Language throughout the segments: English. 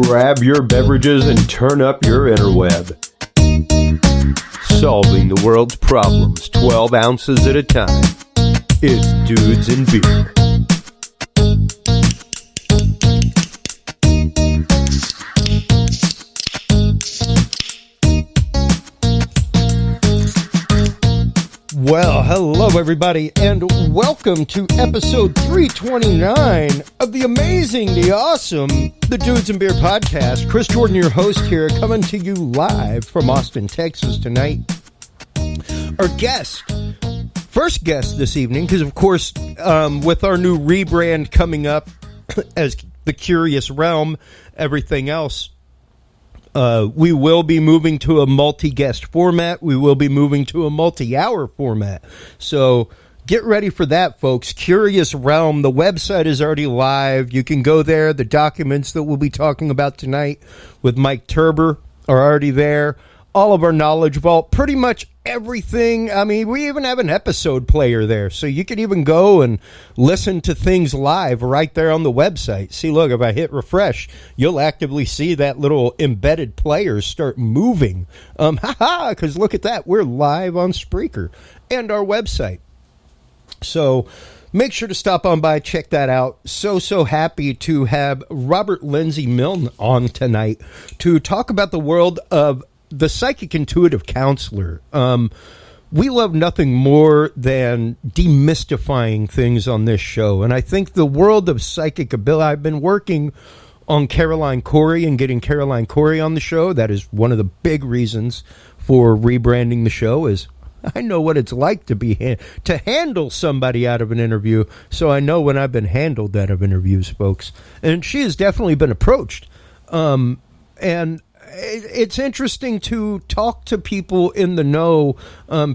Grab your beverages and turn up your interweb. Solving the world's problems 12 ounces at a time. It's Dudes and Beer. Well, hello everybody, and welcome to episode 329 of the amazing, the awesome, the Dudes and Beer podcast. Chris Jordan, your host here, coming to you live from Austin, Texas tonight. Our first guest this evening, because of course, with our new rebrand coming up as The Curious Realm, everything else, we will be moving to a multi-guest format. We will be moving to a multi-hour format. So get ready for that, folks. Curious Realm, the website is already live. You can go there. The documents that we'll be talking about tonight with Mike Turber are already there. All of our knowledge vault, pretty much everything. I mean, we even have an episode player there. So you can even go and listen to things live right there on the website. See, look, if I hit refresh, you'll actively see that little embedded player start moving. Because look at that. We're live on Spreaker and our website. So make sure to stop on by, check that out. So happy to have Robert Lindsy Milne on tonight to talk about the world of the psychic intuitive counselor. We love nothing more than demystifying things on this show. And I think the world of psychic ability, I've been working on Caroline Corey and getting Caroline Corey on the show. That is one of the big reasons for rebranding the show is I know what it's like to handle somebody out of an interview. So I know when I've been handled out of interviews, folks. And she has definitely been approached. And it's interesting to talk to people in the know,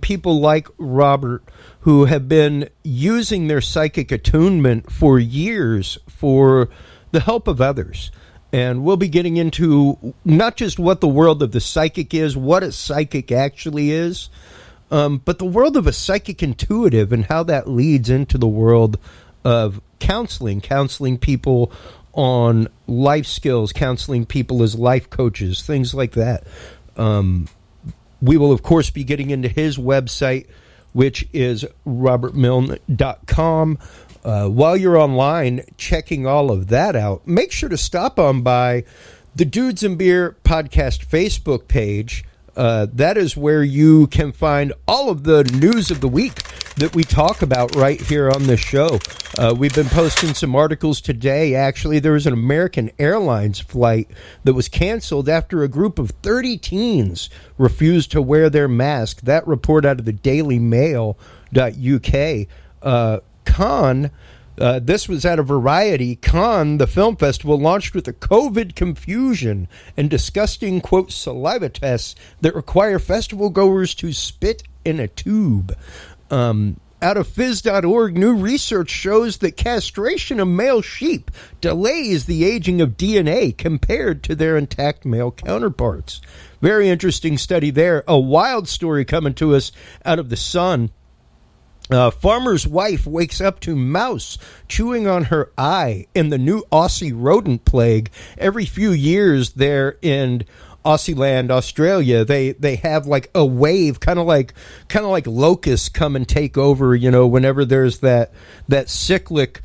people like Robert, who have been using their psychic attunement for years for the help of others. And we'll be getting into not just what the world of the psychic is, what a psychic actually is, but the world of a psychic intuitive and how that leads into the world of counseling people on life skills, counseling people as life coaches, things like that. We will, of course, be getting into his website, which is robertmilne.com. While you're online checking all of that out, make sure to stop on by the Dudes and Beer podcast Facebook page. That is where you can find all of the news of the week that we talk about right here on this show. We've been posting some articles today. Actually, there was an American Airlines flight that was canceled after a group of 30 teens refused to wear their mask. That report out of the Daily Mail.uk. This was out of Variety. Cannes, the film festival, launched with a COVID confusion and disgusting, quote, saliva tests that require festival goers to spit in a tube. Out of phys.org, new research shows that castration of male sheep delays the aging of DNA compared to their intact male counterparts. Very interesting study there. A wild story coming to us out of The Sun. Farmer's wife wakes up to mouse chewing on her eye in the new Aussie rodent plague. Every few years there in Aussieland, Australia, they have like a wave, kind of like locusts come and take over, whenever there's that cyclic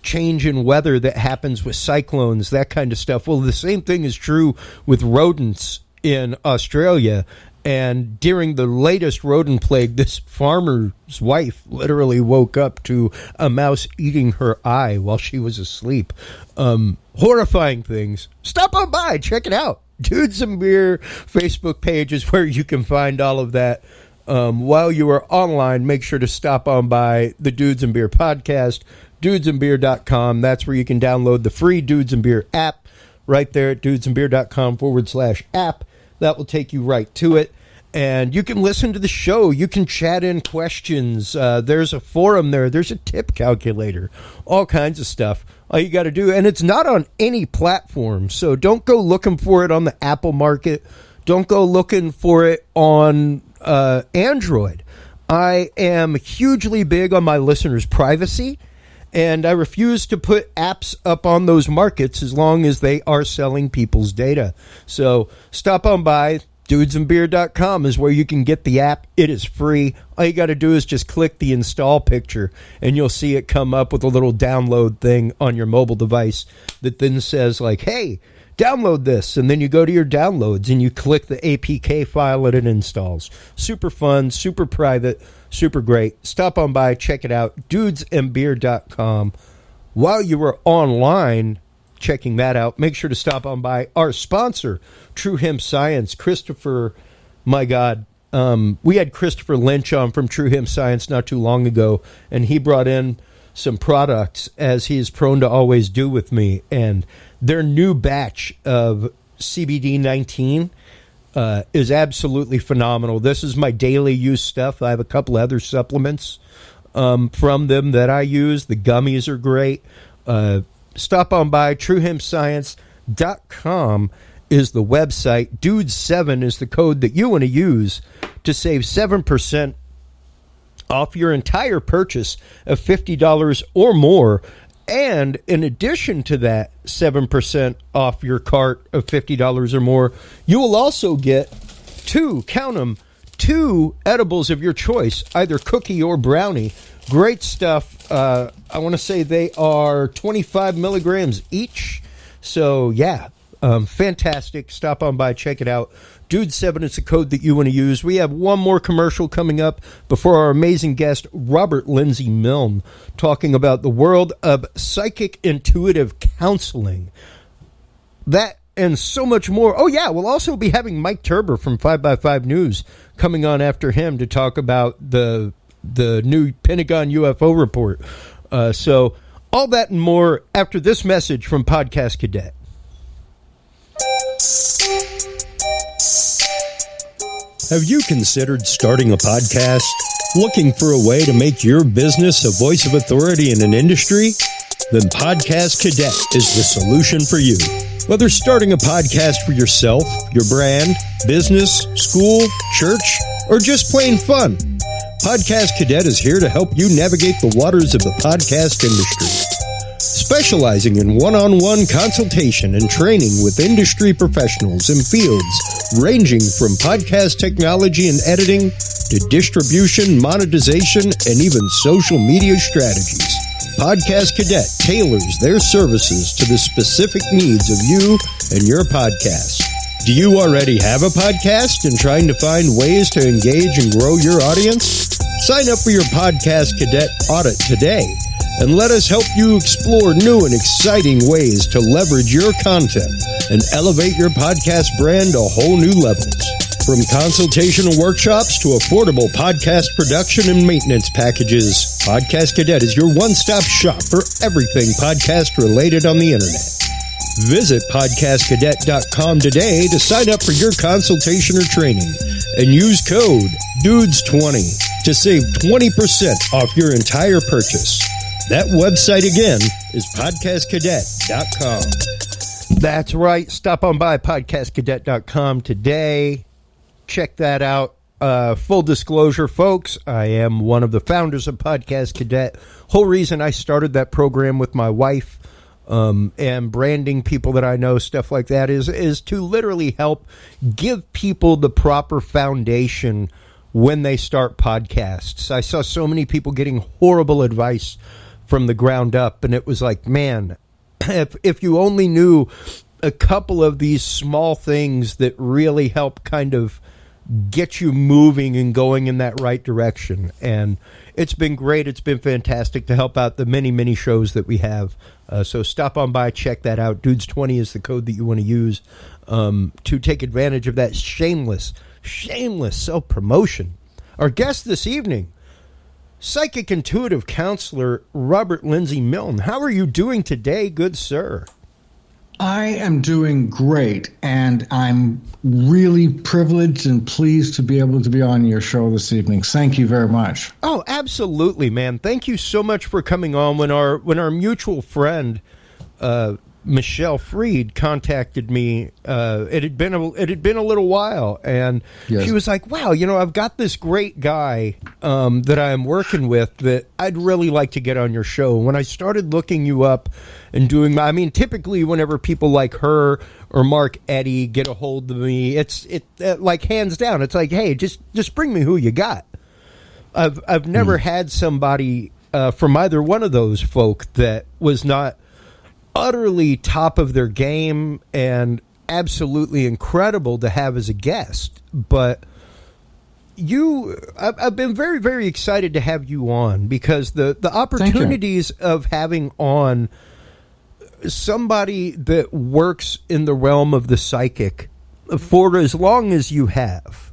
change in weather that happens with cyclones, that kind of stuff. Well, the same thing is true with rodents in Australia. And during the latest rodent plague, this farmer's wife literally woke up to a mouse eating her eye while she was asleep. Horrifying things. Stop on by. Check it out. Dudes and Beer Facebook page is where you can find all of that. While you are online, make sure to stop on by the Dudes and Beer podcast, dudesandbeer.com. That's where you can download the free Dudes and Beer app right there at dudesandbeer.com/app. That will take you right to it. And you can listen to the show. You can chat in questions. There's a forum there. There's a tip calculator. All kinds of stuff. All you got to do. And it's not on any platform. So don't go looking for it on the Apple market. Don't go looking for it on Android. I am hugely big on my listeners' privacy. And I refuse to put apps up on those markets as long as they are selling people's data. So stop on by. Dudesandbeer.com is where you can get the app. It is free. All you got to do is just click the install picture, and you'll see it come up with a little download thing on your mobile device that then says, like, hey, download this. And then you go to your downloads, and you click the APK file, and it installs. Super fun, super private, super great. Stop on by, check it out, dudesandbeer.com. While you were online checking that out, make sure to stop on by our sponsor, True Hemp Science. Christopher, my God, we had Christopher Lynch on from True Hemp Science not too long ago, and he brought in some products, as he is prone to always do with me, and their new batch of CBD 19 is absolutely phenomenal. This is my daily use stuff. I have a couple other supplements from them that I use. The gummies are great. Stop on by. TrueHempScience.com is the website. Dudes7 is the code that you want to use to save 7% off your entire purchase of $50 or more. And in addition to that 7% off your cart of $50 or more, you will also get two edibles of your choice, either cookie or brownie. Great stuff. I want to say they are 25 milligrams each. So, yeah, fantastic. Stop on by, check it out. Dude7 is the code that you want to use. We have one more commercial coming up before our amazing guest, Robert Lindsy Milne, talking about the world of psychic intuitive counseling. That and so much more. Oh, yeah, we'll also be having Mike Turber from 5x5 News coming on after him to talk about the new Pentagon UFO report. So all that and more after this message from Podcast Cadet. Have you considered starting a podcast? Looking for a way to make your business a voice of authority in an industry? Then Podcast Cadet is the solution for you. Whether starting a podcast for yourself, your brand, business, school, church, or just plain fun, Podcast Cadet is here to help you navigate the waters of the podcast industry. Specializing in one-on-one consultation and training with industry professionals in fields ranging from podcast technology and editing to distribution, monetization, and even social media strategies. Podcast Cadet tailors their services to the specific needs of you and your podcast. Do you already have a podcast and trying to find ways to engage and grow your audience? Sign up for your Podcast Cadet audit today and let us help you explore new and exciting ways to leverage your content and elevate your podcast brand to whole new levels. From consultational workshops to affordable podcast production and maintenance packages, Podcast Cadet is your one-stop shop for everything podcast related on the internet. Visit podcastcadet.com today to sign up for your consultation or training and use code DUDES20 to save 20% off your entire purchase. That website again is podcastcadet.com. That's right. Stop on by podcastcadet.com today. Check that out. Full disclosure, folks, I am one of the founders of Podcast Cadet. Whole reason I started that program with my wife and branding people that I know, stuff like that, is to literally help give people the proper foundation when they start podcasts. I saw so many people getting horrible advice from the ground up, and it was like, man, if you only knew a couple of these small things that really help kind of get you moving and going in that right direction. And it's been great. It's been fantastic to help out the many, many shows that we have. So stop on by, check that out. Dudes20 is the code that you want to use to take advantage of that shameless self-promotion. Our guest this evening, psychic intuitive counselor Robert Lindsy Milne. How are you doing today, good sir? I am doing great, and I'm really privileged and pleased to be able to be on your show this evening. Thank you very much. Oh, absolutely, man. Thank you so much for coming on. When our mutual friend Michelle Freed contacted me. It had been a little while, and Yes. she was like, "Wow, I've got this great guy that I'm working with that I'd really like to get on your show." When I started looking you up and doing, typically whenever people like her or Mark Eddy get a hold of me, it's like hands down, it's like, "Hey, just bring me who you got." I've never had somebody from either one of those folk that was not utterly top of their game and absolutely incredible to have as a guest. But I've been very, very excited to have you on, because the opportunities of having on somebody that works in the realm of the psychic for as long as you have,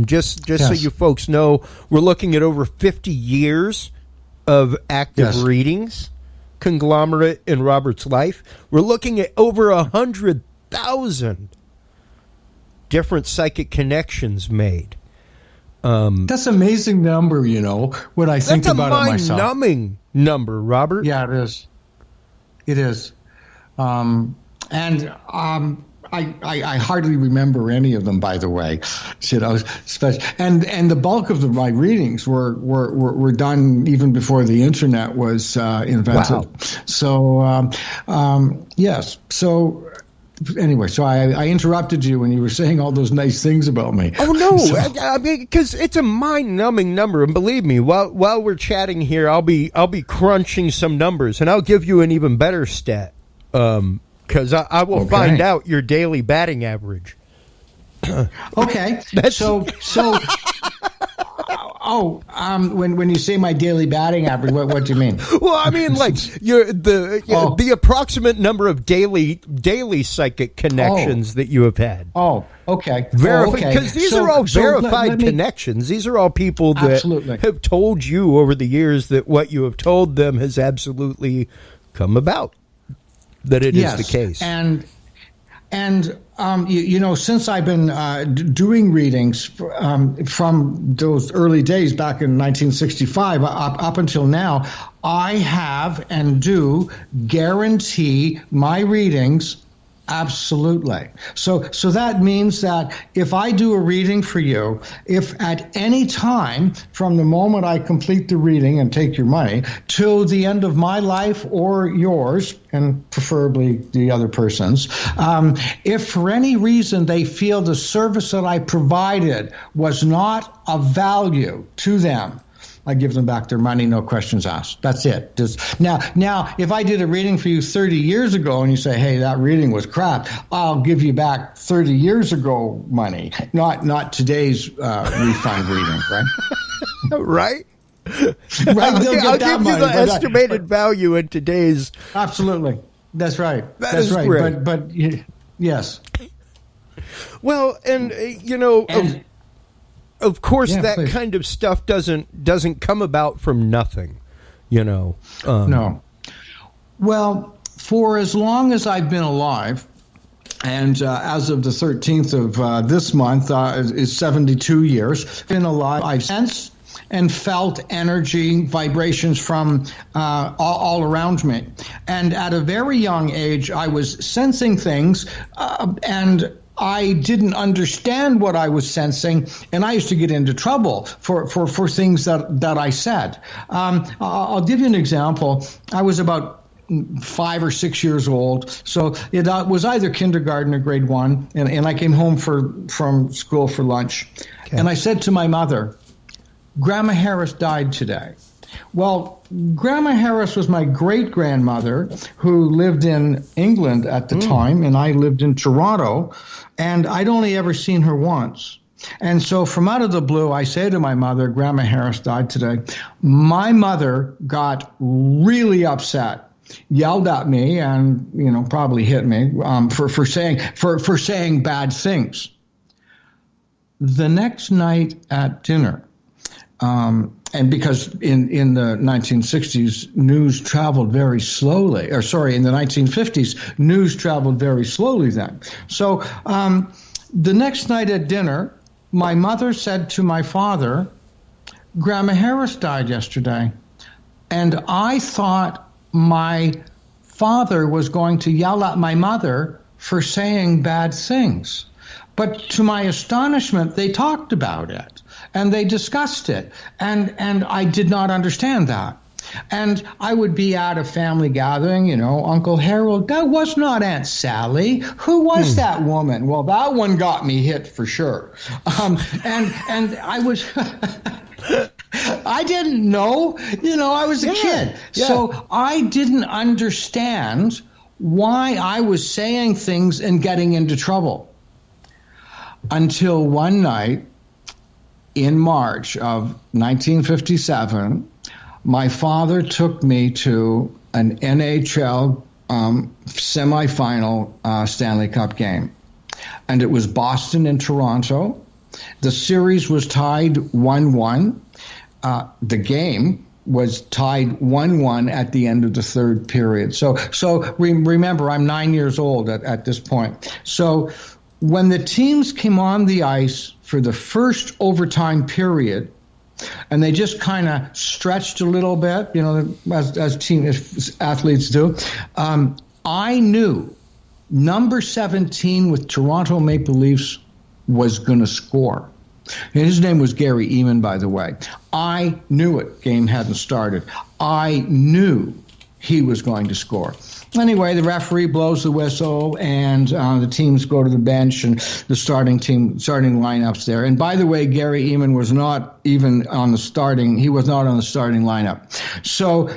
just Yes. so you folks know, we're looking at over 50 years of active readings conglomerate in Robert's life. We're looking at over 100,000 different psychic connections made. That's an amazing number, when I think about it myself. That's a mind-numbing number, Robert. Yeah, it is. It is. I hardly remember any of them, by the way. And the bulk of my readings were done even before the internet was invented. Wow. So yes. So anyway, so I interrupted you when you were saying all those nice things about me. Oh no, I mean, because it's a mind-numbing number, and believe me, while we're chatting here, I'll be crunching some numbers, and I'll give you an even better stat. Because I will find out your daily batting average. Okay. When you say my daily batting average, what do you mean? Well, I mean, like the approximate number of daily psychic connections that you have had. Oh, okay. Because these are all verified connections. These are all people that have told you over the years that what you have told them has absolutely come about. That it is the case. And since I've been doing readings from those early days back in 1965 up until now, I have and do guarantee my readings. Absolutely. So that means that if I do a reading for you, if at any time from the moment I complete the reading and take your money till the end of my life or yours, and preferably the other person's, if for any reason they feel the service that I provided was not of value to them, I give them back their money, no questions asked. That's it. Now, if I did a reading for you 30 years ago and you say, "Hey, that reading was crap," I'll give you back 30 years ago money, not today's refund reading, right? Right? Right. I'll give you the estimated value in today's. Absolutely. That's right. That's right. Great. But yes. Well, and of course, that kind of stuff doesn't come about from nothing, No. Well, for as long as I've been alive, and as of the 13th of this month is 72 years, been alive, I've sensed and felt energy, vibrations from all around me. And at a very young age, I was sensing things and I didn't understand what I was sensing, and I used to get into trouble for things that I said. I'll give you an example. I was about 5 or 6 years old, so it was either kindergarten or grade 1, and I came home from school for lunch. Okay. And I said to my mother, "Grandma Harris died today." Well, Grandma Harris was my great-grandmother who lived in England at the time, and I lived in Toronto, and I'd only ever seen her once. And so from out of the blue, I say to my mother, "Grandma Harris died today." My mother got really upset, yelled at me, and probably hit me for saying bad things. The next night at dinner, and because in the 1960s, news traveled very slowly, in the 1950s, news traveled very slowly then. So the next night at dinner, my mother said to my father, "Grandma Harris died yesterday." And I thought my father was going to yell at my mother for saying bad things. But to my astonishment, they talked about it and they discussed it. And I did not understand that. And I would be at a family gathering, Uncle Harold, that was not Aunt Sally. Who was that woman? Well, that one got me hit for sure. And I was, I didn't know, I was a kid. Yeah. So I didn't understand why I was saying things and getting into trouble. Until one night in March of 1957, my father took me to an NHL semifinal Stanley Cup game. And it was Boston and Toronto. The series was tied 1-1. The game was tied 1-1 at the end of the third period. So remember, I'm 9 years old at this point. So when the teams came on the ice for the first overtime period, and they just kind of stretched a little bit, as athletes do, I knew number 17 with Toronto Maple Leafs was going to score. And his name was Gary Eamon, by the way. I knew it. Game hadn't started. I knew he was going to score. Anyway, the referee blows the whistle, and the teams go to the bench, and the starting lineups there. And by the way, Gary Eamon was not even on the starting. He was not on the starting lineup. So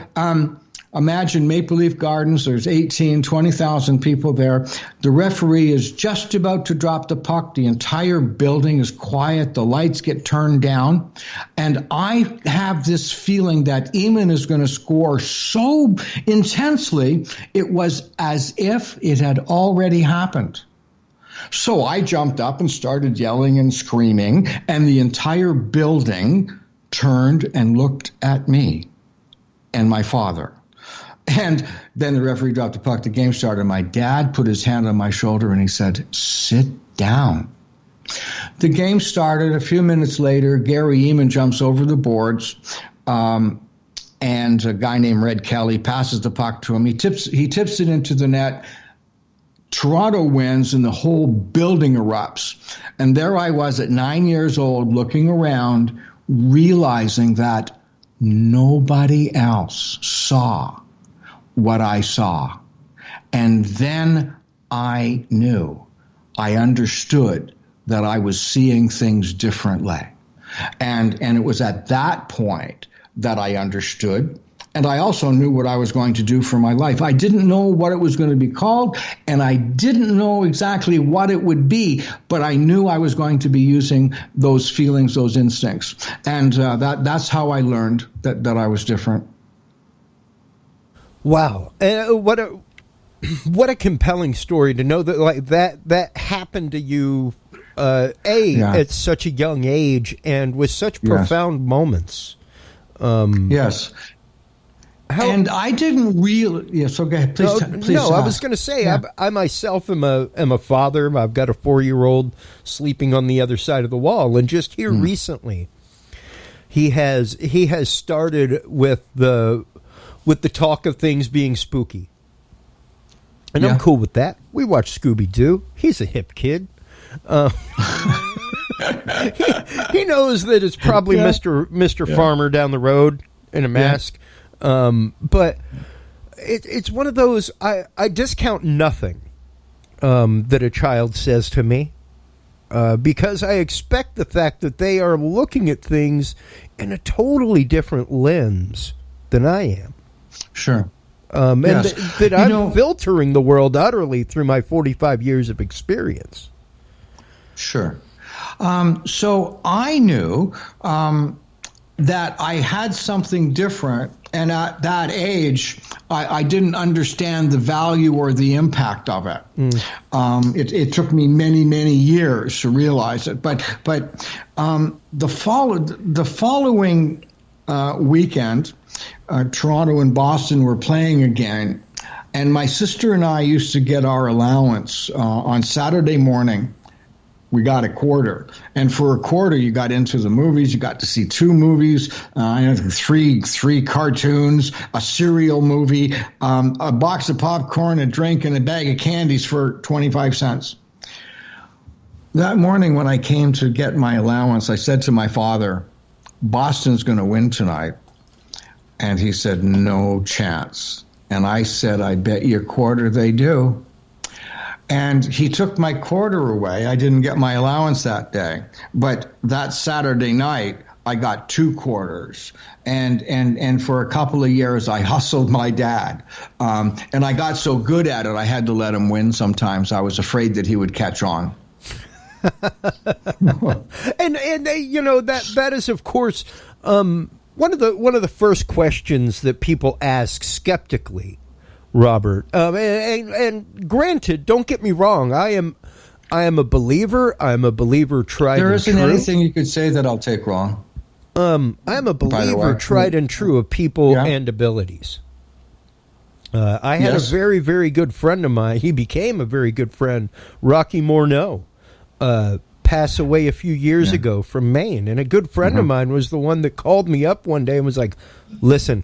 imagine Maple Leaf Gardens. There's 20,000 people there. The referee is just about to drop the puck. The entire building is quiet. The lights get turned down. And I have this feeling that Eamon is going to score so intensely, it was as if it had already happened. So I jumped up and started yelling and screaming, and the entire building turned and looked at me and my father. And then the referee dropped the puck. The game started. My dad put his hand on my shoulder and he said, "Sit down." The game started. A few minutes later, Gary Eamon jumps over the boards, and a guy named Red Kelly passes the puck to him. He tips it into the net. Toronto wins, and the whole building erupts. And there I was at 9 years old, looking around, realizing that nobody else saw what I saw. And then I knew, I understood that I was seeing things differently. And it was at that point that I understood. And I also knew what I was going to do for my life. I didn't know what it was going to be called, and I didn't know exactly what it would be, but I knew I was going to be using those feelings, those instincts. And that's how I learned that I was different. Wow. What a compelling story to know that that happened to you at such a young age and with such profound moments. Yes. And I didn't really. Yeah, so go ahead. Please. No, I was going to say, I myself am a father. I've got a 4-year-old sleeping on the other side of the wall, and just here recently, he has started with the talk of things being spooky, and I'm cool with that. We watch Scooby-Doo. He's a hip kid. He knows that it's probably Mr. Farmer down the road in a mask. But it's one of those, I discount nothing that a child says to me because I expect the fact that they are looking at things in a totally different lens than I am. Sure. And that I'm filtering the world utterly through my 45 years of experience. Sure. So I knew that I had something different, and at that age, I didn't understand the value or the impact of it. It took me many, many years to realize it. But the following weekend, Toronto and Boston were playing again, and my sister and I used to get our allowance on Saturday morning We got a quarter. And for a quarter, you got into the movies. You got to see 2 movies, three cartoons, a serial movie, a box of popcorn, a drink, and a bag of candies for 25 cents. That morning when I came to get my allowance, I said to my father, Boston's going to win tonight. And he said, no chance. And I said, I bet you a quarter they do. And he took my quarter away. I didn't get my allowance that day. But that Saturday night, I got 2 quarters. And for a couple of years, I hustled my dad. And I got so good at it, I had to let him win sometimes. I was afraid that he would catch on. and you know, that is, of course, one of the first questions that people ask skeptically, Robert. And granted, don't get me wrong, I am a believer. I'm a believer tried and true. There isn't anything you could say that I'll take wrong. I'm a believer tried and true of people and abilities. I had a very, very good friend of mine. He became a very good friend, Rocky Morneau, pass away a few years ago from Maine. And a good friend of mine was the one that called me up one day and was like, listen,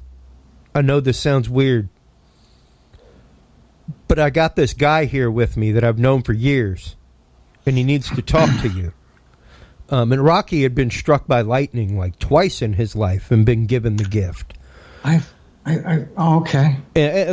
I know this sounds weird, but I got this guy here with me that I've known for years, and he needs to talk to you. And Rocky had been struck by lightning like twice in his life and been given the gift. Okay.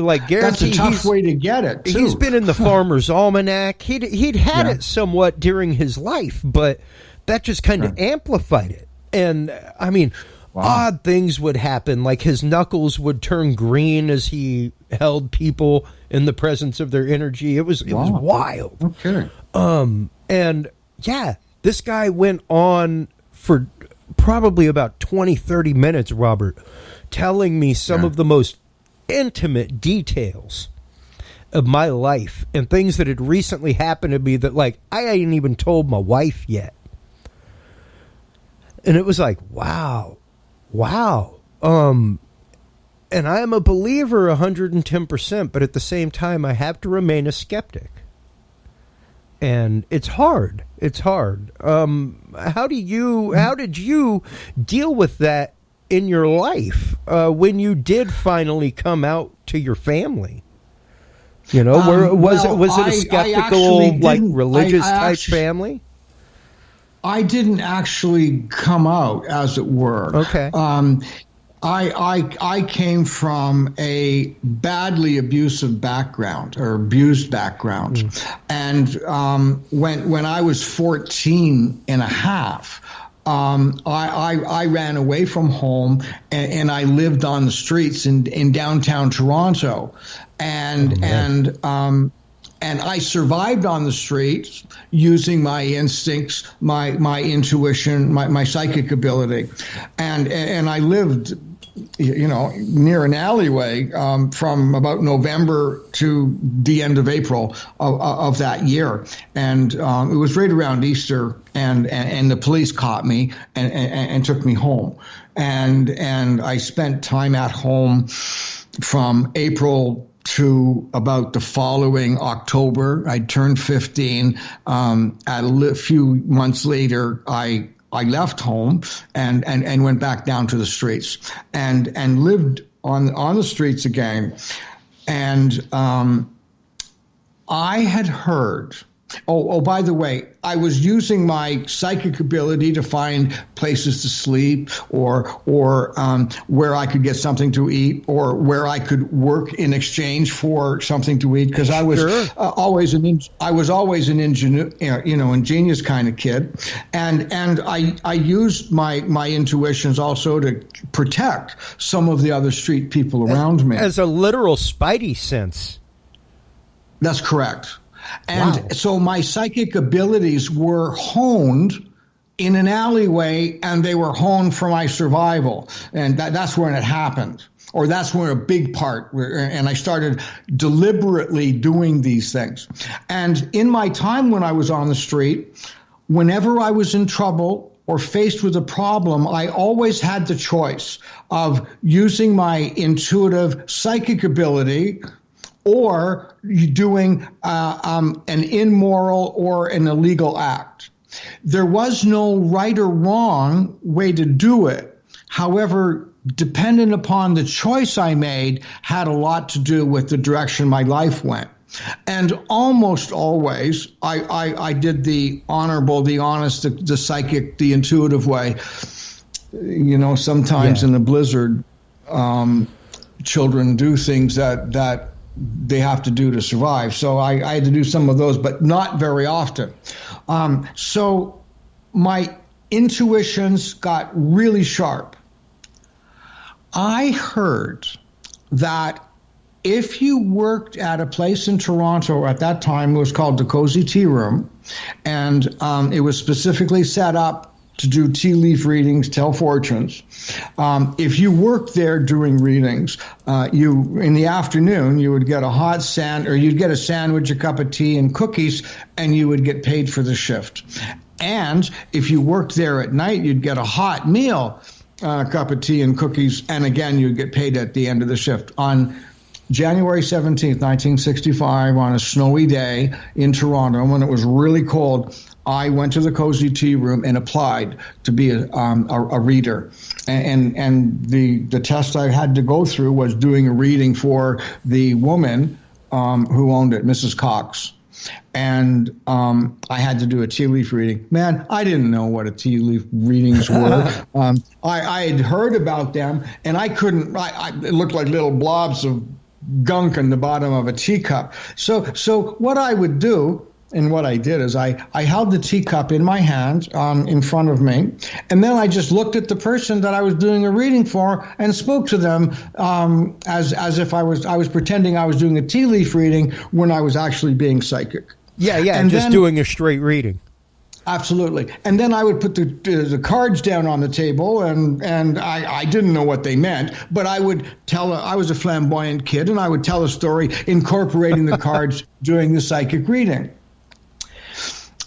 Like, that's a tough way to get it, too. He's been in the Farmer's Almanac. He'd had it somewhat during his life, but that just kind of amplified it. And, I mean, odd things would happen. Like, his knuckles would turn green as he held people in the presence of their energy. It was wild. Okay. And, yeah, this guy went on for probably about 20, 30 minutes, Robert, telling me some of the most intimate details of my life and things that had recently happened to me that, like, I hadn't even told my wife yet. And it was like, wow. And I am a believer 110%, but at the same time, I have to remain a skeptic. And it's hard. How did you deal with that in your life when you did finally come out to your family? You know, was it a skeptical, like, religious type family? I didn't actually come out, as it were. Okay. I came from a badly abusive background, or abused background. And when I was 14 and a half, I ran away from home and I lived on the streets in downtown Toronto. And I survived on the streets using my instincts, my intuition, my psychic ability. And I lived, near an alleyway from about November to the end of April of that year. And it was right around Easter, and the police caught me and took me home. And I spent time at home from April to about the following October. I turned 15. A few months later, I left home and went back down to the streets and lived on the streets again. And I had heard. Oh, by the way, I was using my psychic ability to find places to sleep, or where I could get something to eat, or where I could work in exchange for something to eat. Because I was always an ingenious kind of kid, and I used my intuitions also to protect some of the other street people around me. As a literal spidey sense. That's correct. And so my psychic abilities were honed in an alleyway, and they were honed for my survival. And that's when it happened, or that's when a big part, and I started deliberately doing these things. And in my time when I was on the street, whenever I was in trouble or faced with a problem, I always had the choice of using my intuitive psychic ability or doing an immoral or an illegal act. There was no right or wrong way to do it. However, dependent upon the choice I made, had a lot to do with the direction my life went. And almost always, I did the honorable, the honest, the psychic, the intuitive way. You know, sometimes in a blizzard, children do things that they have to do to survive. So I had to do some of those, but not very often. So my intuitions got really sharp. I heard that if you worked at a place in Toronto, at that time it was called the Cosy Tea Room, and it was specifically set up to do tea leaf readings, tell fortunes. If you worked there doing readings, you in the afternoon you would get a hot you'd get a sandwich, a cup of tea, and cookies, and you would get paid for the shift. And if you worked there at night, you'd get a hot meal, a cup of tea and cookies, and again you'd get paid at the end of the shift. On January 17th, 1965, on a snowy day in Toronto, when it was really cold, I went to the Cosy Tea Room and applied to be a reader. And the test I had to go through was doing a reading for the woman who owned it, Mrs. Cox. And I had to do a tea leaf reading. Man, I didn't know what a tea leaf readings were. I had heard about them, and I couldn't. It looked like little blobs of gunk in the bottom of a teacup. So what I would do, and what I did, is I held the teacup in my hand in front of me, and then I just looked at the person that I was doing a reading for and spoke to them as if I was pretending I was doing a tea leaf reading when I was actually being psychic. Yeah, and just doing a straight reading. Absolutely. And then I would put the cards down on the table, and I didn't know what they meant, but I would I was a flamboyant kid, and I would tell a story incorporating the cards doing the psychic reading.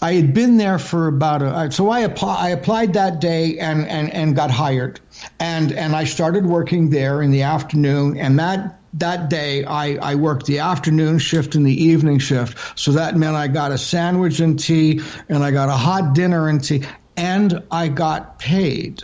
I had been there for about so I applied that day and got hired, and I started working there in the afternoon, and that day I worked the afternoon shift and the evening shift. So that meant I got a sandwich and tea, and I got a hot dinner and tea, and I got paid.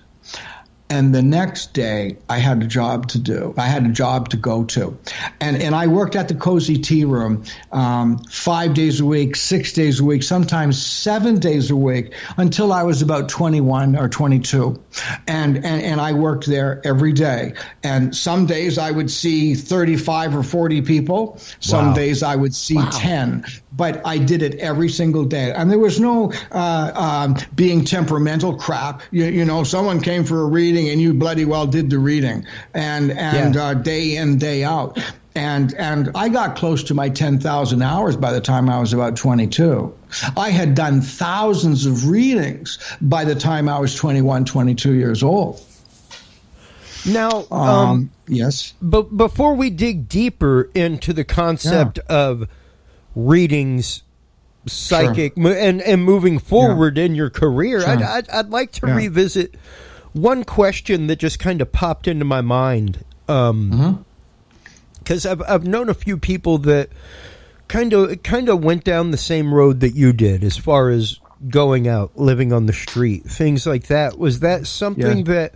And the next day, I had a job to do. I had a job to go to. And I worked at the Cosy Tea Room 5 days a week, 6 days a week, sometimes 7 days a week, until I was about 21 or 22. And I worked there every day. And some days I would see 35 or 40 people. Some days I would see 10. But I did it every single day. And there was no being temperamental crap. You know, someone came for a reading, and you bloody well did the reading, and day in, day out. And I got close to my 10,000 hours by the time I was about 22. I had done thousands of readings by the time I was 21, 22 years old. Now, yes. But before we dig deeper into the concept of readings, psychic, and moving forward in your career, I'd like to revisit one question that just kind of popped into my mind, because I've known a few people that kind of went down the same road that you did, as far as going out, living on the street, things like that. Was that something that,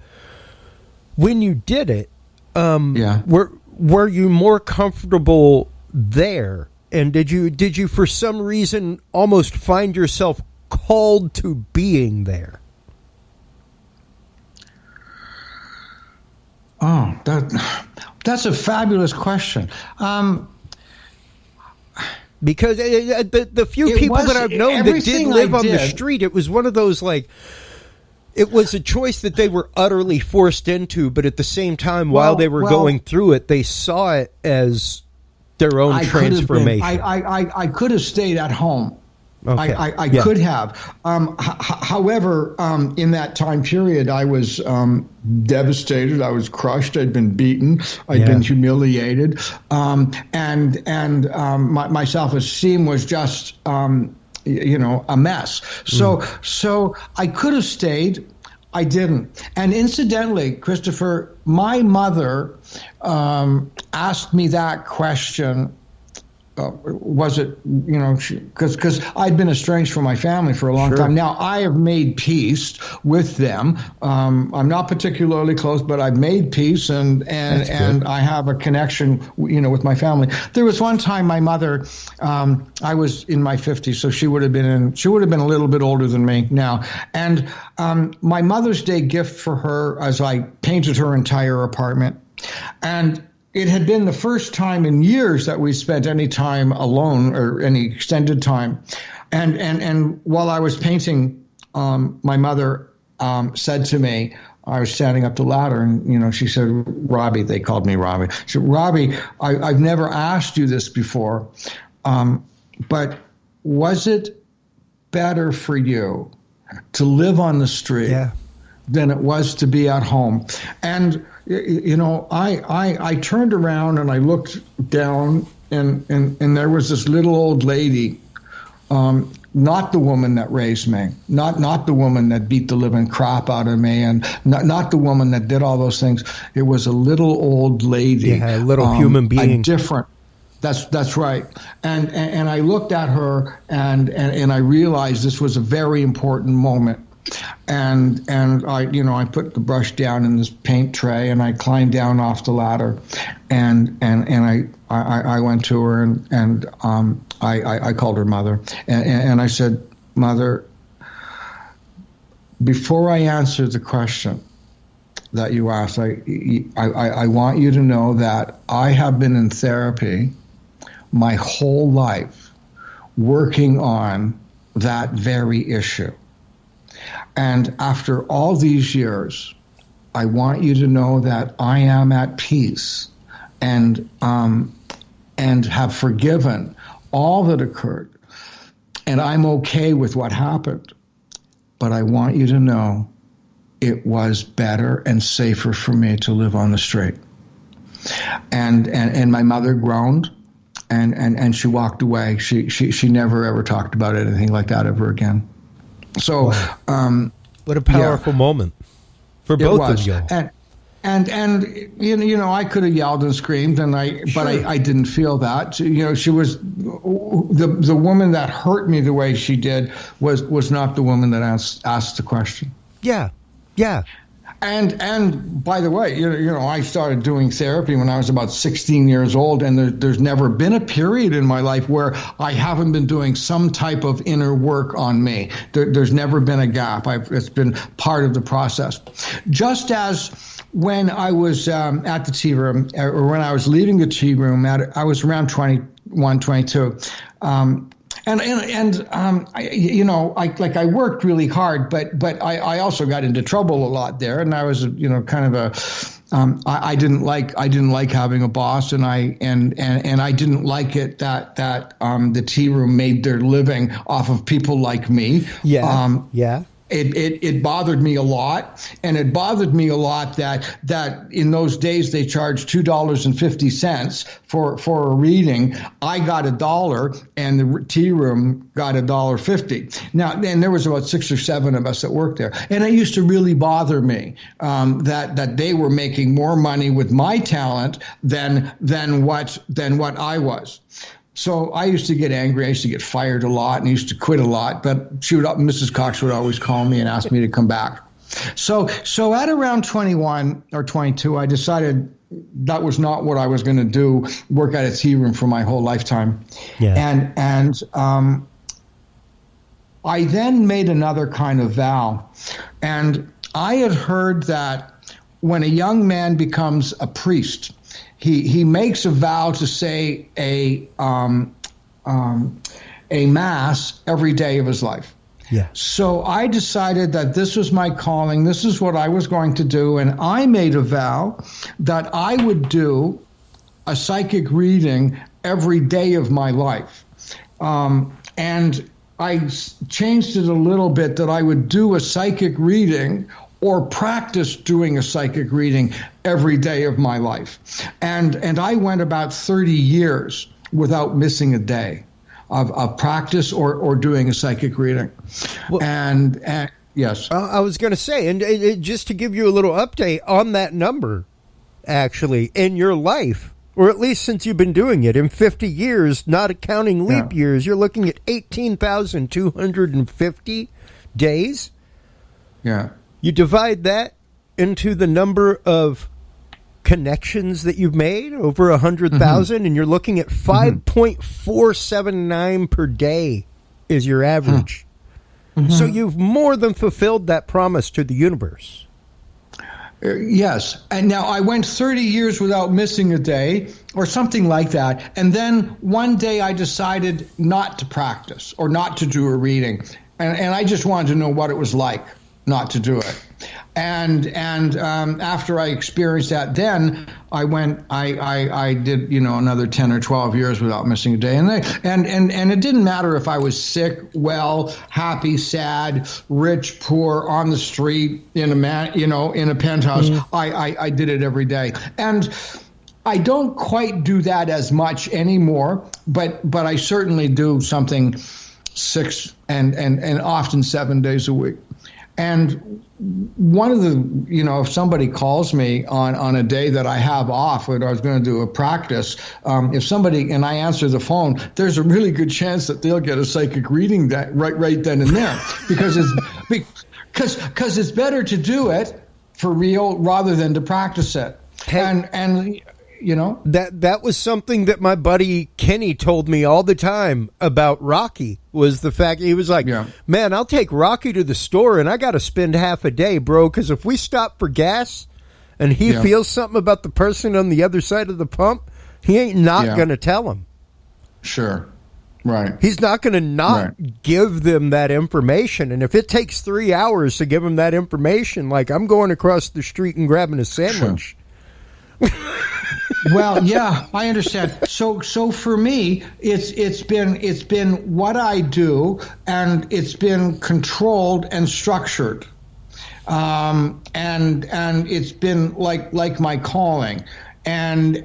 when you did it, were you more comfortable there, and did you for some reason almost find yourself called to being there? Oh, that's a fabulous question. Because the few people that I've known that did live on the street, it was one of those, like, it was a choice that they were utterly forced into, but at the same time, while they were going through it, they saw it as their own transformation. I could have stayed at home. Okay. I could have. However, in that time period, I was devastated. I was crushed. I'd been beaten. I'd been humiliated. And my self-esteem was just, a mess. So I could have stayed. I didn't. And incidentally, Christopher, my mother asked me that question was it, because I'd been estranged from my family for a long time. Now, I have made peace with them. I'm not particularly close, but I've made peace, and I have a connection, with my family. There was one time my mother, I was in my 50s, so she would have been a little bit older than me now. And my Mother's Day gift for her, as I painted her entire apartment, and it had been the first time in years that we spent any time alone or any extended time. And while I was painting, my mother said to me, I was standing up the ladder, and, she said, Robbie, they called me Robbie. She said, Robbie, I've never asked you this before, but was it better for you to live on the street than it was to be at home? And I turned around and I looked down, and there was this little old lady, not the woman that raised me, not the woman that beat the living crap out of me, and not the woman that did all those things. It was a little old lady, a little human being, different. That's right. And I looked at her and I realized this was a very important moment. And I put the brush down in this paint tray, and I climbed down off the ladder, and I went to her, and I called her Mother, and I said, Mother, before I answer the question that you asked, I want you to know that I have been in therapy my whole life working on that very issue. And after all these years, I want you to know that I am at peace and have forgiven all that occurred. And I'm okay with what happened. But I want you to know it was better and safer for me to live on the street. And my mother groaned, and she walked away. She never ever talked about anything like that ever again. So, wow. What a powerful moment for both of you. And I could have yelled and screamed, but I didn't feel that. She was the woman that hurt me the way she did was not the woman that asked the question. Yeah. And by the way, I started doing therapy when I was about 16 years old, and there's never been a period in my life where I haven't been doing some type of inner work on me. There's never been a gap. It's been part of the process. Just as when I was at the tea room, or when I was leaving the tea room, I was around 21, 22. I worked really hard, but I also got into trouble a lot there, and I was kind of I didn't like having a boss, and I didn't like it that the tea room made their living off of people like me. Yeah. It bothered me a lot, and it bothered me a lot that in those days they charged $2.50 for a reading. I got $1, and the tea room got $1.50. Now, and there was about 6 or 7 of us that worked there, and it used to really bother me that they were making more money with my talent than what I was. So I used to get angry. I used to get fired a lot, and I used to quit a lot. But Mrs. Cox would always call me and ask me to come back. So at around 21 or 22, I decided that was not what I was going to do, work at a tea room for my whole lifetime. Yeah. And I then made another kind of vow. And I had heard that when a young man becomes a priest, he makes a vow to say a mass every day of his life. Yeah. So I decided that this was my calling. This is what I was going to do, and I made a vow that I would do a psychic reading every day of my life. And I changed it a little bit, that I would do a psychic reading or practice doing a psychic reading every day of my life. And I went about 30 years without missing a day of practice or doing a psychic reading. Well, and yes. I was going to say, and just to give you a little update on that number, actually, in your life, or at least since you've been doing it. In 50 years, not counting leap years, you're looking at 18,250 days. Yeah. You divide that into the number of connections that you've made, over 100,000, and you're looking at 5.479 per day is your average. So you've more than fulfilled that promise to the universe. Yes. And now I went 30 years without missing a day or something like that. And then one day I decided not to practice or not to do a reading. And I just wanted to know what it was like not to do it. And after I experienced that, then I did, another 10 or 12 years without missing a day. And it didn't matter if I was sick, well, happy, sad, rich, poor, on the street, in a penthouse. I did it every day. And I don't quite do that as much anymore, but I certainly do something 6 and often 7 days a week. And one of the, if somebody calls me on a day that I have off and I was going to do a practice, if somebody, and I answer the phone, there's a really good chance that they'll get a psychic reading that right then and there, because it's better to do it for real rather than to practice it. And that was something that my buddy Kenny told me all the time about Rocky, was the fact he was like, man, I'll take Rocky to the store and I got to spend half a day, bro, because if we stop for gas and he feels something about the person on the other side of the pump, he ain't not going to tell him. Sure. Right. He's not going to not give them that information. And if it takes 3 hours to give him that information, like I'm going across the street and grabbing a sandwich. Sure. Well, yeah, I understand. So for me, it's been what I do, and it's been controlled and structured, and it's been like my calling, but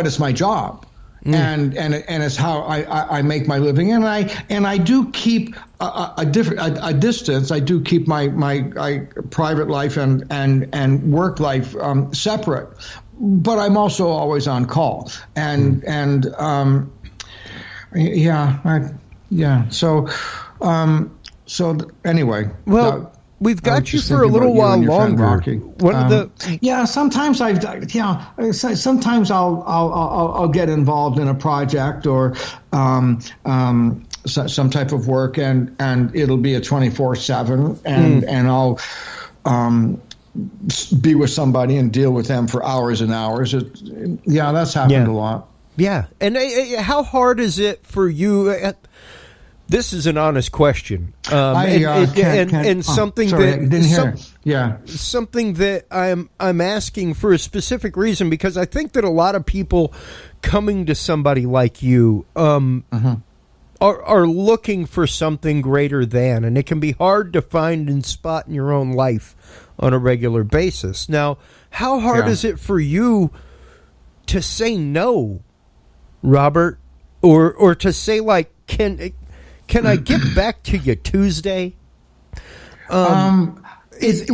it's my job. And it's how I make my living, and I do keep a distance. I do keep my private life and work life separate, but I'm also always on call. So anyway. Well. We've got you for a little while longer. Sometimes sometimes I'll get involved in a project or some type of work, and it'll be a 24/7, and I'll be with somebody and deal with them for hours and hours. That's happened a lot. Yeah, and how hard is it for you? This is an honest question, something that I'm asking for a specific reason, because I think that a lot of people coming to somebody like you are looking for something greater than, and it can be hard to find and spot in your own life on a regular basis. Now, how hard is it for you to say no, Robert, or to say, like, can I get back to you Tuesday? I can say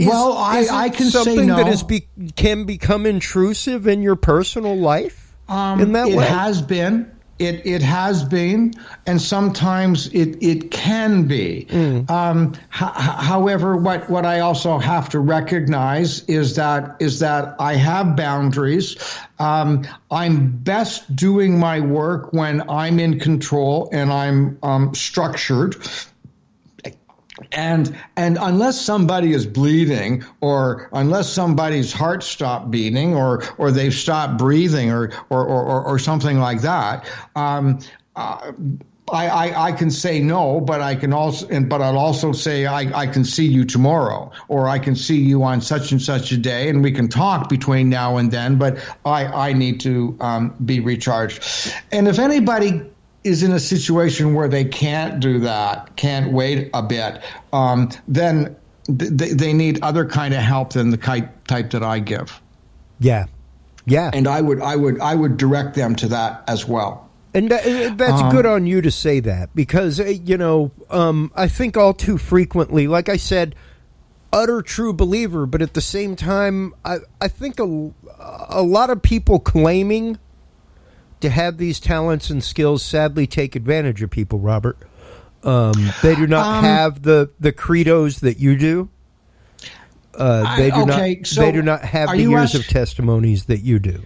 no. Something that can become intrusive in your personal life in that way? It has been. It has been, and sometimes it can be. However, what I also have to recognize is that I have boundaries. I'm best doing my work when I'm in control and I'm structured. And unless somebody is bleeding, or unless somebody's heart stopped beating, or they've stopped breathing, or something like that, I can say no, but I'll also say I can see you tomorrow, or I can see you on such and such a day, and we can talk between now and then. But I need to be recharged. And if anybody is in a situation where they can't do that, can't wait a bit, then they need other kind of help than the type that I give. Yeah. And I would direct them to that as well. And that's good on you to say that, because I think all too frequently, like I said, utter true believer, but at the same time, I think a lot of people claiming to have these talents and skills sadly take advantage of people, Robert. They do not have the credos that you do. They do not have the years of testimonies that you do.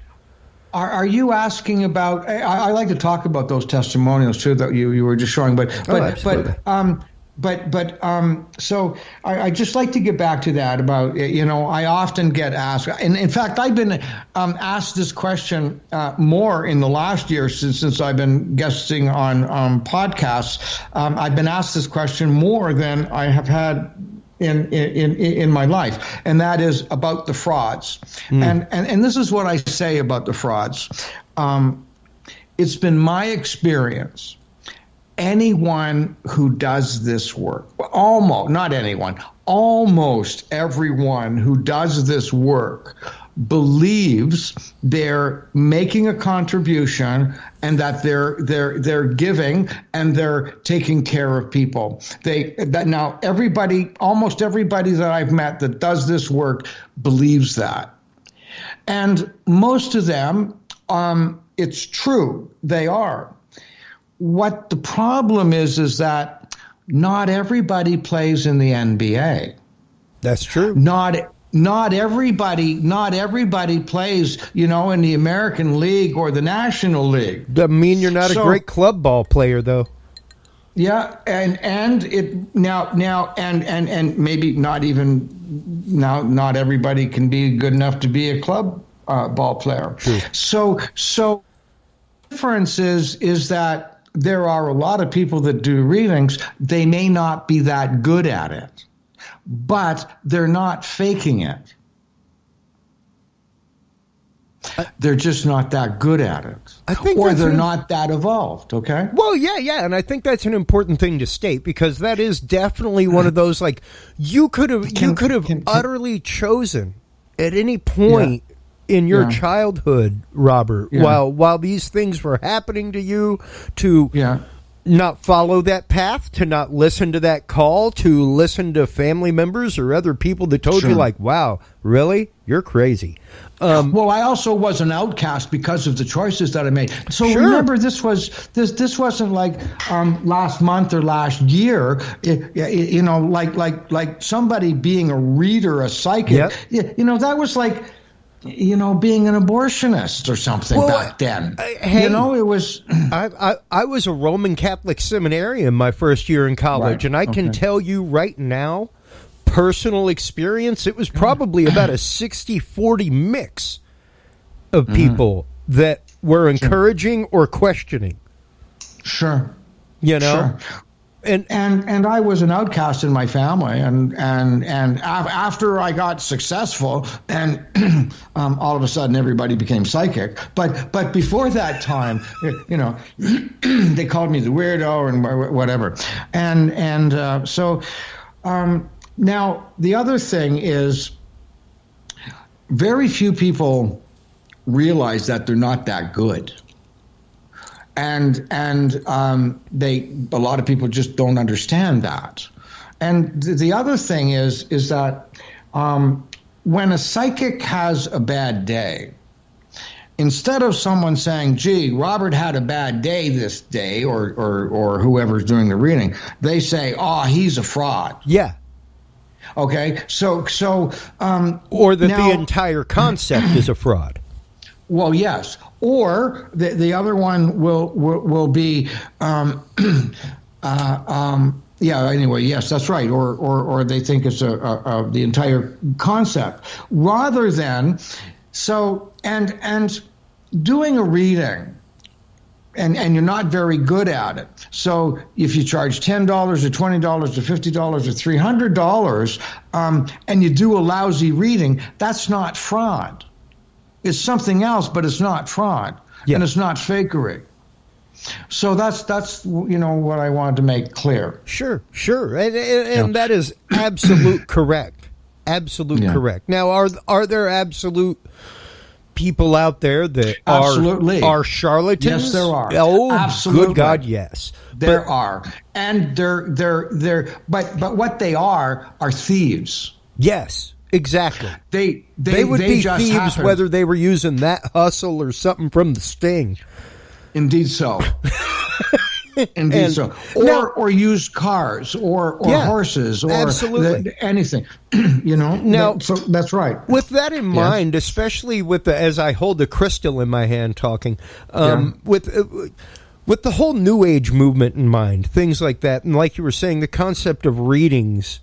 Are you asking about? I like to talk about those testimonials too that you were just showing, so I just like to get back to that about, I often get asked, and in fact, I've been asked this question more in the last year since I've been guesting on podcasts. I've been asked this question more than I have had in my life, and that is about the frauds. And this is what I say about the frauds. It's been my experience, anyone who does this work, almost everyone who does this work believes they're making a contribution and that they're giving and they're taking care of people. Almost everybody that I've met that does this work believes that. And most of them, it's true, they are. What the problem is that not everybody plays in the NBA. That's true. Not everybody plays, in the American League or the National League. Doesn't mean you're not a great club ball player, though. Yeah, and it now and maybe not even now. Not everybody can be good enough to be a club ball player. True. So the difference is that there are a lot of people that do readings. They may not be that good at it, but they're not faking it. They're just not that good at it. Or they're not that evolved, okay? Well, yeah, and I think that's an important thing to state, because that is definitely one of those, like, you could have utterly chosen at any point in your childhood, Robert, while these things were happening to you, to not follow that path, to not listen to that call, to listen to family members or other people that told you, like, wow, really? You're crazy. Well, I also was an outcast because of the choices that I made. So remember, this wasn't like last month or last year. Like somebody being a reader, a psychic. That was like, being an abortionist or something back then. It was. I was a Roman Catholic seminarian my first year in college, and I can tell you right now, personal experience, it was probably about a 60-40 mix of people that were encouraging or questioning. Sure. Sure. And I was an outcast in my family, and after I got successful, and all of a sudden everybody became psychic. But before that time, they called me the weirdo and whatever. So now the other thing is, very few people realize that they're not that good. And a lot of people just don't understand that. And the other thing is that when a psychic has a bad day, instead of someone saying, gee, Robert had a bad day this day, or whoever's doing the reading, they say, oh, he's a fraud. Yeah. Okay. So or that the entire concept is a fraud. Well, yes. Or the other one will be, anyway, yes, that's right. Or they think it's the entire concept, rather than and doing a reading. And you're not very good at it. So if you charge $10 or $20 or $50 or $300, and you do a lousy reading, that's not fraud. It's something else, but it's not fraud, and it's not fakery. So that's what I wanted to make clear. Sure, and that is absolute correct. Absolute correct. Now, are there absolute people out there that are charlatans? Yes, there are. Oh, absolutely. Good God, yes. There are, and they're but what they are thieves. Yes, exactly. They would be just thieves happen. whether they were using that hustle or something from the Sting. Indeed so. Indeed so. Or used cars or horses or absolutely. Anything. Now, so that's right. With that in mind, especially as I hold the crystal in my hand talking, with the whole New Age movement in mind, things like that, and like you were saying, the concept of readings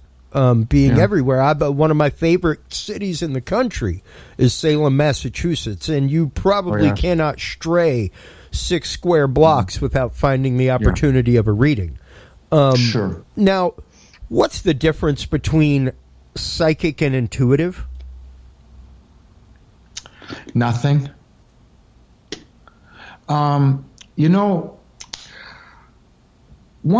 being everywhere. One of my favorite cities in the country is Salem, Massachusetts, and you probably cannot stray 6 square blocks without finding the opportunity of a reading. Sure. Now, what's the difference between psychic and intuitive? Nothing. One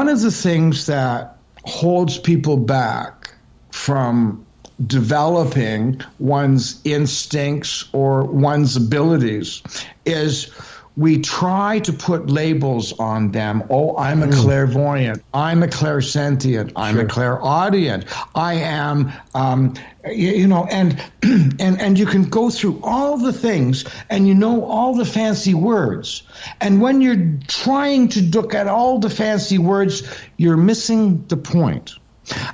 of the things that holds people back from developing one's instincts or one's abilities is we try to put labels on them. Oh, I'm a clairvoyant. I'm a clairsentient. I'm a clairaudient. I am, and you can go through all the things and all the fancy words. And when you're trying to look at all the fancy words, you're missing the point.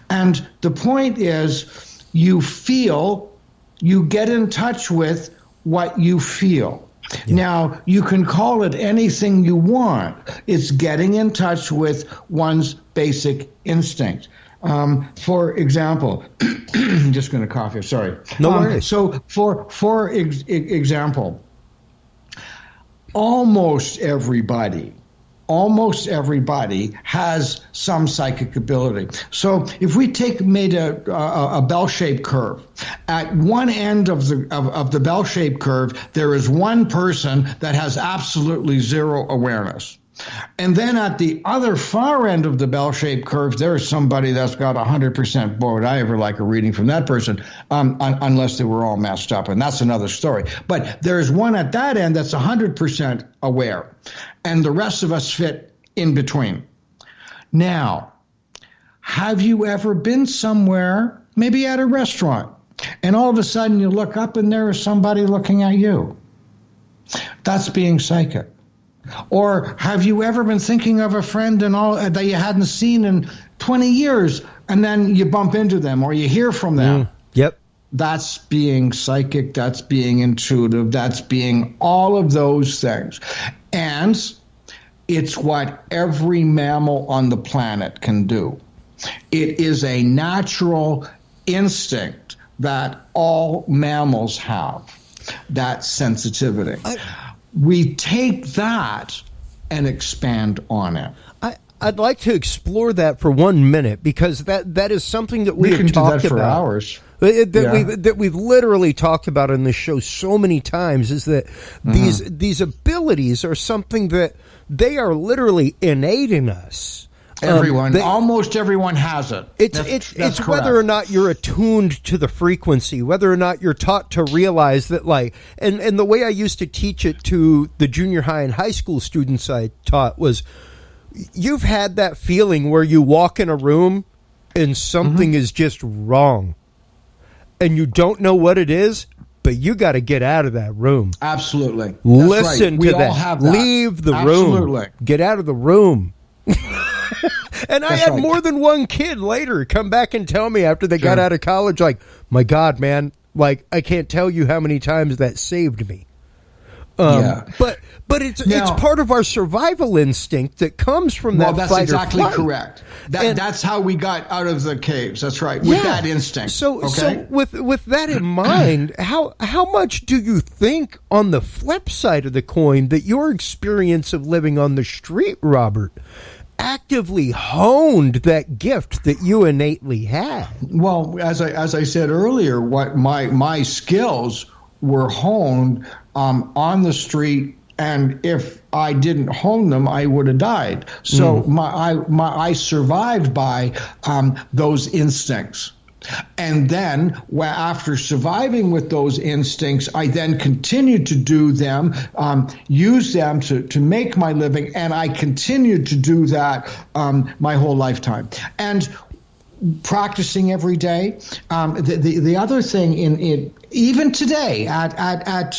And the point is you get in touch with what you feel. Yeah. Now, you can call it anything you want. It's getting in touch with one's basic instinct. For example, I'm just going to cough here, sorry. No worries. So, for example, almost everybody has some psychic ability. So if we made a bell-shaped curve, at one end of the bell-shaped curve, there is one person that has absolutely zero awareness. And then at the other far end of the bell-shaped curve, there is somebody that's got 100%. Boy, would I ever like a reading from that person, unless they were all messed up, and that's another story. But there's one at that end that's 100% aware, and the rest of us fit in between. Now, have you ever been somewhere, maybe at a restaurant, and all of a sudden you look up and there is somebody looking at you? That's being psychic. Or have you ever been thinking of a friend and all that you hadn't seen in 20 years, and then you bump into them or you hear from them? Yep. That's being psychic. That's being intuitive. That's being all of those things. And it's what every mammal on the planet can do. It is a natural instinct that all mammals have, that sensitivity. We take that and expand on it. I'd like to explore that for 1 minute, because that is something that we have talked about. We can do that for hours. That we've literally talked about in this show so many times, is that these abilities are something that they are literally innate in us. Almost everyone has it. It's whether or not you're attuned to the frequency, whether or not you're taught to realize that, and the way I used to teach it to the junior high and high school students I taught was, you've had that feeling where you walk in a room and something is just wrong, and you don't know what it is, but you got to get out of that room. Absolutely. Listen to that. All have that. Leave the room. Get out of the room. And I had more than one kid later come back and tell me after they got out of college, like, my God, man, I can't tell you how many times that saved me. But it's part of our survival instinct that comes from that that's fight exactly or flight. Correct. That's how we got out of the caves. That's right. With that instinct. So with that in mind, how much do you think, on the flip side of the coin, that your experience of living on the street, Robert, actively honed that gift that you innately had? Well, as I said earlier, what my skills were honed on the street, and if I didn't hone them, I would have died. So I survived by those instincts. And then, after surviving with those instincts, I then continued to do them, use them to make my living, and I continued to do that my whole lifetime. And practicing every day. The other thing in even today at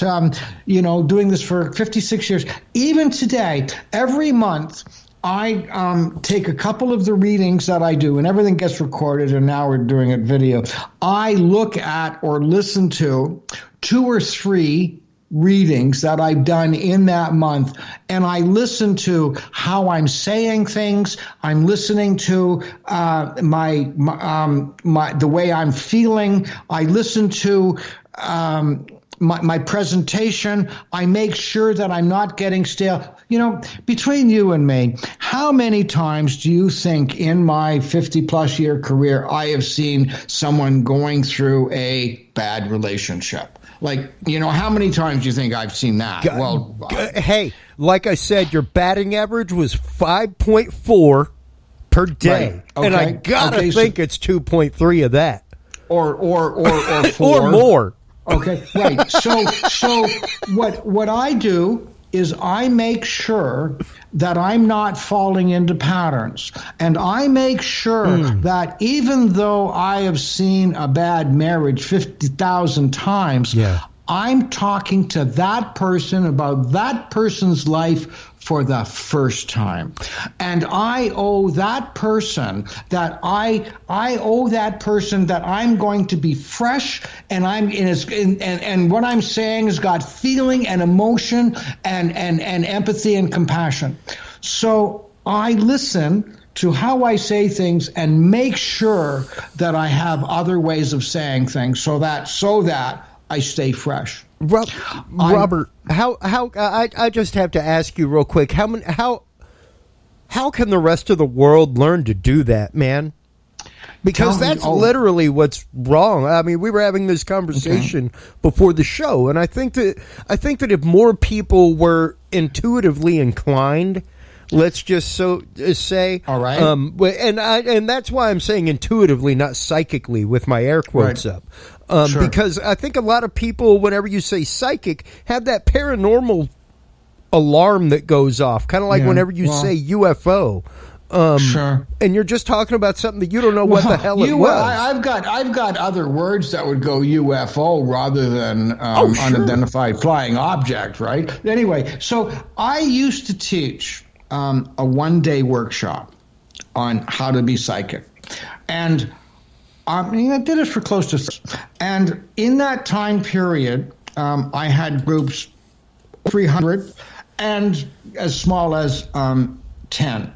doing this for 56 years, even today, every month I take a couple of the readings that I do, and everything gets recorded, and now we're doing it video. I look at or listen to 2 or 3 readings that I've done in that month, and I listen to how I'm saying things. I'm listening to my the way I'm feeling. I listen to my presentation. I make sure that I'm not getting stale. Between you and me, how many times do you think in my 50-plus year career I have seen someone going through a bad relationship? Like, how many times do you think I've seen that? Hey, like I said, your batting average was 5.4 per day. Right. Okay. And I gotta think it's 2.3 of that. Or 4. Or more. Okay, right. So what I do is I make sure that I'm not falling into patterns. And I make sure that even though I have seen a bad marriage 50,000 times, I'm talking to that person about that person's life for the first time. And I owe that person that I'm going to be fresh, and and what I'm saying has got feeling and emotion and empathy and compassion. So I listen to how I say things and make sure that I have other ways of saying things so that I stay fresh. Robert, how I just have to ask you real quick, how can the rest of the world learn to do that, man? Because that's literally what's wrong. I mean, we were having this conversation before the show, and I think that if more people were intuitively inclined, let's just say, all right, and that's why I'm saying intuitively, not psychically, with my air quotes up. Sure. Because I think a lot of people, whenever you say psychic, have that paranormal alarm that goes off, kind of like whenever you say UFO. Sure. And you're just talking about something that you don't know what the hell it was. I've got other words that would go UFO rather than unidentified flying object, right? Anyway, so I used to teach a one-day workshop on how to be psychic. And I did it for close to, and in that time period, I had groups 300 and as small as 10.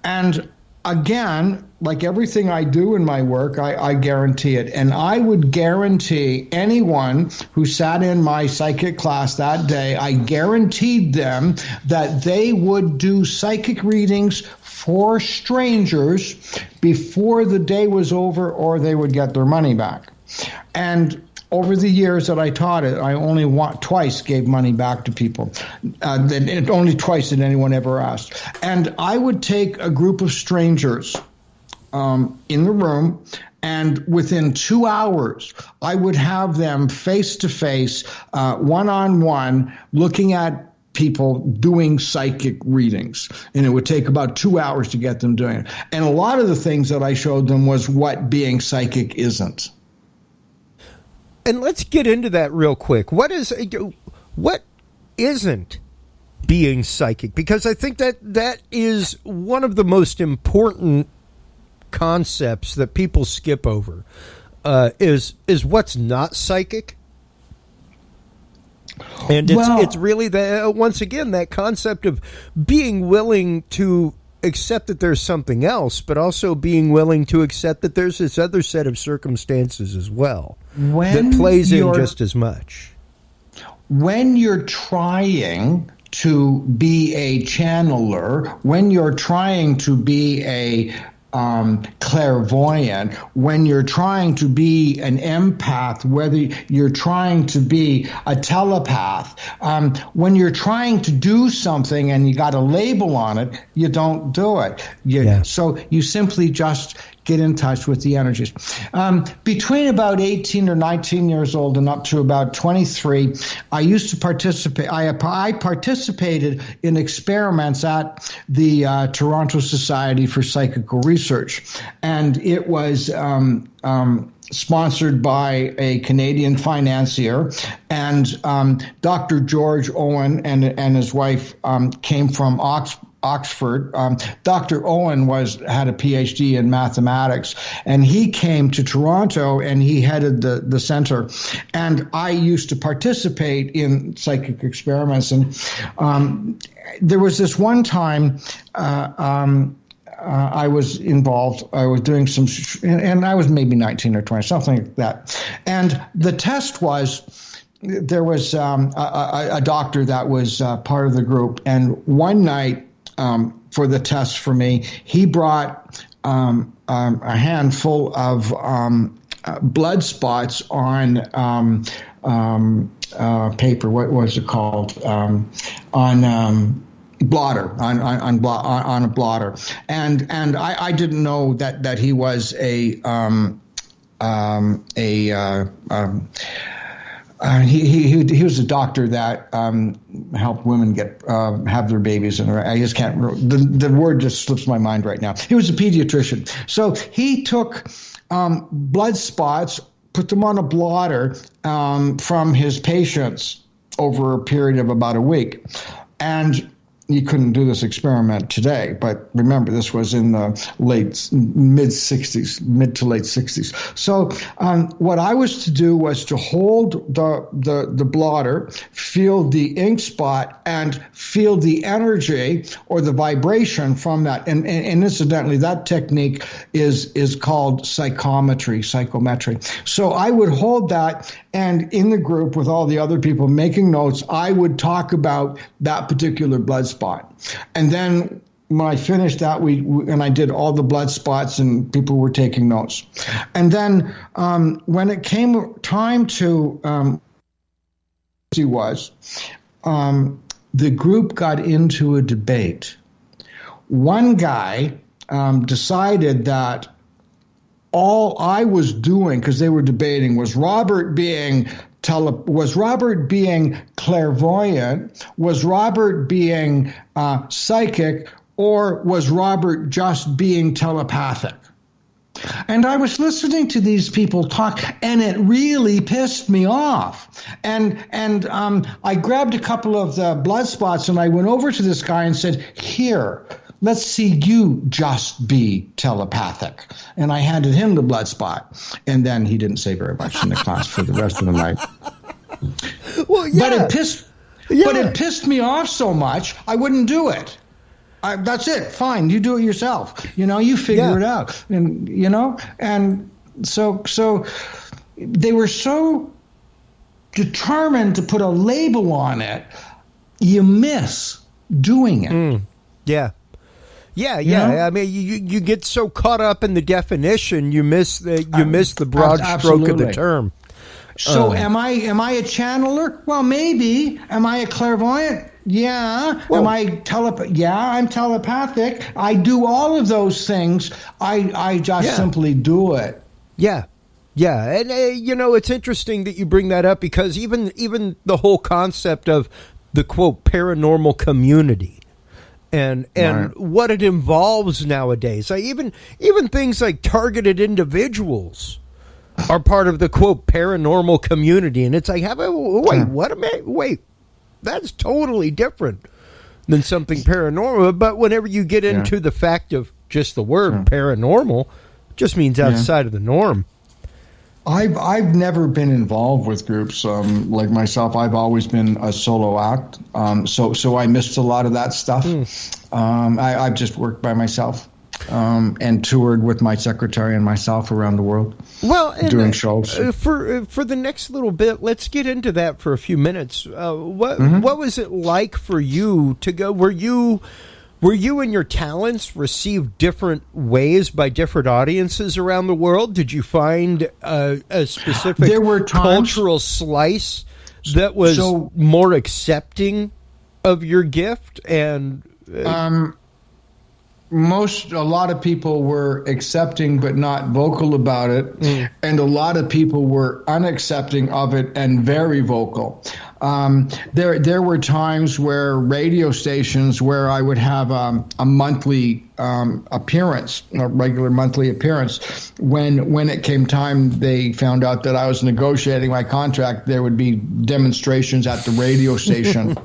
And again, like everything I do in my work, I guarantee it. And I would guarantee anyone who sat in my psychic class that day, I guaranteed them that they would do psychic readings for strangers before the day was over, or they would get their money back. And over the years that I taught it, I only twice gave money back to people. Only twice did anyone ever ask. And I would take a group of strangers in the room, and within 2 hours, I would have them face-to-face, one-on-one, looking at people doing psychic readings, and it would take about 2 hours to get them doing it. And a lot of the things that I showed them was what being psychic isn't. And let's get into that real quick. What isn't being psychic? Because I think that is one of the most important concepts that people skip over. Is what's not psychic. And it's really once again that concept of being willing to accept that there's something else, but also being willing to accept that there's this other set of circumstances as well that plays in just as much. When you're trying to be a channeler, when you're trying to be a clairvoyant, when you're trying to be an empath, whether you're trying to be a telepath, when you're trying to do something and you got a label on it, you don't do it. So you simply just get in touch with the energies. Between about 18 or 19 years old and up to about 23, I used to participate. I participated in experiments at the Toronto Society for Psychical Research, and it was sponsored by a Canadian financier, and Dr. George Owen and his wife came from Oxford. Dr. Owen had a PhD in mathematics, and he came to Toronto and he headed the center. And I used to participate in psychic experiments. And there was this one time I was involved. I was doing some, and I was maybe 19 or 20, something like that. And the test was, there was a doctor that was part of the group, and one night, for the test for me, he brought a handful of blood spots on paper. What was it called? On blotter, on a blotter, and I didn't know that he was he was a doctor that helped women get have their babies, and I just can't. The word just slips my mind right now. He was a pediatrician, so he took blood spots, put them on a blotter from his patients over a period of about a week, and you couldn't do this experiment today, but remember, this was in the mid to late 60s. So what I was to do was to hold the blotter, feel the ink spot, and feel the energy or the vibration from that. And incidentally, that technique is called psychometry. So I would hold that, and in the group with all the other people making notes, I would talk about that particular blood spot. And then when I finished that, and I did all the blood spots, and people were taking notes. And then when it came time to the group got into a debate. One guy decided that all I was doing, because they were debating, was Robert being clairvoyant? Was Robert being psychic? Or was Robert just being telepathic? And I was listening to these people talk, and it really pissed me off. And I grabbed a couple of the blood spots, and I went over to this guy and said, "Here, let's see you just be telepathic." And I handed him the blood spot. And then he didn't say very much in the class for the rest of the night. Well, yeah. But it pissed me off so much, I wouldn't do it. That's it. Fine. You do it yourself. You figure it out. And, and so they were so determined to put a label on it, you miss doing it. Yeah. Yeah. I mean, you get so caught up in the definition, you miss the broad stroke of the term. So am I a channeler? Well, maybe. Am I a clairvoyant? Yeah. Well, am I Yeah, I'm telepathic. I do all of those things. I just simply do it. Yeah. And it's interesting that you bring that up, because even the whole concept of the quote paranormal community and right. what it involves nowadays. Even things like targeted individuals are part of the quote paranormal community, and it's like, wait, that's totally different than something paranormal. But whenever you get into the fact of just the word paranormal, it just means outside of the norm. I've never been involved with groups like myself. I've always been a solo act, so I missed a lot of that stuff. I've just worked by myself and toured with my secretary and myself around the world. Well, doing shows. For the next little bit, let's get into that for a few minutes. What was it like for you to go? Were you and your talents received different ways by different audiences around the world? Did you find a specific cultural slice that was more accepting of your gift? And a lot of people were accepting but not vocal about it, and a lot of people were unaccepting of it and very vocal. There were times where radio stations where I would have a monthly appearance, a regular monthly appearance. When it came time, they found out that I was negotiating my contract. There would be demonstrations at the radio station.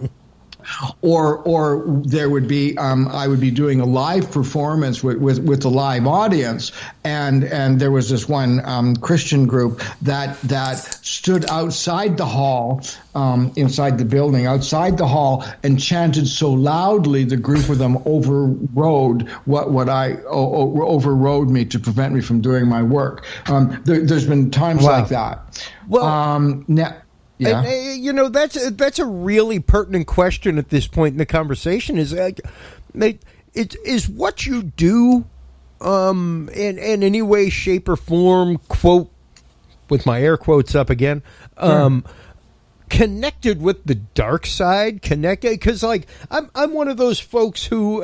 Or there would be I would be doing a live performance with a live audience, and there was this one Christian group that stood outside the hall, inside the building, outside the hall, and chanted so loudly the group of them overrode overrode me to prevent me from doing my work. There's been times like that. Well, now. Yeah. And, that's a really pertinent question at this point in the conversation. Is what you do in any way, shape, or form, quote, with my air quotes up again, connected with the dark side? Connected? Because, like, I'm one of those folks who,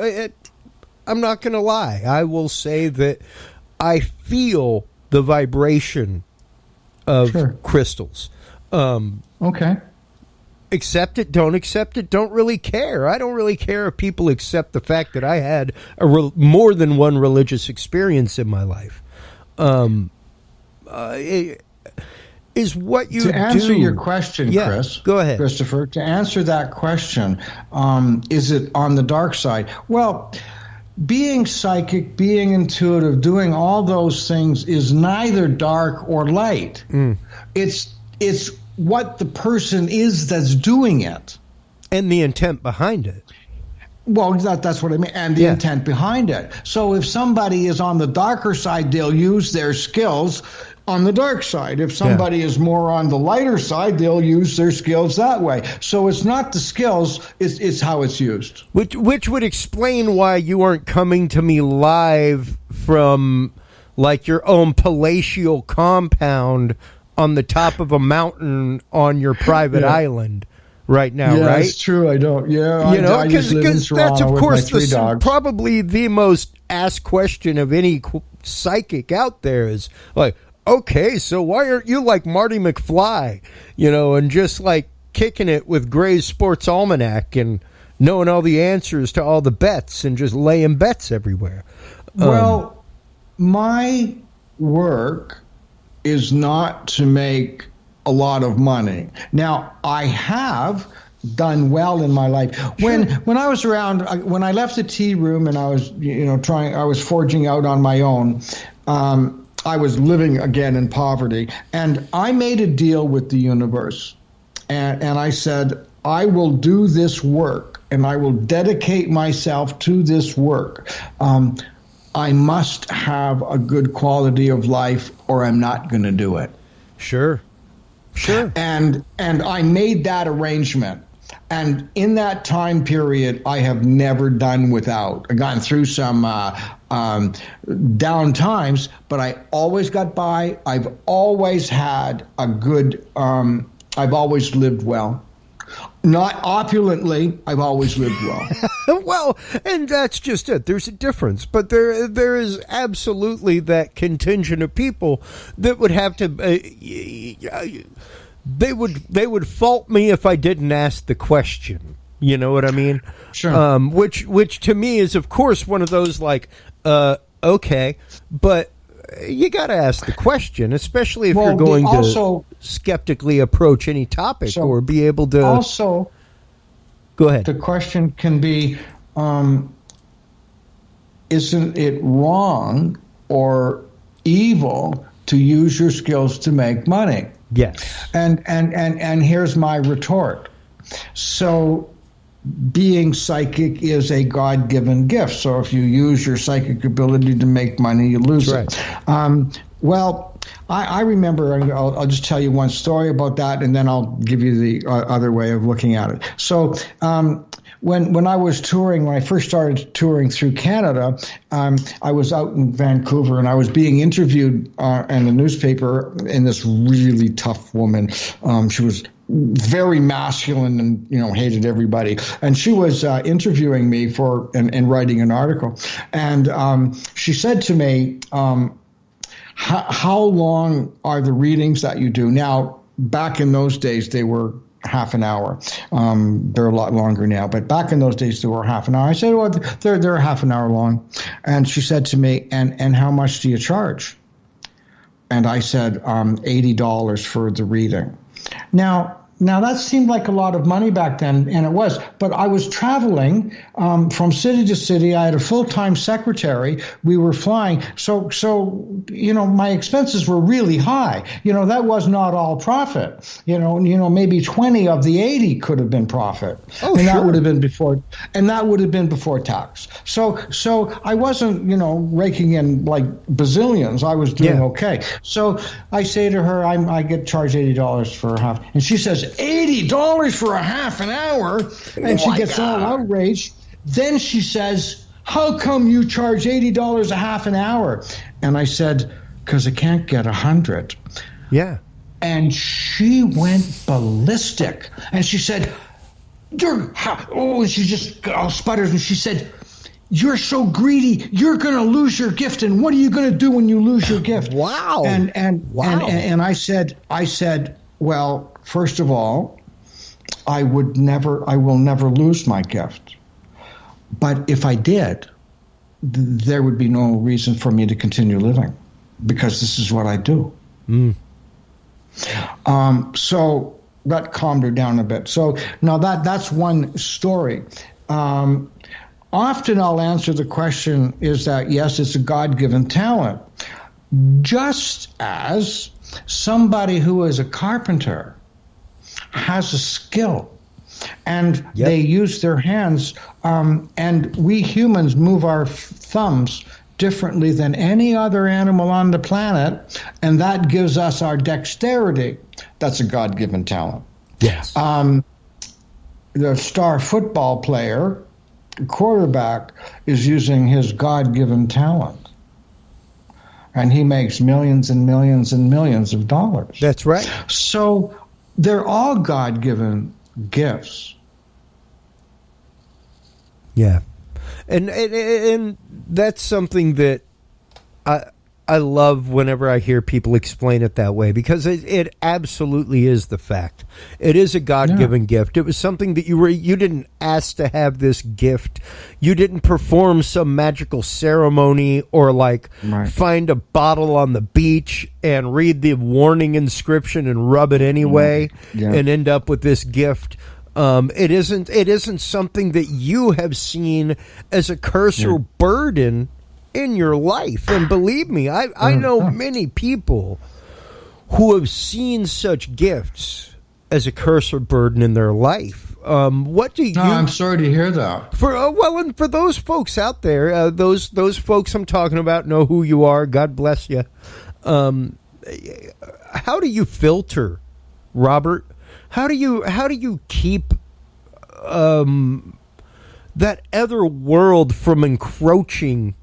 I'm not going to lie, I will say that I feel the vibration of crystals. Okay. Accept it, don't accept it, don't really care. I don't really care if people accept the fact that I had more than one religious experience in my life. Is what you do. To answer your question, Chris. Go ahead. Christopher, to answer that question, is it on the dark side? Well, being psychic, being intuitive, doing all those things is neither dark or light. It's what the person is that's doing it. And the intent behind it. Well, that's what I mean, and the intent behind it. So if somebody is on the darker side, they'll use their skills on the dark side. If somebody is more on the lighter side, they'll use their skills that way. So it's not the skills, it's how it's used. Which would explain why you aren't coming to me live from, like, your own palatial compound on the top of a mountain on your private island right now, right? That's true. I don't. Yeah, I just live in Toronto that's, of course, with my 3 dogs. Probably the most asked question of any psychic out there is, like, okay, so why aren't you like Marty McFly, and just, like, kicking it with Gray's Sports Almanac and knowing all the answers to all the bets and just laying bets everywhere? Well, my work is not to make a lot of money. Now, I have done well in my life. When I was around, when I left the tea room and I was, I was forging out on my own, I was living again in poverty, and I made a deal with the universe. And I said, I will do this work and I will dedicate myself to this work. I must have a good quality of life or I'm not going to do it. Sure. And I made that arrangement. And in that time period, I have never done without. I've gone through some down times, but I always got by. I've always had a good, I've always lived well. Not opulently, I've always lived well. Well, and that's just it. There's a difference, but there is absolutely that contingent of people that would have to. They would fault me if I didn't ask the question. You know what I mean? Sure. Which to me is, of course, one of those like, okay, but you got to ask the question, especially if you're going to skeptically approach any topic or be able to. Also, go ahead. The question can be, isn't it wrong or evil to use your skills to make money? Yes. And here's my retort. So being psychic is a God-given gift. So if you use your psychic ability to make money, you lose it. Well, I remember, I'll just tell you one story about that, and then I'll give you the other way of looking at it. So when I was touring, when I first started touring through Canada, I was out in Vancouver, and I was being interviewed in the newspaper, and this really tough woman, she was very masculine and, hated everybody. And she was interviewing me and writing an article. And she said to me, how long are the readings that you do? Now, back in those days, they were half an hour. They're a lot longer now, but back in those days, they were half an hour. I said, well, they're half an hour long. And she said to me, and how much do you charge? And I said, $80 for the reading. Now that seemed like a lot of money back then, and it was. But I was traveling from city to city. I had a full-time secretary. We were flying. So my expenses were really high. That was not all profit. Maybe 20 of the 80 could have been profit. Oh, and sure. that would have been before tax. So I wasn't, raking in like bazillions. I was doing okay. So I say to her, I get charged $80 for a half. And she says, $80 for a half an hour, and she gets all outraged. Then she says, how come you charge $80 a half an hour? And I said, because I can't get 100. Yeah. And she went ballistic. And she said, and she just sputters, and she said, you're so greedy, you're going to lose your gift, and what are you going to do when you lose your gift? Wow. And I said, well, first of all, I will never lose my gift. But if I did, there would be no reason for me to continue living, because this is what I do. So that calmed her down a bit. So now that's one story. Often I'll answer the question is that, yes, it's a God-given talent. Just as somebody who is a carpenter has a skill, and they use their hands, and we humans move our thumbs differently than any other animal on the planet, and that gives us our dexterity. That's a God-given talent. Yes. The star football player, quarterback, is using his God-given talent, and he makes millions and millions and millions of dollars. That's right. So they're all God-given gifts. Yeah. And that's something that I love whenever I hear people explain it that way, because it absolutely is the fact. It is a God-given gift. It was something that you didn't ask to have this gift. You didn't perform some magical ceremony or find a bottle on the beach and read the warning inscription and rub it anyway and end up with this gift. It isn't something that you have seen as a curse or burden in your life. And believe me, I know many people who have seen such gifts as a curse or burden in their life. What do you? No, I'm sorry to hear that. And for those folks out there, those folks I'm talking about know who you are. God bless you. How do you filter, Robert? How do you keep that other world from encroaching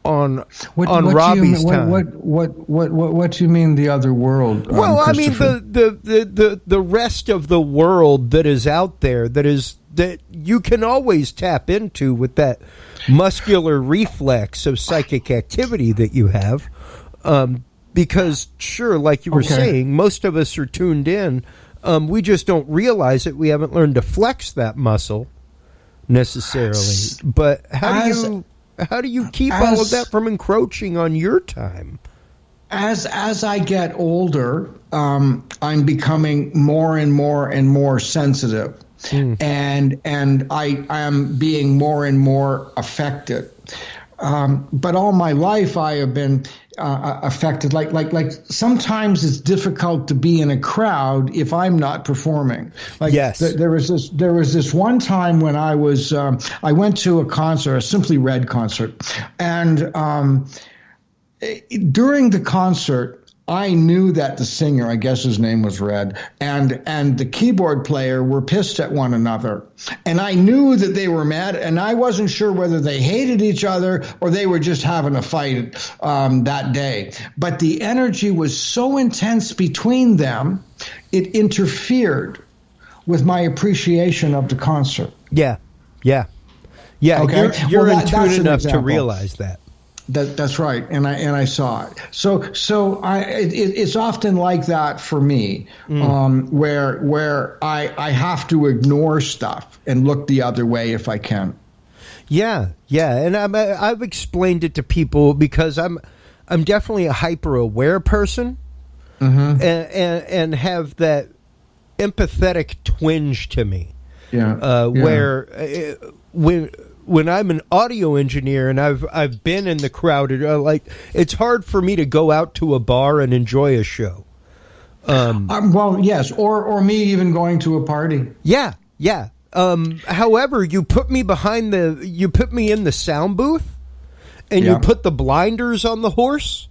on Robbie's time? What do you mean, the other world? Well, I mean the rest of the world that is out there, that you can always tap into with that muscular reflex of psychic activity that you have. Because sure, like you were saying, most of us are tuned in. We just don't realize it. We haven't learned to flex that muscle necessarily. But how do you keep all of that from encroaching on your time? As I get older, I'm becoming more and more and more sensitive, and I am being more and more affected. But all my life I have been affected. Like sometimes it's difficult to be in a crowd if I'm not performing. There was this one time when I went to a concert, a Simply Red concert, and during the concert I knew that the singer, I guess his name was Red, and the keyboard player were pissed at one another. And I knew that they were mad, and I wasn't sure whether they hated each other or they were just having a fight that day. But the energy was so intense between them, it interfered with my appreciation of the concert. Yeah. Okay. You're in tune enough to realize that. That's right, and I saw it. So it's often like that for me, where I have to ignore stuff and look the other way if I can. Yeah, and I've explained it to people because I'm definitely a hyper aware person, and have that empathetic twinge to me. Where when I'm an audio engineer and I've been in the crowded, like it's hard for me to go out to a bar and enjoy a show. Well, yes, or me even going to a party. Yeah. However, you put me in the sound booth, and you put the blinders on the horse.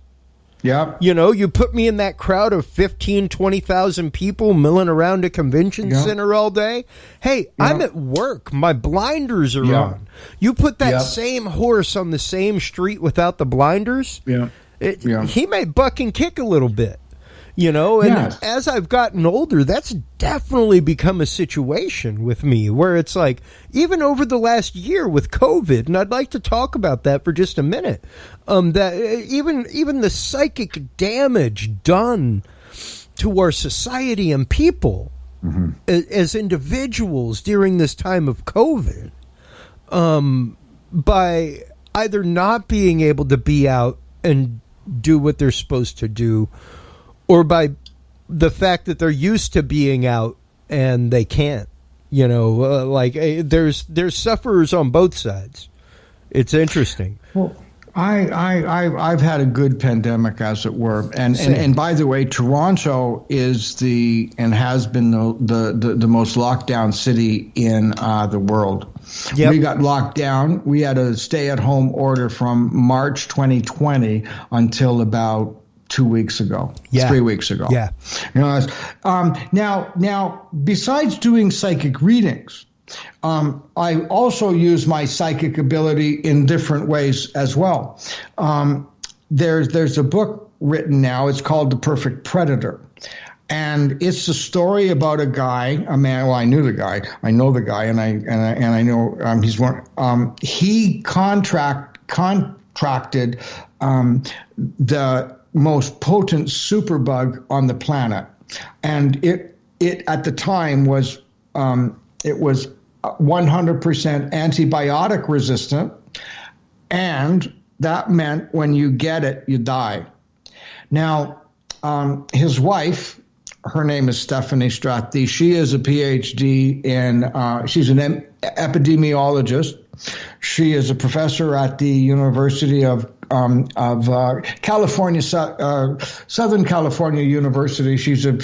Yeah. You put me in that crowd of 15, 20,000 people milling around a convention center all day. Hey, I'm at work. My blinders are on. You put that same horse on the same street without the blinders. He may buck and kick a little bit, and as I've gotten older, that's definitely become a situation with me where it's like, even over the last year with COVID, and I'd like to talk about that for just a minute, that even the psychic damage done to our society and people as individuals during this time of COVID, by either not being able to be out and do what they're supposed to do, or by the fact that they're used to being out and they can't, there's sufferers on both sides. It's interesting. Well, I've had a good pandemic, as it were, and by the way, Toronto is and has been the most locked down city in the world. Yep. We got locked down. We had a stay-at-home order from March 2020 until about 2 weeks ago, 3 weeks ago. Yeah. Now, besides doing psychic readings, I also use my psychic ability in different ways as well. There's a book written now. It's called The Perfect Predator. And it's a story about a man. Well, I knew the guy. I know the guy, and I know he's one. He contracted the most potent superbug on the planet, and it at the time was 100% antibiotic resistant, and that meant when you get it, you die. Now, his wife, her name is Stephanie Strathy. She is a PhD she's an epidemiologist. She is a professor at the University of California, Southern California University. She's a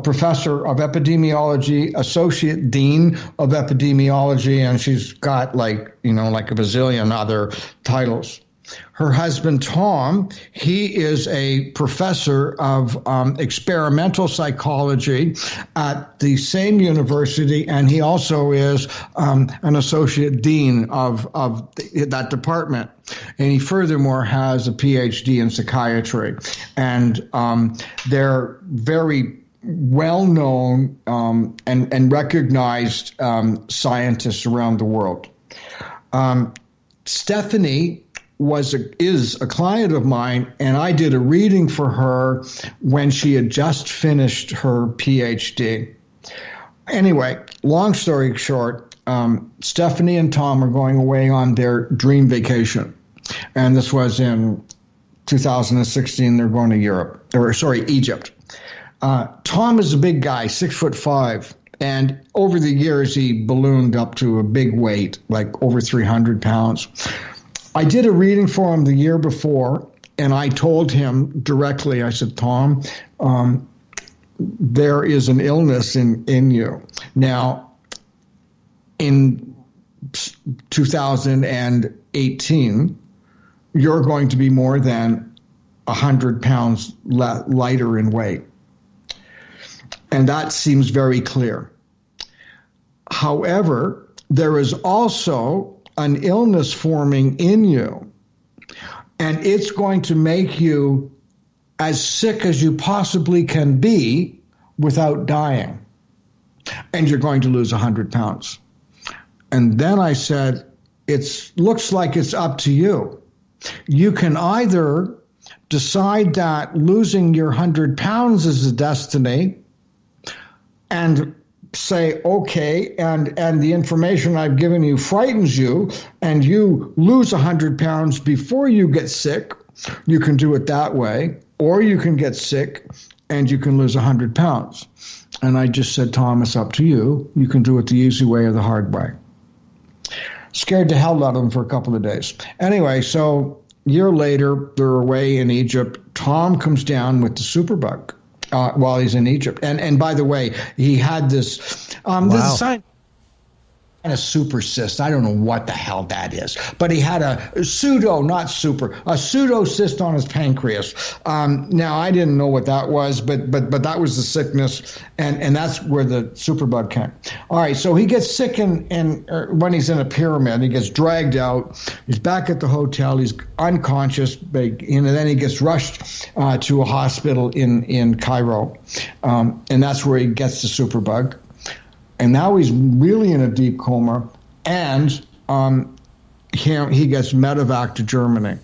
professor of epidemiology, associate dean of epidemiology, and she's got like a bazillion other titles. Her husband, Tom, he is a professor of experimental psychology at the same university, and he also is an associate dean of that department. And he furthermore has a PhD in psychiatry. And they're very well-known and recognized scientists around the world. Stephanie is a client of mine, and I did a reading for her when she had just finished her PhD. Anyway, long story short, Stephanie and Tom are going away on their dream vacation, and this was in 2016. They're going to Egypt. Tom is a big guy, 6'5", and over the years he ballooned up to a big weight, like over 300 pounds. I did a reading for him the year before, and I told him directly, I said, Tom, there is an illness in you. Now, in 2018, you're going to be more than 100 pounds lighter in weight. And that seems very clear. However, there is also an illness forming in you, and it's going to make you as sick as you possibly can be without dying. And you're going to lose 100 pounds. And then I said, it looks like it's up to you. You can either decide that losing your 100 pounds is the destiny and say, okay, and the information I've given you frightens you, and you lose 100 pounds before you get sick. You can do it that way, or you can get sick and you can lose 100 pounds. And I just said, Tom, it's up to you. You can do it the easy way or the hard way. Scared the hell out of him for a couple of days. Anyway, so a year later, they're away in Egypt. Tom comes down with the superbug while he's in Egypt. And by the way, he had this this sign. A super cyst. I don't know what the hell that is, but he had a pseudo cyst on his pancreas. Now I didn't know what that was, but that was the sickness, and that's where the superbug came. All right, so he gets sick when he's in a pyramid. He gets dragged out. He's back at the hotel. He's unconscious, and then he gets rushed to a hospital in Cairo, and that's where he gets the superbug. And now he's really in a deep coma, and he gets medevac to Germany.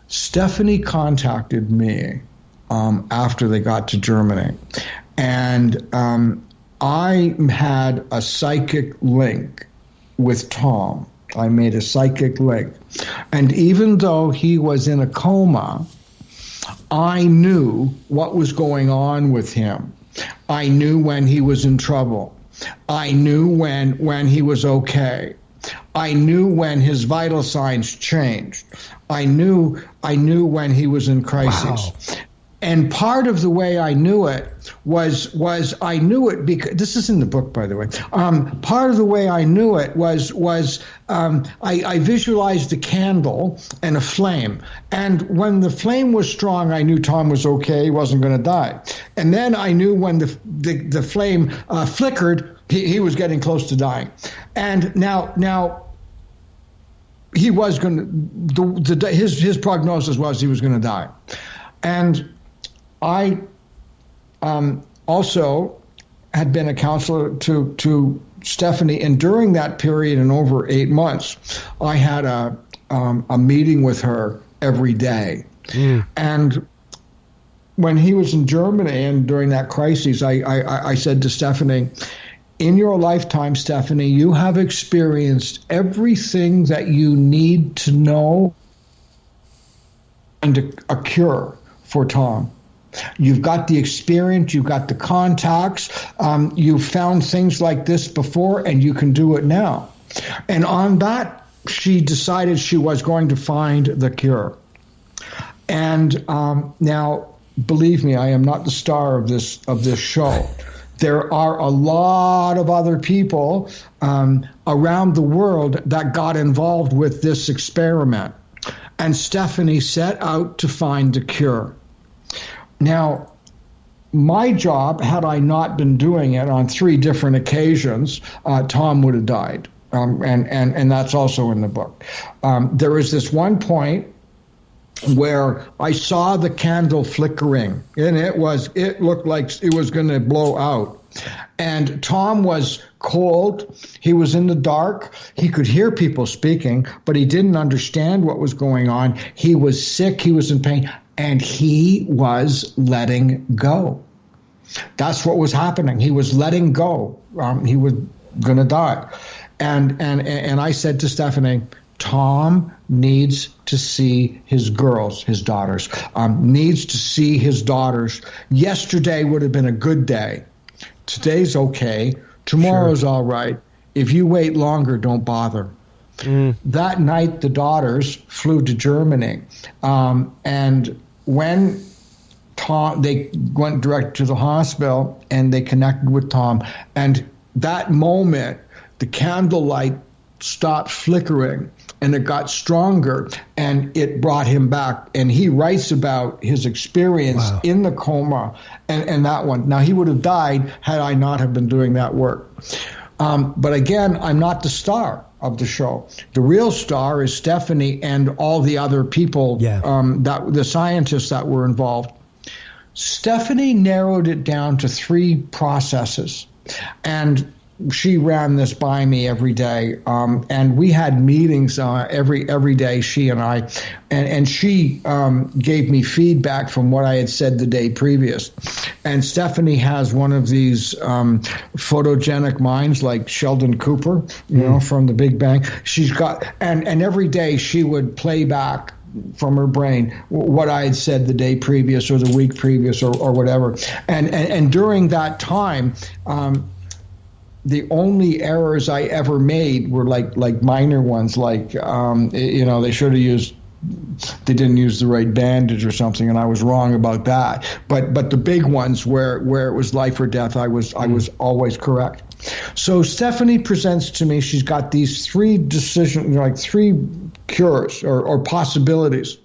Stephanie contacted me after they got to Germany, and I had a psychic link with Tom. I made a psychic link. And even though he was in a coma, I knew what was going on with him. I knew when he was in trouble. I knew when he was okay. I knew when his vital signs changed. I knew when he was in crisis. Wow. And part of the way I knew it was I knew it because this is in the book, by the way. Part of the way I knew it was I visualized a candle and a flame, and when the flame was strong, I knew Tom was okay; he wasn't going to die. And then I knew when the flame flickered, he was getting close to dying. And now he was going to. His prognosis was he was going to die, and I also had been a counselor to Stephanie, and during that period, in over 8 months, I had a meeting with her every day. Mm. And when he was in Germany and during that crisis, I said to Stephanie, in your lifetime, Stephanie, you have experienced everything that you need to know and a cure for Tom. You've got the experience, you've got the contacts, you've found things like this before, and you can do it now. And on that, she decided she was going to find the cure. And now, believe me, I am not the star of this show. There are a lot of other people around the world that got involved with this experiment. And Stephanie set out to find the cure. Now, my job, had I not been doing it on 3 different occasions, Tom would have died. And that's also in the book. There was this one point where I saw the candle flickering, and it looked like it was going to blow out. And Tom was cold. He was in the dark. He could hear people speaking, but he didn't understand what was going on. He was sick. He was in pain. And he was letting go. That's what was happening. He was letting go. He was going to die. And I said to Stephanie, Tom needs to see his girls, his daughters, needs to see his daughters. Yesterday would have been a good day. Today's okay. Tomorrow's all right. If you wait longer, don't bother. Mm. That night, the daughters flew to Germany. And when they went direct to the hospital and they connected with Tom, and that moment, the candlelight stopped flickering, and it got stronger, and it brought him back. And he writes about his experience in the coma and that one. Now, he would have died had I not have been doing that work. But again, I'm not the star of the show. The real star is Stephanie and all the other people, that the scientists that were involved. Stephanie narrowed it down to 3 processes, and she ran this by me every day, and we had meetings every day, she and I, and she gave me feedback from what I had said the day previous. And Stephanie has one of these photogenic minds like Sheldon Cooper, you know, from The Big Bang. She's got, and every day she would play back from her brain what I had said the day previous or the week previous or whatever. And during that time, the only errors I ever made were like minor ones, like they didn't use the right bandage or something, and I was wrong about that. But the big ones where it was life or death, I was always correct. So Stephanie presents to me, she's got these 3 decisions, like 3 cures or possibilities,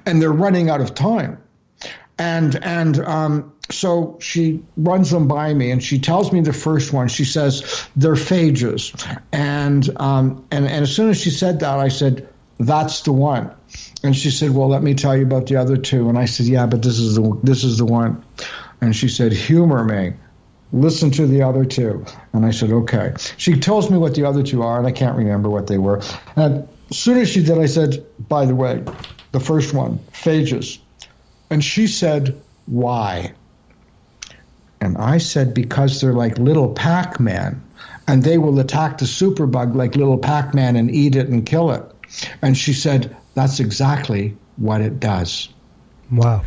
and they're running out of time. So she runs them by me, and she tells me the first one. She says they're phages, and as soon as she said that, I said, that's the one. And she said, well, let me tell you about the other 2. And I said, yeah, but this is the one. And she said, humor me. Listen to the other 2. And I said, okay. She tells me what the other 2 are, and I can't remember what they were. And as soon as she did, I said, by the way, the first one, phages. And she said, why? And I said, because they're like little Pac-Man, and they will attack the superbug like little Pac-Man and eat it and kill it. And she said, that's exactly what it does. Wow.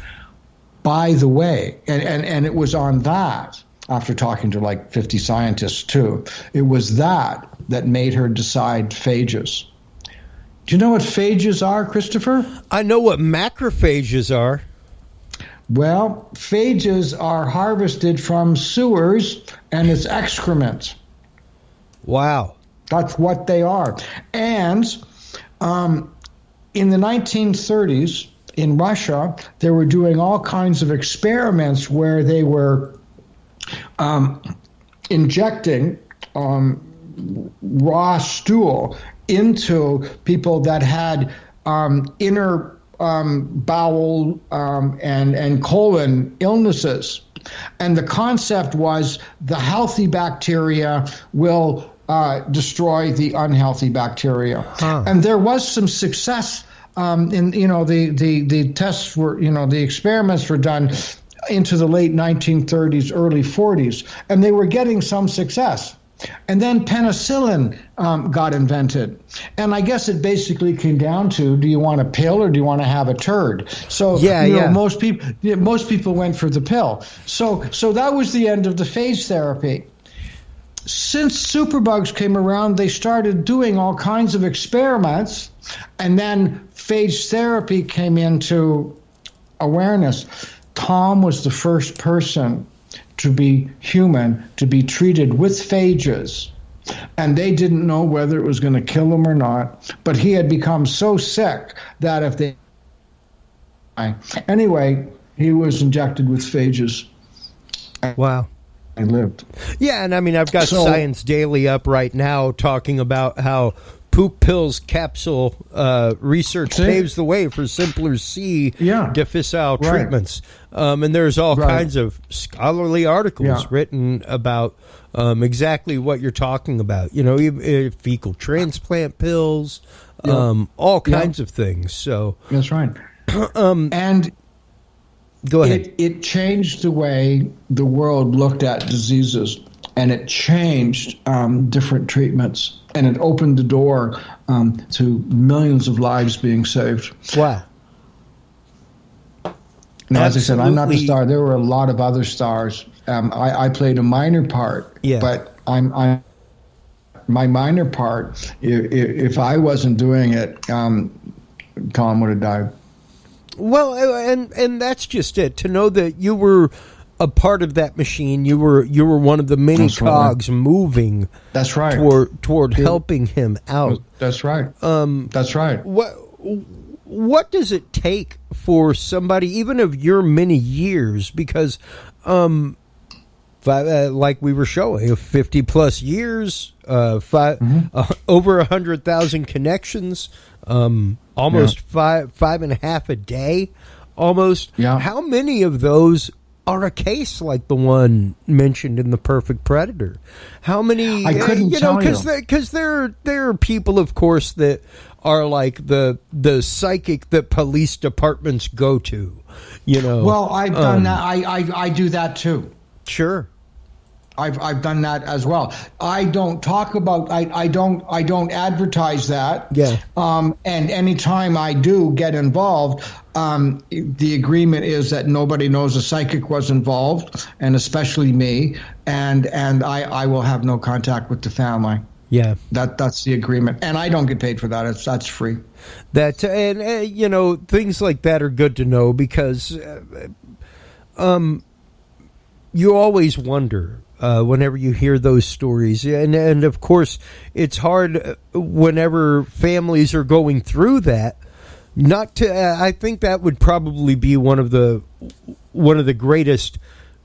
By the way, and it was on that, after talking to like 50 scientists too, it was that made her decide phages. Do you know what phages are, Christopher? I know what macrophages are. Well, phages are harvested from sewers and it's excrement. Wow. That's what they are. And in the 1930s, in Russia, they were doing all kinds of experiments where they were injecting raw stool into people that had inner bowel and colon illnesses. And the concept was the healthy bacteria will destroy the unhealthy bacteria. Huh. And there was some success the tests were, the experiments were done into the late 1930s, early 40s, and they were getting some success. And then penicillin got invented. And I guess it basically came down to, do you want a pill or do you want to have a turd? So most people went for the pill. So that was the end of the phage therapy. Since superbugs came around, they started doing all kinds of experiments, and then phage therapy came into awareness. Tom was the first person to be human, to be treated with phages. And they didn't know whether it was going to kill him or not. But he had become so sick that if they... Anyway, he was injected with phages. Wow. And lived. Yeah, and I mean, I've got Science Daily up right now talking about how poop pills capsule research paves the way for simpler C difficile treatments. And there's all kinds of scholarly articles written about exactly what you're talking about. Fecal transplant pills, all kinds of things. So that's right. And go ahead. It changed the way the world looked at diseases, and it changed different treatments. And it opened the door to millions of lives being saved. Wow. Now, as I said, I'm not the star. There were a lot of other stars. I played a minor part, but my minor part, if I wasn't doing it, Tom would have died. Well, and that's just it. To know that you were a part of that machine. You were one of the many cogs moving. That's right. Toward helping him out. That's right. That's right. What does it take for somebody, even of your many years, because like we were showing, 50 plus years, over 100,000 connections, almost 5.5 a day, almost. Yeah. How many of those are a case like the one mentioned in The Perfect Predator? How many? I couldn't tell you. Because there are people, of course, that are like the psychic that police departments go to. Well, I've done that. I do that too. Sure. I've done that as well. I don't talk about. I don't advertise that. Yeah. And anytime I do get involved, the agreement is that nobody knows a psychic was involved, and especially me. And I will have no contact with the family. Yeah. That's the agreement, and I don't get paid for that. That's free. That and things like that are good to know, because you always wonder. Whenever you hear those stories, and of course it's hard whenever families are going through that. Not to, I think that would probably be one of the greatest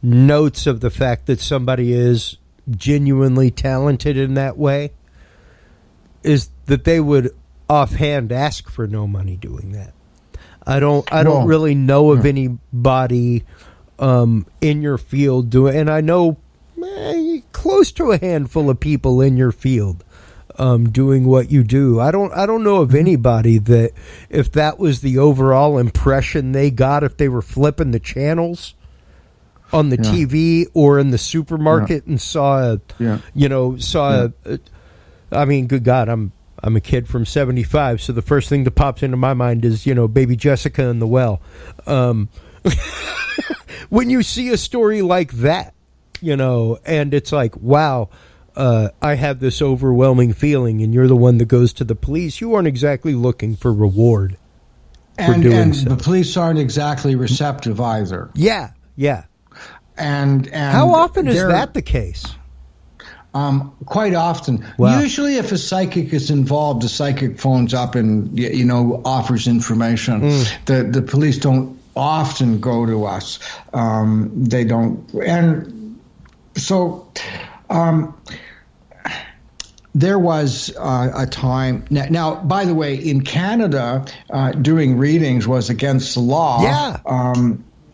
notes of the fact that somebody is genuinely talented in that way, is that they would offhand ask for no money doing that. I don't really know of anybody in your field doing, and I know close to a handful of people in your field doing what you do. I don't know of anybody that, if that was the overall impression they got, if they were flipping the channels on the TV or in the supermarket and saw I mean, good God, I'm a kid from 75, so the first thing that pops into my mind is, baby Jessica in the well. When you see a story like that, and it's like, wow, I have this overwhelming feeling, and you're the one that goes to the police. You aren't exactly looking for reward for doing so. The police aren't exactly receptive either. Yeah. And how often is that the case? Quite often. Wow. Usually if a psychic is involved, the psychic phones up and, offers information. The police don't often go to us. They don't. And so there was a time. Now, by the way, in Canada, doing readings was against the law. Yeah.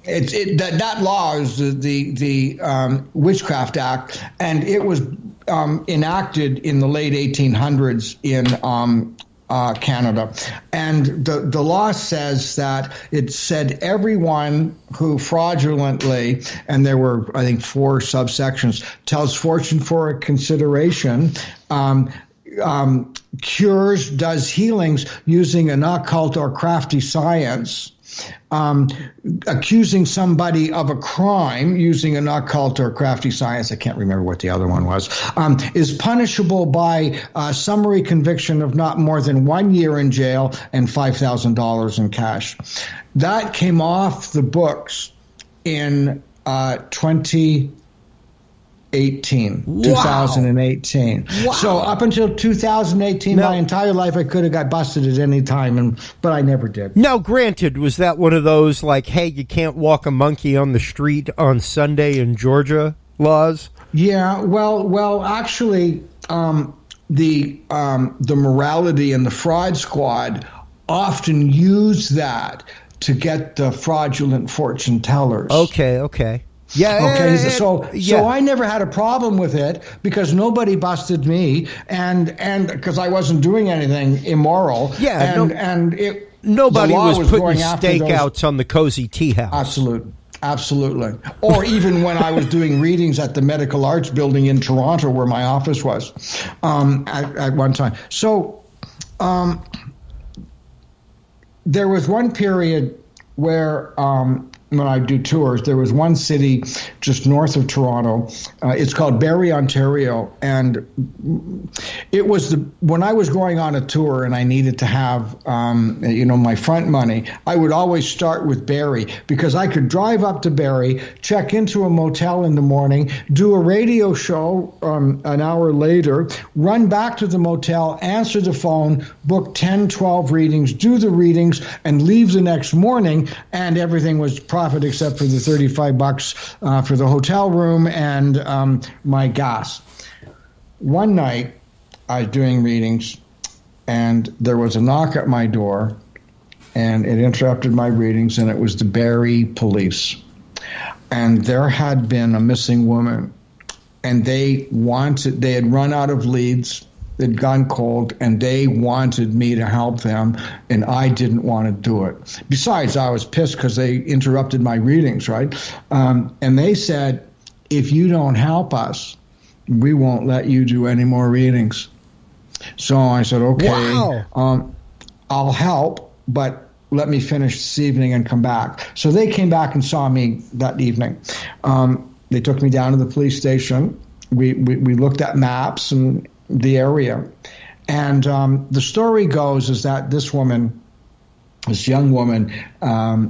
That law is the Witchcraft Act, and it was enacted in the late 1800s in Canada. And the law says that it said everyone who fraudulently, and there were, I think, 4 subsections, tells fortune for a consideration, cures, does healings using an occult or crafty science, accusing somebody of a crime using an occult or crafty science, I can't remember what the other one was, is punishable by summary conviction of not more than 1 year in jail and $5,000 in cash. That came off the books in 2018. Wow. 2018. Wow. So up until 2018, my entire life, I could have got busted at any time, but I never did. Now, granted, was that one of those like, hey, you can't walk a monkey on the street on Sunday in Georgia laws? Yeah, well, actually, the morality and the fraud squad often use that to get the fraudulent fortune tellers. Okay. Yeah. Okay. So I never had a problem with it because nobody busted me, and because I wasn't doing anything immoral. Yeah. Nobody was putting stakeouts on the Cosy Tea House. Absolutely. Or even when I was doing readings at the Medical Arts Building in Toronto, where my office was, at one time. So there was one period where when I do tours. There was one city just north of Toronto. It's called Barrie, Ontario, and it was when I was going on a tour and I needed to have my front money. I would always start with Barrie because I could drive up to Barrie, check into a motel in the morning, do a radio show an hour later, run back to the motel, answer the phone, book 10, 12 readings, do the readings, and leave the next morning, and everything was profit except for the $35 for the hotel room and my gas. One night, I was doing readings, and there was a knock at my door, and it interrupted my readings, and it was the Barrie police. And there had been a missing woman, and they had run out of leads. They'd gone cold, and they wanted me to help them, and I didn't want to do it. Besides, I was pissed because they interrupted my readings, right? And they said, if you don't help us, we won't let you do any more readings. So I said, okay, wow. I'll help, but let me finish this evening and come back. So they came back and saw me that evening. They took me down to the police station. We looked at maps and the area. And the story goes is that this young woman,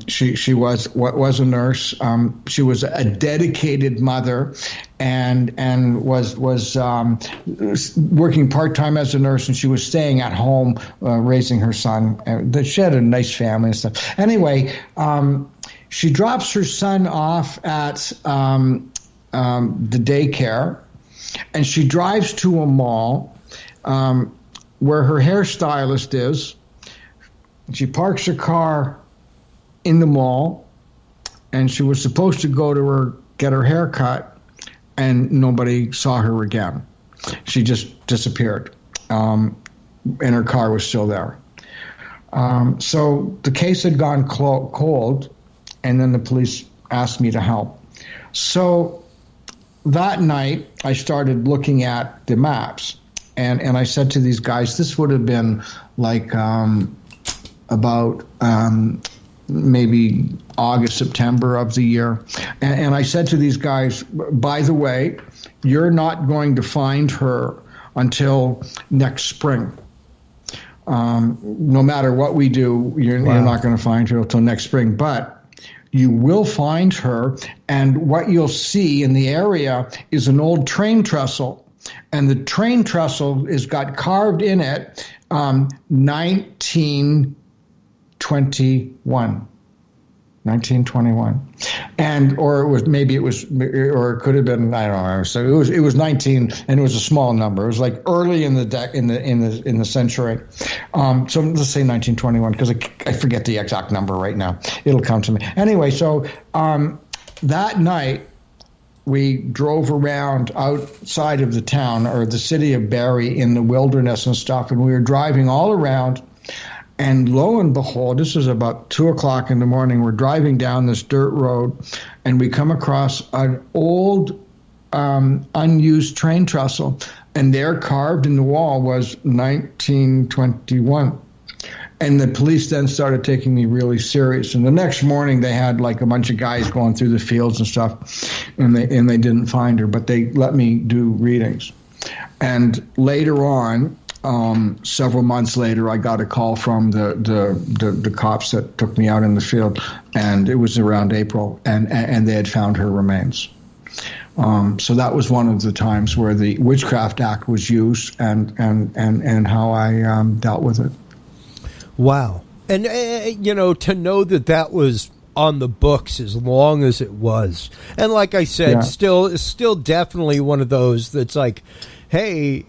she was a nurse. She was a dedicated mother, and was working part-time as a nurse, and she was staying at home raising her son. She had a nice family and stuff. Anyway, she drops her son off at the daycare, and she drives to a mall where her hairstylist is. She parks her car in the mall, and she was supposed to go to get her hair cut, and nobody saw her again. She just disappeared, and her car was still there. So the case had gone cold, and then the police asked me to help. So that night, I started looking at the maps, and I said to these guys, this would have been like about maybe August, September of the year. And I said to these guys, by the way, you're not going to find her until next spring. No matter what we do, you're not going to find her until next spring. But you will find her, and what you'll see in the area is an old train trestle. And the train trestle has got carved in it 1921, and or it could have been, I don't know. So it was 19, and it was a small number. It was like early in the century. So let's say 1921, because I forget the exact number right now. It'll come to me anyway. So that night we drove around outside of the town or the city of Barrie in the wilderness and stuff, and we were driving all around. And lo and behold, this was about 2:00 in the morning. We're driving down this dirt road, and we come across an old, unused train trestle, and there carved in the wall was 1921. And the police then started taking me really serious. And the next morning, they had like a bunch of guys going through the fields and stuff, and they didn't find her, but they let me do readings. And later on, several months later, I got a call from the cops that took me out in the field, and it was around April, and they had found her remains. So that was one of the times where the Witchcraft Act was used, and how I dealt with it. Wow. And, to know that was on the books as long as it was. And like I said, still definitely one of those that's like, hey,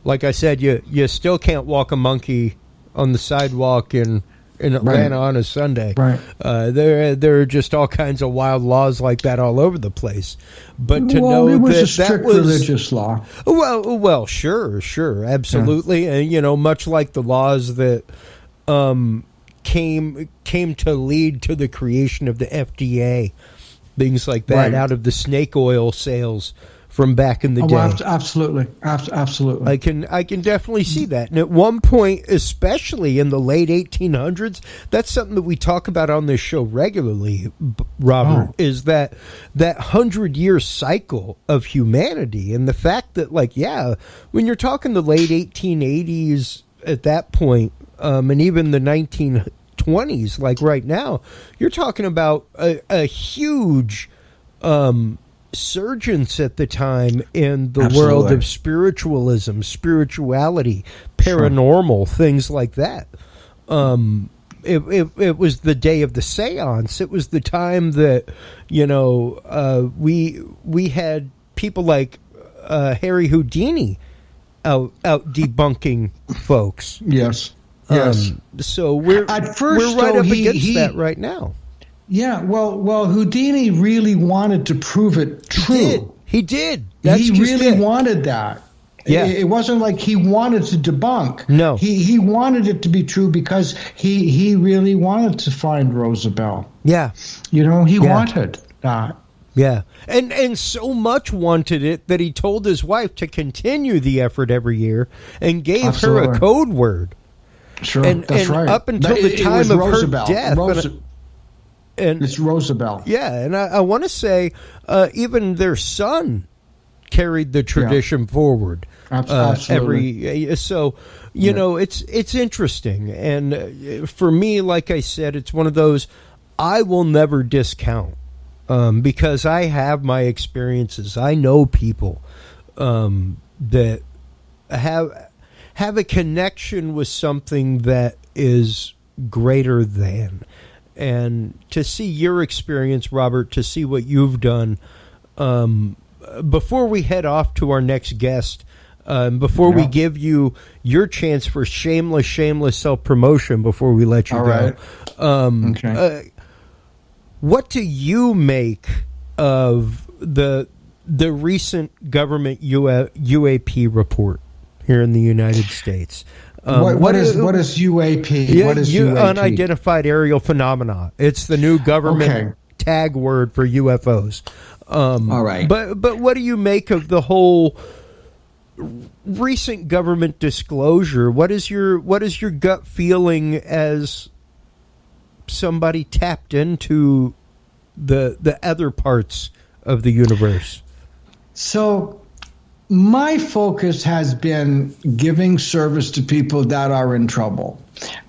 like I said, you still can't walk a monkey on the sidewalk in Atlanta on a Sunday. Right. There are just all kinds of wild laws like that all over the place. But to know it was that a strict that was religious law. Well, sure, absolutely, and much like the laws that came to lead to the creation of the FDA, things like that, out of the snake oil sales from back in the day. Absolutely. I can definitely see that. And at one point, especially in the late 1800s, that's something that we talk about on this show regularly, Robert, is that 100-year cycle of humanity, and the fact that, like, when you're talking the late 1880s at that point, and even the 1920s, like right now, you're talking about a huge surgence at the time in the world of spiritualism, spirituality, paranormal, things like that. It was the day of the seance. It was the time that, we had people like Harry Houdini out debunking folks. Yes. So we're right up against that right now. Yeah, well, Houdini really wanted to prove it true. He did. He really wanted that. Yeah. It wasn't like he wanted to debunk. No. He wanted it to be true because he really wanted to find Rosabelle. Yeah. He wanted that. Yeah. And so much wanted it that he told his wife to continue the effort every year and gave her a code word. Sure, that's right. Up until the time of Rosabelle. Her death. And it's Rosabelle. Yeah, and I want to say even their son carried the tradition forward. Absolutely. It's interesting. And for me, like I said, it's one of those I will never discount because I have my experiences. I know people that have a connection with something that is greater than. And to see your experience, Robert, to see what you've done, before we head off to our next guest, before we give you your chance for shameless self-promotion before we let you go. Right. What do you make of the recent government UAP report here in the United States? What is UAP? Yeah, what is UAP? Unidentified aerial phenomena. It's the new government tag word for UFOs. All right. But what do you make of the whole recent government disclosure? What is your gut feeling as somebody tapped into the other parts of the universe? So my focus has been giving service to people that are in trouble.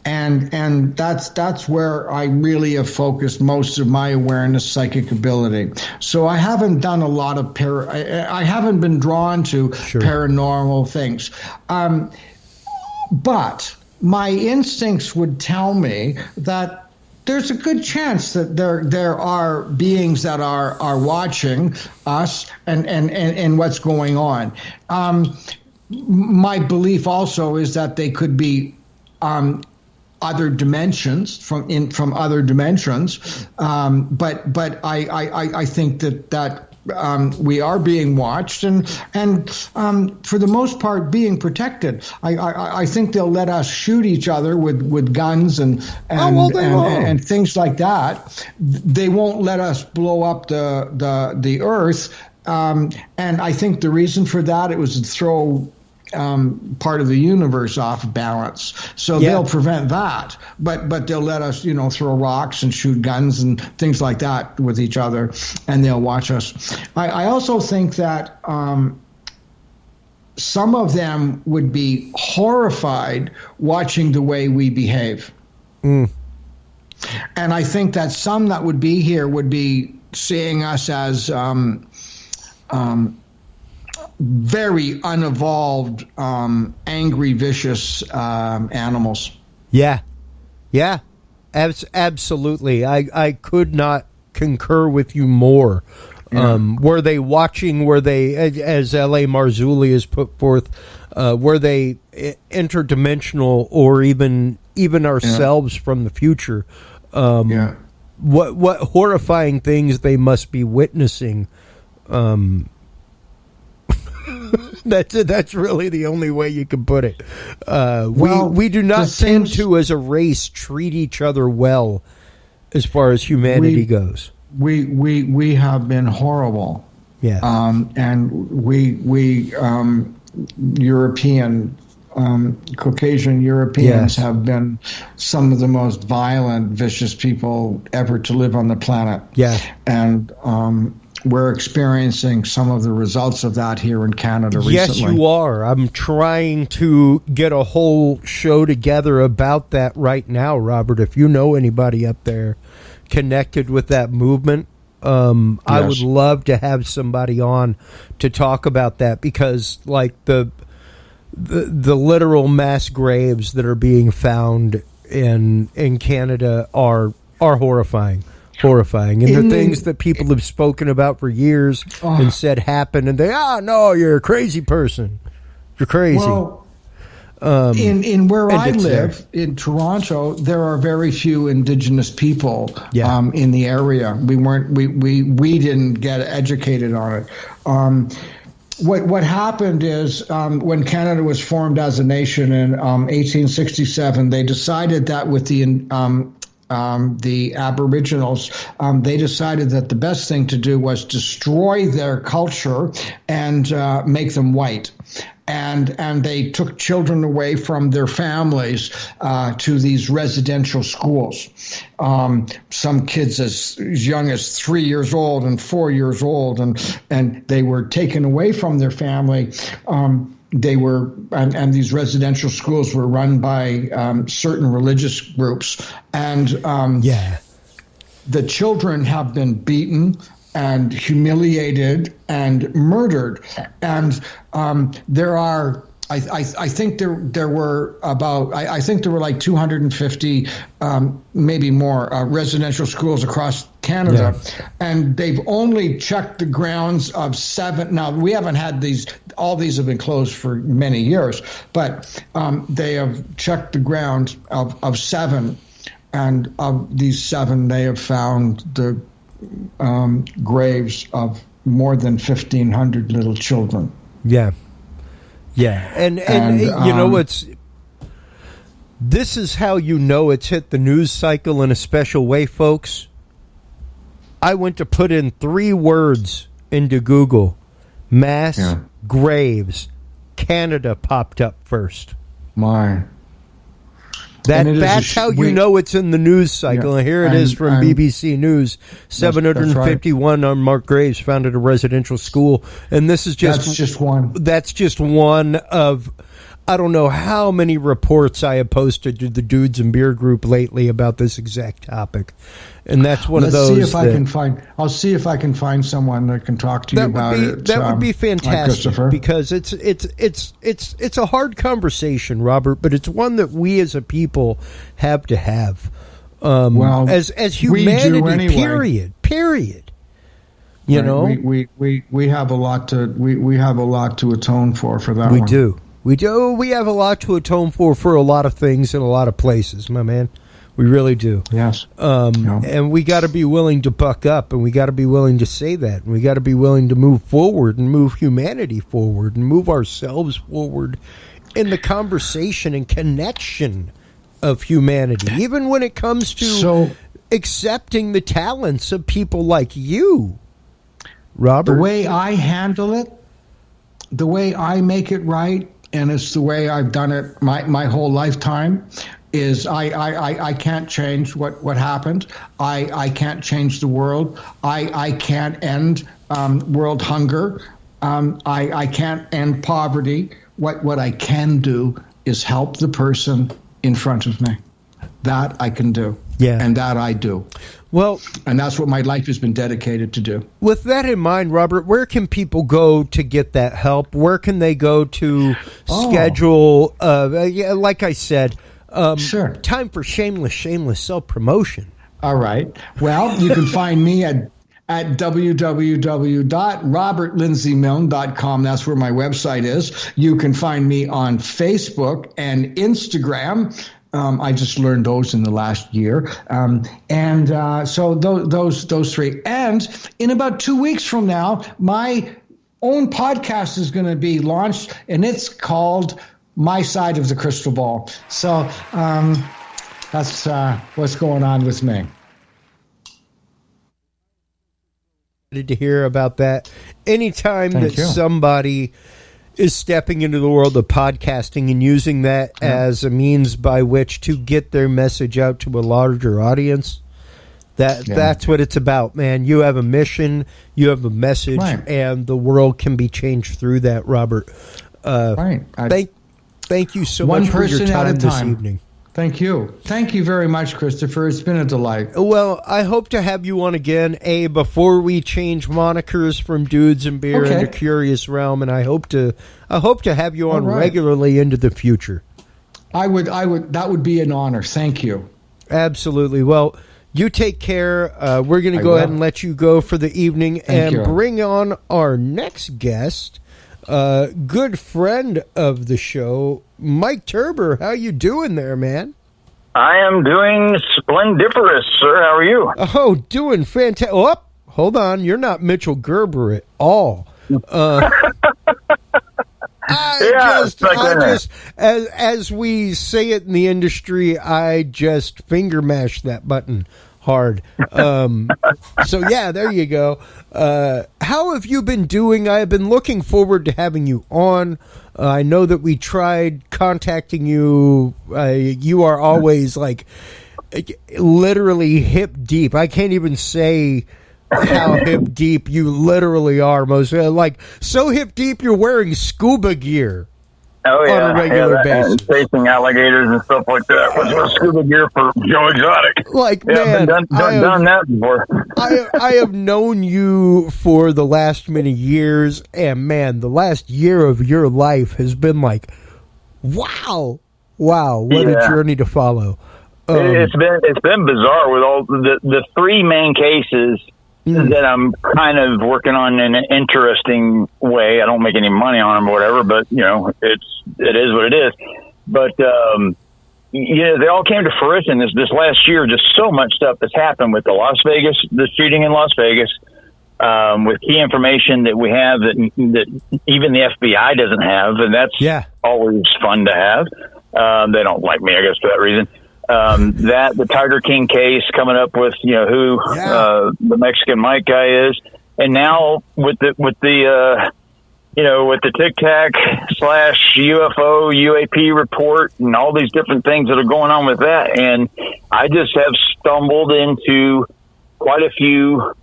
And that's where I really have focused most of my awareness, psychic ability. So I haven't done a lot of I haven't been drawn to paranormal things. But my instincts would tell me that there's a good chance that there are beings that are watching us and what's going on. My belief also is that they could be other dimensions from other dimensions. But I think that we are being watched and for the most part being protected. I think they'll let us shoot each other with guns and things like that. They won't let us blow up the earth. And I think the reason for that, it was to throw part of the universe off balance. So they'll prevent that, but they'll let us, throw rocks and shoot guns and things like that with each other, and they'll watch us. I also think that some of them would be horrified watching the way we behave. And I think that some that would be here would be seeing us as very unevolved, angry, vicious animals. Yeah, absolutely. I could not concur with you more. Were they watching? Were they, as L.A. Marzulli has put forth, were they interdimensional or even ourselves from the future? What horrifying things they must be witnessing. That's really the only way you can put it. We do not tend to, as a race, treat each other well as far as humanity goes. We have been horrible. Yeah. And we European, Caucasian Europeans have been some of the most violent, vicious people ever to live on the planet. Yeah. And we're experiencing some of the results of that here in Canada recently. Yes, you are. I'm trying to get a whole show together about that right now, Robert. If you know anybody up there connected with that movement, I would love to have somebody on to talk about that, because like the literal mass graves that are being found in Canada are horrifying. And the things that people have spoken about for years and said happened, and they, no, you're a crazy person. You're crazy. Well, in where I live, in Toronto, there are very few Indigenous people in the area. We didn't get educated on it. What happened is when Canada was formed as a nation in 1867, they decided that with the Aboriginals, they decided that the best thing to do was destroy their culture and make them white. And they took children away from their families to these residential schools. Some kids as young as 3 years old and 4 years old, and they were taken away from their family. They were, and these residential schools were run by certain religious groups, and the children have been beaten and humiliated and murdered. And there are, I think there were about, I think there were like 250, maybe more, residential schools across Canada, and they've only checked the grounds of 7. Now, we haven't had these, all these have been closed for many years, but they have checked the ground of 7, and of these 7, they have found the graves of more than 1,500 little children. Yeah. And you know, this is how you know it's hit the news cycle in a special way, folks. I went to put in 3 words into Google. Mass graves. Canada popped up first. That's how you know it's in the news cycle. And here it is from BBC News. 751 unmarked graves found at a residential school. And this is just one. That's just one of, I don't know how many reports I have posted to the Dudes and Beer group lately about this exact topic. And that's one of those. I'll see if I can find someone that can talk to you about it. That would be fantastic, because it's a hard conversation, Robert, but it's one that we as a people have to have. As humanity, anyway. Period. You know, we have a lot to atone for that. We do. We have a lot to atone for a lot of things in a lot of places, my man. We really do. Yes. And we got to be willing to buck up, and we got to be willing to say that, and we got to be willing to move forward and move humanity forward and move ourselves forward in the conversation and connection of humanity, even when it comes to accepting the talents of people like you, Robert. The way I handle it, the way I make it right, and it's the way I've done it my whole lifetime, is I can't change what happened. I can't change the world. I can't end world hunger. I can't end poverty. What I can do is help the person in front of me. That I can do. Yeah. And that I do. Well, and that's what my life has been dedicated to do. With that in mind, Robert, where can people go to get that help? Where can they go to schedule? Like I said, sure. Time for shameless self-promotion. All right. Well, you can find me at www.robertlindsymilne.com. That's where my website is. You can find me on Facebook and Instagram. I just learned those in the last year. So those 3. And in about 2 weeks from now, my own podcast is going to be launched, and it's called My Side of the Crystal Ball. So that's what's going on with me. to hear about that. Anytime Thank that you. somebody is stepping into the world of podcasting and using that as a means by which to get their message out to a larger audience, that's what it's about, man. You have a mission, you have a message, Right. and the world can be changed through that, Robert. Right. Thank you so One much for your person at a time this time. evening. Thank you. Thank you very much, Christopher. It's been a delight. Well, I hope to have you on again, before we change monikers from Dudes and Beer Okay. into Curious Realm, and I hope to have you on All right. regularly into the future. I would. That would be an honor. Thank you. Absolutely. Well, you take care. We're going to go ahead and let you go for the evening and you. bring on our next guest, good friend of the show, Mike Turber. How you doing there, man? I am doing splendiferous, sir. How are you? Oh, doing fantastic. Oh, hold on. You're not Mitchell Gerber at all. As we say it in the industry, I just finger mashed that button hard. So yeah, there you go. How have you been doing? I have been looking forward to having you on. I know that we tried contacting you. You are always like literally hip deep. I can't even say how hip deep you literally are. Most like so hip deep you're wearing scuba gear. Oh yeah, on a regular basis, chasing alligators and stuff like that with scuba gear for Joe Exotic. Like, yeah, man, I've done that before. I have known you for the last many years, and man, the last year of your life has been like, wow, what a journey to follow. It's been bizarre with all the three main cases that I'm kind of working on in an interesting way. I don't make any money on them or whatever, but you know, it is what it is. But they all came to fruition this last year. Just so much stuff has happened with the shooting in Las Vegas, with key information that we have that even the FBI doesn't have, and that's always fun to have. They don't like me, I guess, for that reason. The Tiger King case coming up with who the Mexican Mike guy is, and now with the Tic Tac / UFO UAP report and all these different things that are going on with that, and I just have stumbled into quite a few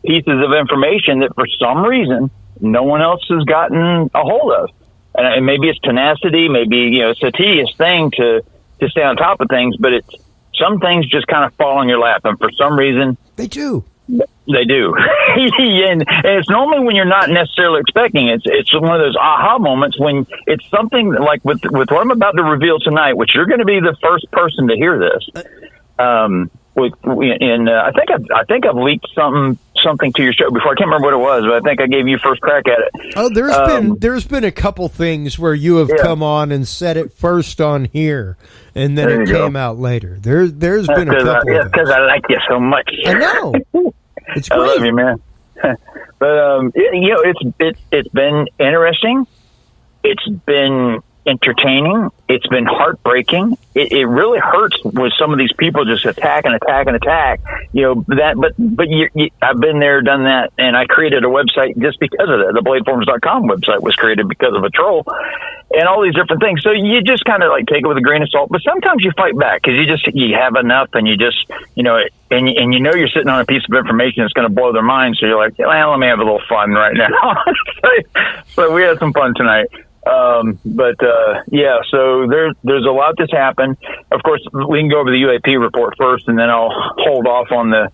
pieces of information that for some reason no one else has gotten a hold of, and maybe it's tenacity, maybe it's a tedious thing to stay on top of things, but some things just kind of fall in your lap, and for some reason they do. and it's normally when you're not necessarily expecting it. It's one of those aha moments when it's something like with what I'm about to reveal tonight, which you're going to be the first person to hear this. I think I've leaked something to your show before. I can't remember what it was, but I think I gave you first crack at it. Oh, there's been a couple things where you have come on and said it first on here, and then it came out later. There's been a couple. Because I like you so much. I know. It's great. I love you, man. But it's been interesting. It's been entertaining. It's been heartbreaking. It really hurts with some of these people just attack. I've been there, done that, and I created a website just because of that. The BladeForms.com website was created because of a troll, and all these different things. So you just kind of like take it with a grain of salt. But sometimes you fight back because you have enough, and you just and you're sitting on a piece of information that's going to blow their mind. So you're like, well, let me have a little fun right now. So we had some fun tonight. So there's a lot that's happened. Of course, we can go over the UAP report first, and then I'll hold off on the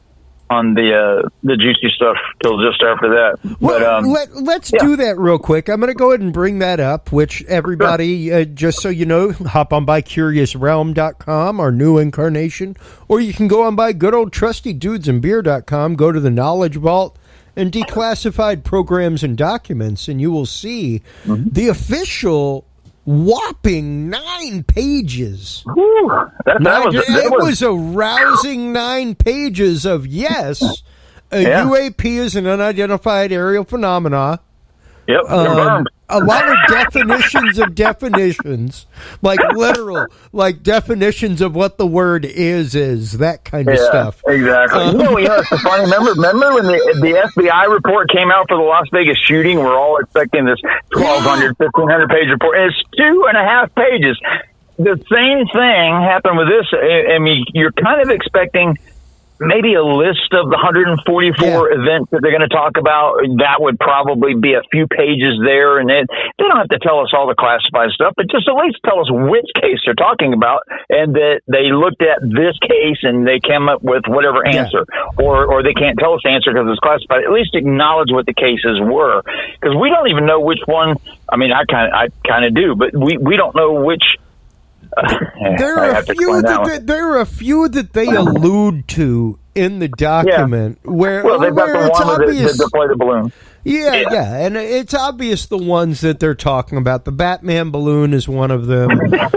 juicy stuff till just after that. Well, let's do that real quick. I'm going to go ahead and bring that up, which everybody, just so you know, hop on by CuriousRealm.com, our new incarnation, or you can go on by good old trusty dudesandbeer.com, go to the Knowledge Vault and declassified programs and documents, and you will see the official whopping 9 pages. Whew, it was a rousing 9 pages of UAP is an unidentified aerial phenomena. Yep, confirmed. a lot of definitions of definitions, like literal, like definitions of what the word is that kind of stuff. Exactly. It's funny. Remember when the FBI report came out for the Las Vegas shooting? We're all expecting this 1,200, 1,500 page report. And it's 2.5 pages. The same thing happened with this. I mean, you're kind of expecting maybe a list of the 144 events that they're going to talk about. That would probably be a few pages there. And they don't have to tell us all the classified stuff, but just at least tell us which case they're talking about and that they looked at this case and they came up with whatever answer. Or they can't tell us the answer because it's classified. At least acknowledge what the cases were. Because we don't even know which one. I mean, I kind of do, but we don't know which. There are a few that they allude to in the document where they've got the it's one obvious. that deploy the balloon. Yeah, and it's obvious the ones that they're talking about. The Batman balloon is one of them. I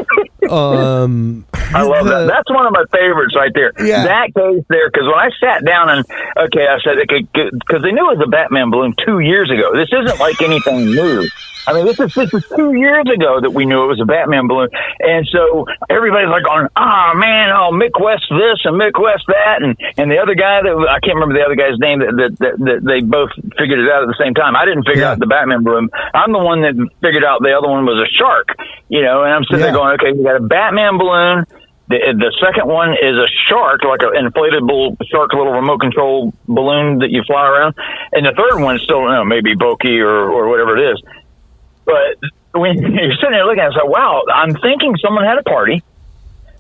love that. That's one of my favorites right there. Yeah. That case there, because when I sat down and I said, because they knew it was a Batman balloon 2 years ago. This isn't like anything new. I mean, this is 2 years ago that we knew it was a Batman balloon. And so everybody's like going, Mick West this and Mick West that. And the other guy, I can't remember the other guy's name, that they both figured it out at the same time. I didn't figure out the Batman balloon. I'm the one that figured out the other one was a shark, and I'm sitting there going, okay, you got a Batman balloon. The second one is a shark, like an inflatable shark, little remote control balloon that you fly around. And the third one is still, maybe bulky or whatever it is. But when you're sitting there looking at it, it's like, wow, I'm thinking someone had a party.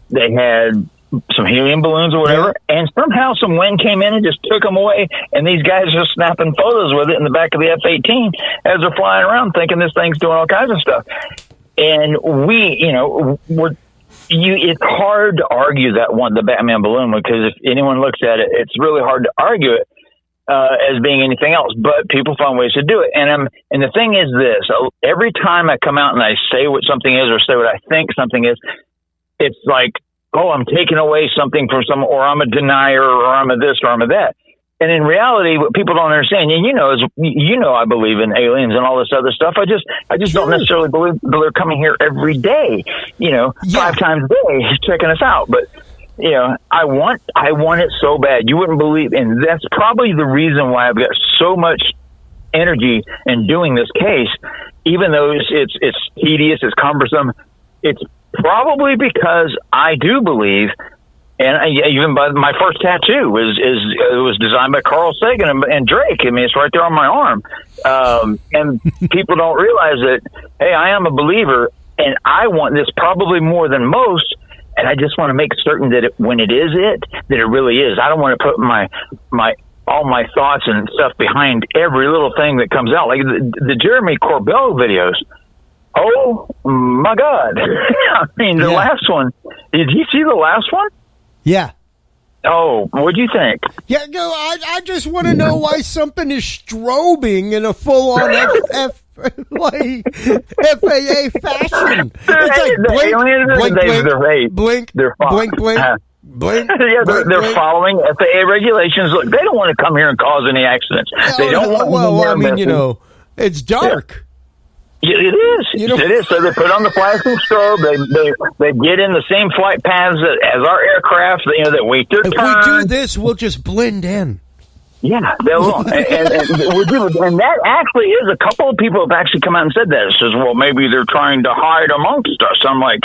They had some helium balloons or whatever, and somehow some wind came in and just took them away, and these guys are snapping photos with it in the back of the F-18 as they're flying around thinking this thing's doing all kinds of stuff. And it's hard to argue the Batman balloon, because if anyone looks at it, it's really hard to argue it as being anything else, but people find ways to do it. And the thing is this, every time I come out and I say what something is or say what I think something is, it's like, I'm taking away something from someone, or I'm a denier, or I'm a this, or I'm a that. And in reality, what people don't understand, and I believe in aliens and all this other stuff. I just don't necessarily believe they're coming here every day, 5 times a day checking us out. But I want it so bad. You wouldn't believe, and that's probably the reason why I've got so much energy in doing this case, even though it's tedious, it's cumbersome. It's probably because I do believe, and even by my first tattoo was designed by Carl Sagan and Drake. I mean, it's right there on my arm. And people don't realize that, hey, I am a believer, and I want this probably more than most. And I just want to make certain that when it is that it really is. I don't want to put all my thoughts and stuff behind every little thing that comes out. Like the Jeremy Corbell videos. Oh my God. I mean, the last one, did you see the last one? Yeah. Oh, what'd you think? Yeah, no, I just want to know why something is strobing in a full-on FAA fashion. It's like blink, blink. They're following FAA regulations. Look, they don't want to come here and cause any accidents. They don't want it's dark. Yeah, it is. It is. So they put on the flashing strobe. They get in the same flight paths as our aircraft. That wait their turn. If we do this, we'll just blend in. Yeah, they will. and that actually is, a couple of people have actually come out and said that. It says, well, maybe they're trying to hide amongst us. I'm like,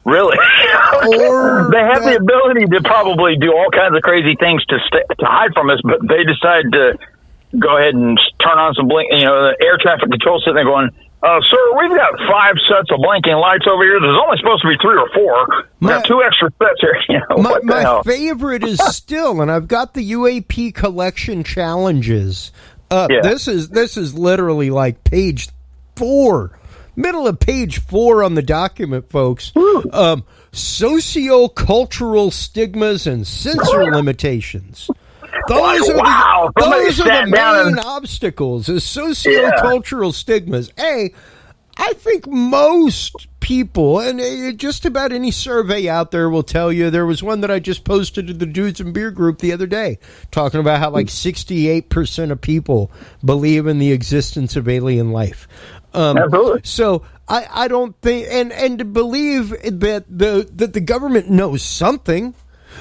really? They have the ability to probably do all kinds of crazy things to hide from us, but they decide to go ahead and turn on some blink. The air traffic control sitting there going, sir, we've got 5 sets of blinking lights over here. There's only supposed to be 3 or 4. We have 2 extra sets here. My favorite is still, and I've got the UAP collection challenges. This is literally like page 4, middle of page 4 on the document, folks. Sociocultural stigmas and sensor limitations. Those are the main obstacles, is sociocultural stigmas. I think most people, and just about any survey out there will tell you, there was one that I just posted to the Dudes and Beer group the other day, talking about how like 68% of people believe in the existence of alien life. Absolutely. So I don't think, and to believe that the government knows something.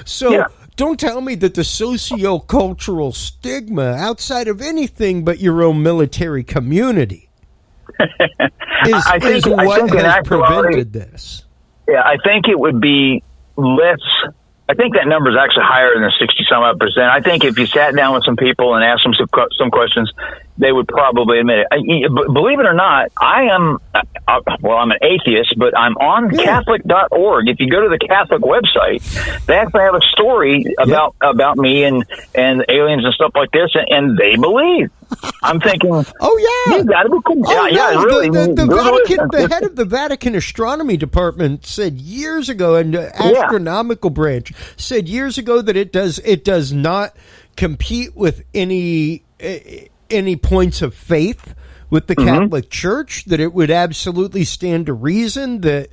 So Yeah. don't tell me that the socio-cultural stigma outside of anything but your own military community is what has prevented this. Yeah, I think it would be less. I think that number is actually higher than 60-some-odd%. I think if you sat down with some people and asked them some questions, they would probably admit it. Believe it or not, I'm an atheist, but I'm on Catholic.org. If you go to the Catholic website, they actually have a story about me and aliens and stuff like this, and they believe. I'm thinking, oh yeah, you got to be cool. Really. The head of the Vatican Astronomy Department said years ago, and the astronomical branch said years ago that it does not compete with any points of faith with the Catholic Church, that it would absolutely stand to reason that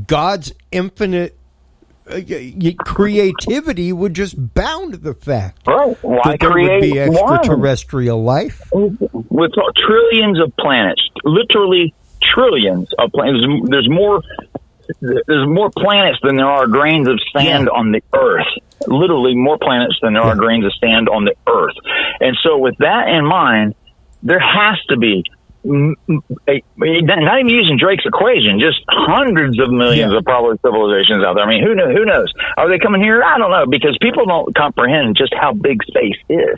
God's infinite creativity would just bound the fact that there would be extraterrestrial life with trillions of planets, literally trillions of planets. There's more planets than there are grains of sand on the Earth. Literally more planets than there are grains of sand on the Earth. And so with that in mind, there has to be, not even using Drake's equation, just hundreds of millions of probably civilizations out there. I mean, who knows? Are they coming here? I don't know, because people don't comprehend just how big space is.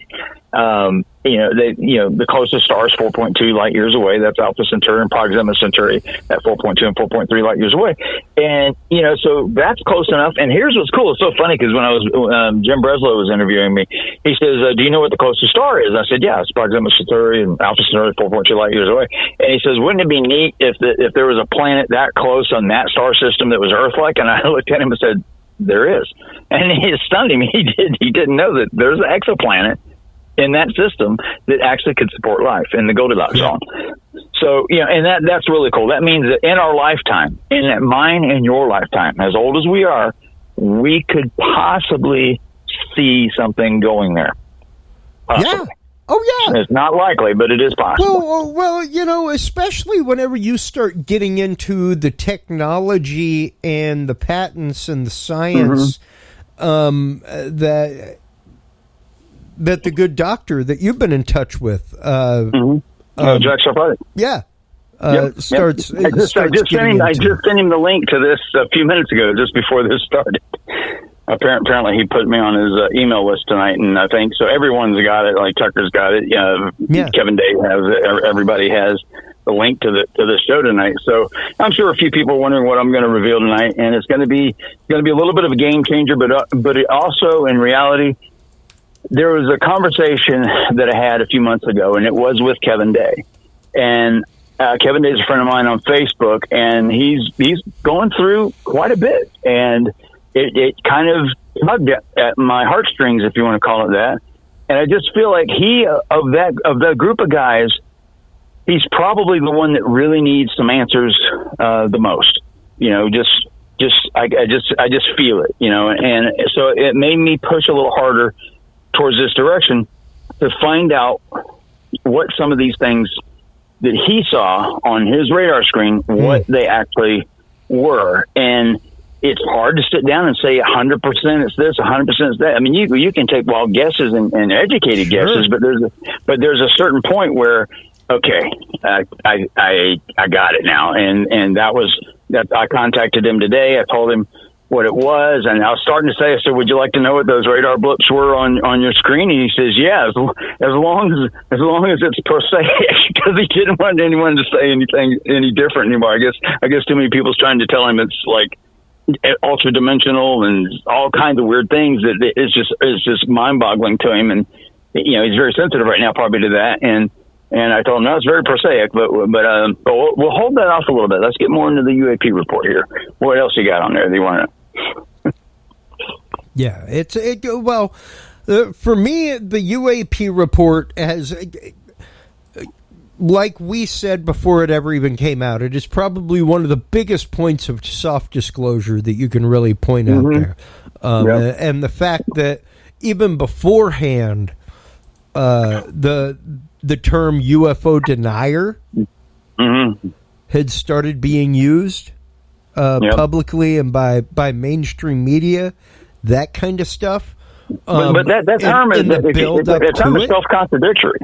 The closest star is 4.2 light years away. That's Alpha Centauri and Proxima Centauri at 4.2 and 4.3 light years away. And, so that's close enough. And here's what's cool. It's so funny because when I was, Jim Breslow was interviewing me, he says, do you know what the closest star is? I said, yeah, it's Proxima Centauri and Alpha Centauri 4.2 light years away. And he says, wouldn't it be neat if there was a planet that close on that star system that was Earth-like? And I looked at him and said, there is. And it stunned him. He didn't know that there's an exoplanet in that system that actually could support life in the Goldilocks zone. So, and that's really cool. That means that in our lifetime, in mine and your lifetime, as old as we are, we could possibly see something going there. Possibly. Yeah. Oh, yeah. It's not likely, but it is possible. Well, especially whenever you start getting into the technology and the patents and the science, that the good doctor that you've been in touch with, Jack Sarfati. starts. I just sent him the link to this a few minutes ago, just before this started. Apparently, he put me on his email list tonight, and I think so. Everyone's got it. Like Tucker's got it. Kevin Day has it. Everybody has the link to the show tonight. So I'm sure a few people are wondering what I'm going to reveal tonight, and it's going to be a little bit of a game changer, but it also, in reality, there was a conversation that I had a few months ago, and it was with Kevin Day. And Kevin Day is a friend of mine on Facebook, and he's going through quite a bit. And it kind of tugged at my heartstrings, if you want to call it that. And I just feel like of that group of guys, he's probably the one that really needs some answers the most. I just feel it, and so it made me push a little harder towards this direction to find out what some of these things that he saw on his radar screen, what they actually were. And it's hard to sit down and say 100% it's this, 100% it's that. I mean, you can take wild guesses and educated guesses, but there's a certain point where, okay, I got it now. And that was that. I contacted him today. I told him what it was, and I was starting to say, I said, would you like to know what those radar blips were on your screen? And he says, yeah, as long as it's prosaic, because he didn't want anyone to say anything any different anymore. I guess too many people's trying to tell him it's like ultra dimensional and all kinds of weird things that it's just mind boggling to him. And he's very sensitive right now, probably to that. And I told him, no, it's very prosaic, but we'll hold that off a little bit. Let's get more into the UAP report here. What else you got on there that you want to know? Yeah, for me, the UAP report has, like we said before it ever even came out, it is probably one of the biggest points of soft disclosure that you can really point out there. And the fact that even beforehand, the term UFO denier had started being used publicly and by mainstream media, that kind of stuff. But that term is self-contradictory.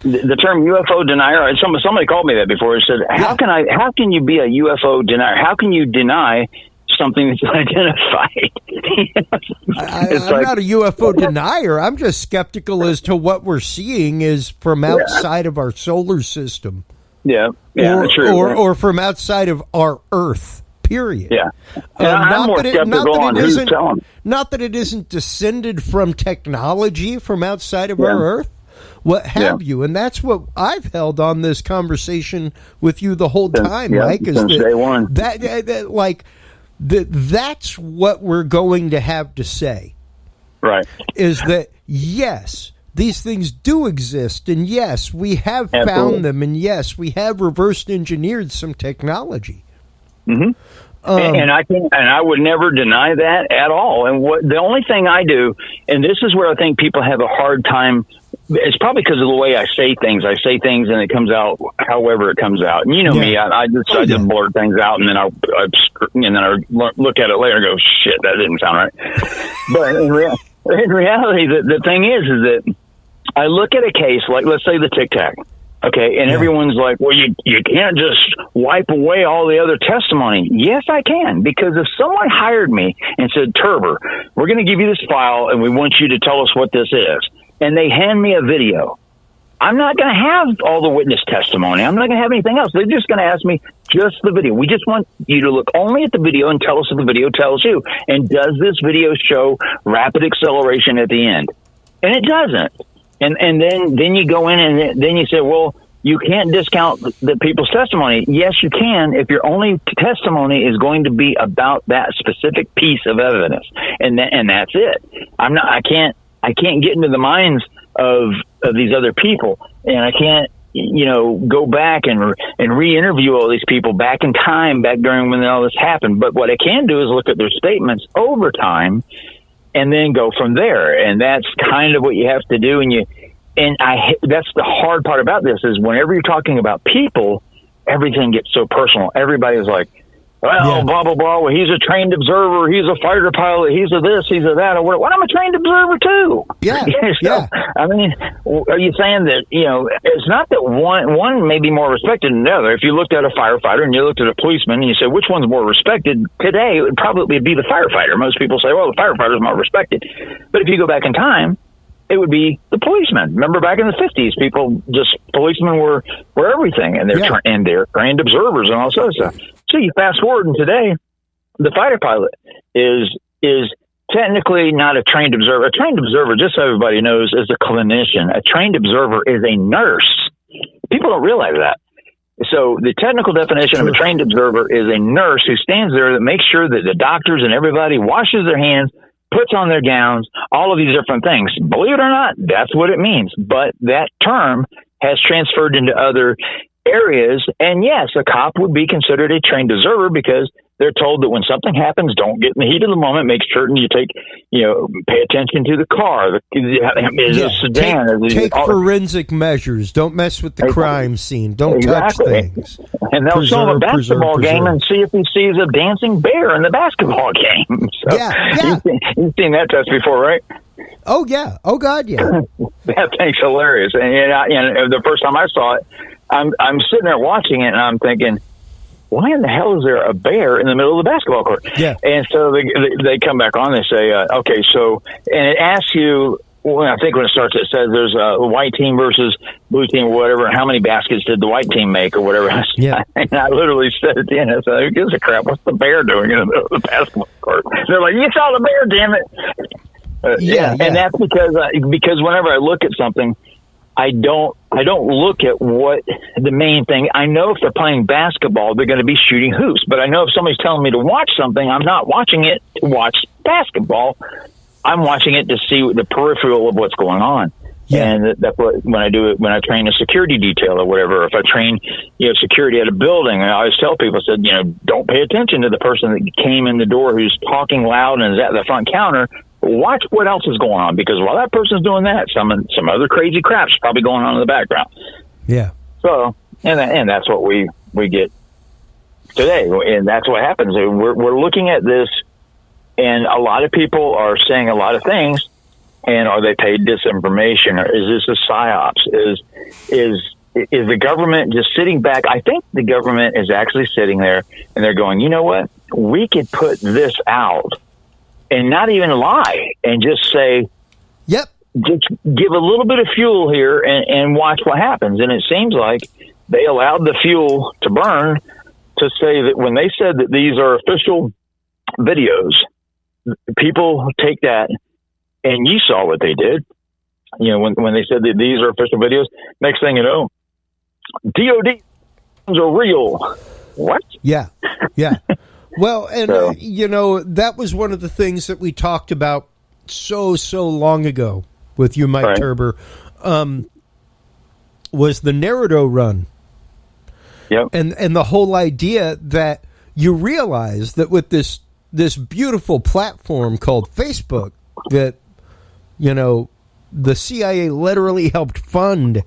The term UFO denier. Somebody called me that before. He said, "How can you be a UFO denier? How can you deny something that's identified?" I'm not a UFO denier. I'm just skeptical as to what we're seeing is from outside of our solar system. True. Or from outside of our Earth. Period. I'm more skeptical on who's telling. Not that it isn't descended from technology from outside of our Earth. What have you? And that's what I've held on this conversation with you the whole time, Mike. Is since day one. That's what we're going to have to say. Right. Is that, yes, these things do exist, and yes, we have found them, and yes, we have reverse engineered some technology. And I would never deny that at all. And the only thing I do, and this is where I think people have a hard time. It's probably because of the way I say things. I say things and it comes out however it comes out. And you know me, I just blurt things out, and then I look at it later and go, shit, that didn't sound right. But in reality, the thing is that I look at a case like, let's say the Tic Tac. Okay, and everyone's like, well, you can't just wipe away all the other testimony. Yes, I can, because if someone hired me and said, Turber, we're going to give you this file and we want you to tell us what this is, and they hand me a video, I'm not going to have all the witness testimony. I'm not going to have anything else. They're just going to ask me just the video. We just want you to look only at the video and tell us what the video tells you. And does this video show rapid acceleration at the end? And it doesn't. And then you go in and then you say, well, you can't discount the people's testimony. Yes, you can, if your only testimony is going to be about that specific piece of evidence, and that's it. I can't get into the minds of these other people, and I can't go back and re-interview all these people back in time, back during when all this happened. But what I can do is look at their statements over time and then go from there. And that's kind of what you have to do. That's the hard part about this, is whenever you're talking about people, everything gets so personal. Everybody's like, well, blah, blah, blah. Well, he's a trained observer. He's a fighter pilot. He's a this, he's a that. Or what? I'm a trained observer too. I mean, are you saying that, it's not that one may be more respected than the other. If you looked at a firefighter and you looked at a policeman and you said, which one's more respected today, it would probably be the firefighter. Most people say, well, the firefighter's more respected. But if you go back in time, it would be the policeman. Remember back in the 50s, policemen were everything, and they're trained observers and all this other stuff. So you fast forward, and today, the fighter pilot is technically not a trained observer. A trained observer, just so everybody knows, is a clinician. A trained observer is a nurse. People don't realize that. So the technical definition of a trained observer is a nurse who stands there that makes sure that the doctors and everybody washes their hands, puts on their gowns, all of these different things. Believe it or not, that's what it means. But that term has transferred into other areas. And yes, a cop would be considered a trained observer because they're told that when something happens, don't get in the heat of the moment. Make certain you pay attention to the car. Is a sedan? Take forensic measures. Don't mess with the crime scene. Don't touch things. And they'll show him a basketball game and see if he sees a dancing bear in the basketball game. So, you've seen that test before, right? Oh, yeah. Oh, God, yeah. That thing's hilarious. And the first time I saw it, I'm sitting there watching it, and I'm thinking, why in the hell is there a bear in the middle of the basketball court? Yeah. And so they come back on, they say, okay, so, and it asks you, I think when it starts, it says there's a white team versus blue team or whatever, and how many baskets did the white team make or whatever. Yeah. And I literally said at the end, I said, who gives a crap? What's the bear doing in the middle of the basketball court? They're like, you saw the bear, damn it. Yeah. And that's because whenever I look at something, I don't look at what the main thing. I know if they're playing basketball, they're going to be shooting hoops. But I know if somebody's telling me to watch something, I'm not watching it to watch basketball. I'm watching it to see the peripheral of what's going on. Yeah. And that's what, when I train a security detail or whatever, if I train, security at a building, I always tell people, don't pay attention to the person that came in the door who's talking loud and is at the front counter. Watch what else is going on, because while that person's doing that, some other crazy crap's probably going on in the background. Yeah. So And that's what we get today, and that's what happens. We're looking at this, and a lot of people are saying a lot of things. And are they paid disinformation, or is this a psyops? Is the government just sitting back? I think the government is actually sitting there, and they're going, you know what? We could put this out and not even lie, and just say, "Yep." Just give a little bit of fuel here and watch what happens. And it seems like they allowed the fuel to burn to say that when they said that these are official videos, people take that, and you saw what they did. You know, when they said that these are official videos, next thing you know, DOD are real. What? Yeah. Well, and, that was one of the things that we talked about so long ago with you, Mike Turber, was the Narado run. Yep. And the whole idea that you realize that with this beautiful platform called Facebook that, the CIA literally helped fund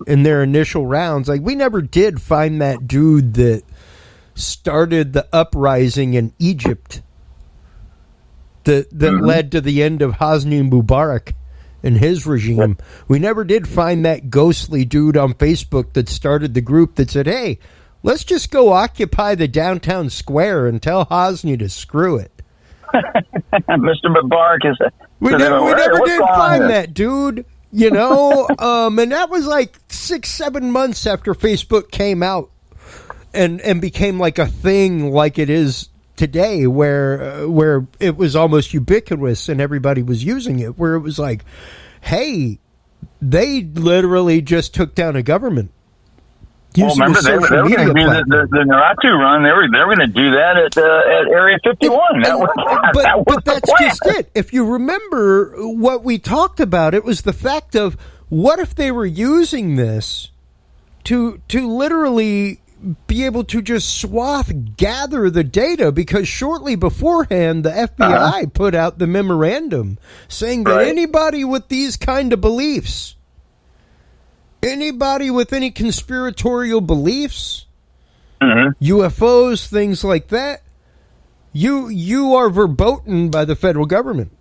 in their initial rounds. Like, we never did find that dude that started the uprising in Egypt that led to the end of Hosni Mubarak and his regime. We never did find that ghostly dude on Facebook that started the group that said, hey, let's just go occupy the downtown square and tell Hosni to screw it. Mr. Mubarak is... We never did find that dude, and that was like 6-7 months after Facebook came out and became like a thing like it is today, where it was almost ubiquitous and everybody was using it, where it was like, hey, they literally just took down a government. Well, remember, they were going to do the Naratu run. They were going to do that at Area 51. But that's just it. If you remember what we talked about, it was the fact of what if they were using this to literally be able to just gather the data, because shortly beforehand the FBI put out the memorandum saying that anybody with these kind of beliefs, anybody with any conspiratorial beliefs, UFOs, things like that, you are verboten by the federal government.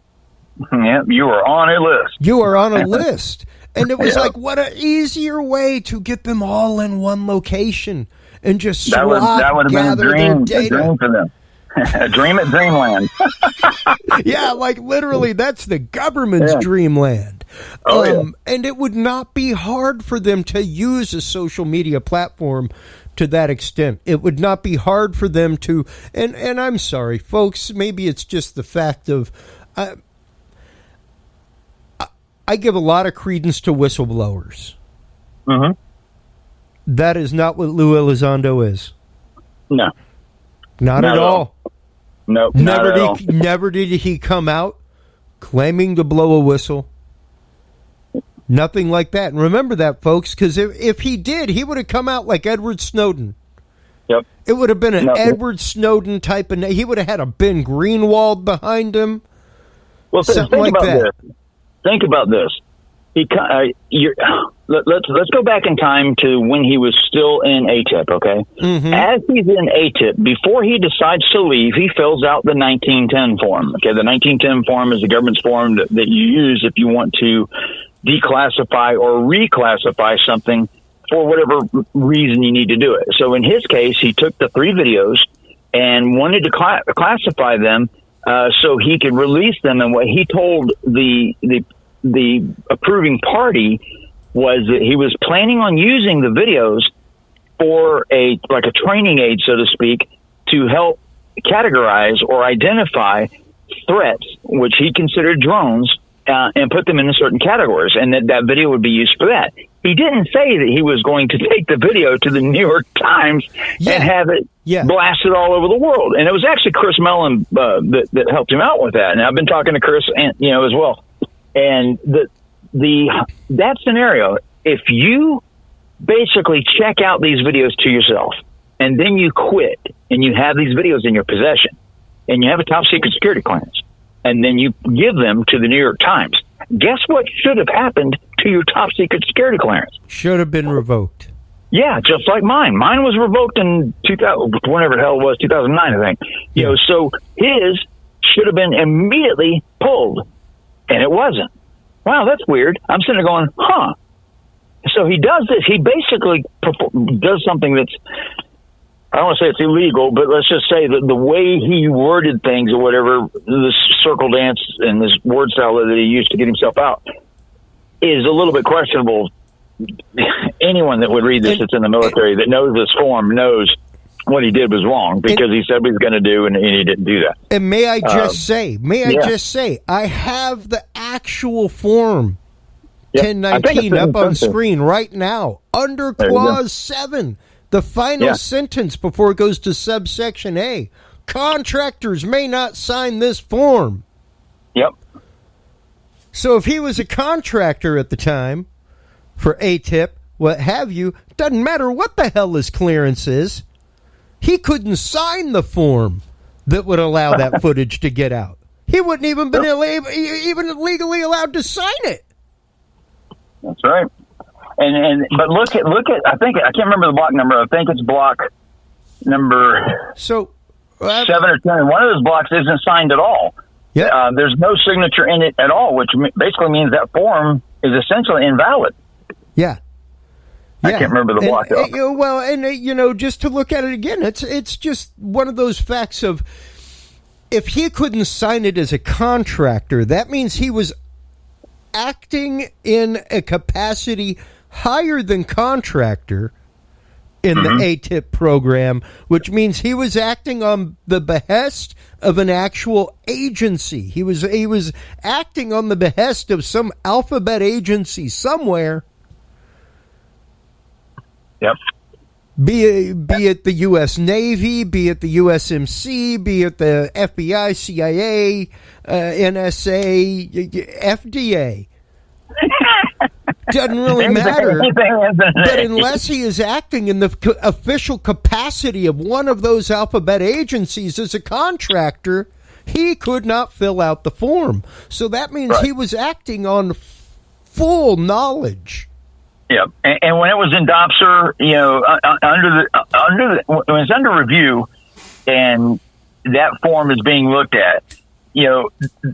Yeah, you are on a list. You are on a list. And it was like, what an easier way to get them all in one location and just that would have been a dream for them. A dream at dreamland. Yeah, like literally that's the government's dreamland. And it would not be hard for them to use a social media platform to that extent. It would not be hard for them to, and I'm sorry, folks, maybe it's just the fact of, I give a lot of credence to whistleblowers. Mm-hmm. That is not what Lou Elizondo is. No. Not at all. Nope. Never did he come out claiming to blow a whistle. Nothing like that. And remember that, folks, because if he did, he would have come out like Edward Snowden. Yep. It would have been an Edward Snowden type of... He would have had a Ben Greenwald behind him. Well, think about this. Think about this. Let's go back in time to when he was still in ATIP, okay? Mm-hmm. As he's in ATIP, before he decides to leave, he fills out the 1910 form. Okay, the 1910 form is the government's form that you use if you want to declassify or reclassify something for whatever reason you need to do it. So in his case, he took the 3 videos and wanted to classify them so he could release them. And what he told the approving party was that he was planning on using the videos for a training aid, so to speak, to help categorize or identify threats, which he considered drones, and put them into certain categories, and that video would be used for that. He didn't say that he was going to take the video to the New York Times and have it blasted all over the world. And it was actually Chris Mellon that helped him out with that. And I've been talking to Chris, as well. And that scenario, if you basically check out these videos to yourself, and then you quit, and you have these videos in your possession, and you have a top secret security clearance, and then you give them to the New York Times, guess what should have happened to your top secret security clearance? Should have been revoked. Yeah, just like mine. Mine was revoked in 2000, whenever the hell it was, 2009, I think. You know, so his should have been immediately pulled, and it wasn't. Wow, that's weird. I'm sitting there going, huh. So he does this. He basically does something that's, I don't want to say it's illegal, but let's just say that the way he worded things or whatever, this circle dance and this word salad that he used to get himself out is a little bit questionable. Anyone that would read this that's in the military that knows this form knows what he did was wrong because he said what he was going to do and he didn't do that. And may I just say, I have the actual form 1019 up on screen right now under clause 7, the final sentence before it goes to subsection A. Contractors may not sign this form. Yep. So if he was a contractor at the time for ATIP, what have you, doesn't matter what the hell his clearance is, he couldn't sign the form that would allow that footage to get out. He wouldn't even been even legally allowed to sign it. That's right. But look at I can't remember the block number. I think it's block number 7 or 10. One of those blocks isn't signed at all. Yeah. There's no signature in it at all, which basically means that form is essentially invalid. Yeah. I can't remember the block. Well, and just to look at it again, it's just one of those facts of if he couldn't sign it as a contractor, that means he was acting in a capacity higher than contractor in the ATIP program, which means he was acting on the behest of an actual agency. He was acting on the behest of some alphabet agency somewhere. Yep. Be it the U.S. Navy, be it the USMC, be it the FBI, CIA, NSA, FDA. Doesn't really matter. But unless he is acting in the official capacity of one of those alphabet agencies as a contractor, he could not fill out the form. So that means he was acting on full knowledge. Yeah, and when it was in DOPSR, when it's under review, and that form is being looked at,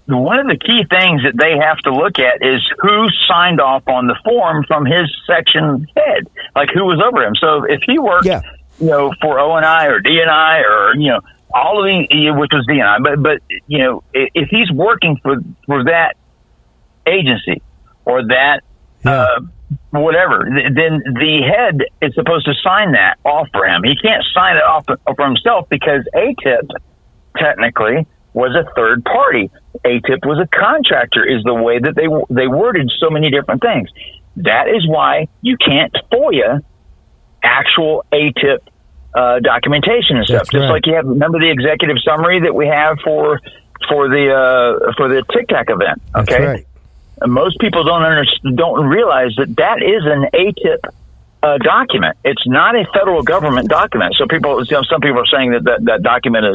one of the key things that they have to look at is who signed off on the form from his section head, like who was over him. So if he worked, for ONI or DNI or all of the, which was DNI, but if he's working for that agency or that. Whatever, then the head is supposed to sign that off for him. He can't sign it off for himself because ATIP technically was a third party. ATIP was a contractor is the way that they worded so many different things. That is why you can't FOIA actual ATIP documentation and stuff. Just like you have, remember the executive summary that we have for the Tic Tac event. Okay. That's right. Most people don't realize that is an ATIP document. It's not a federal government document. So some people are saying that document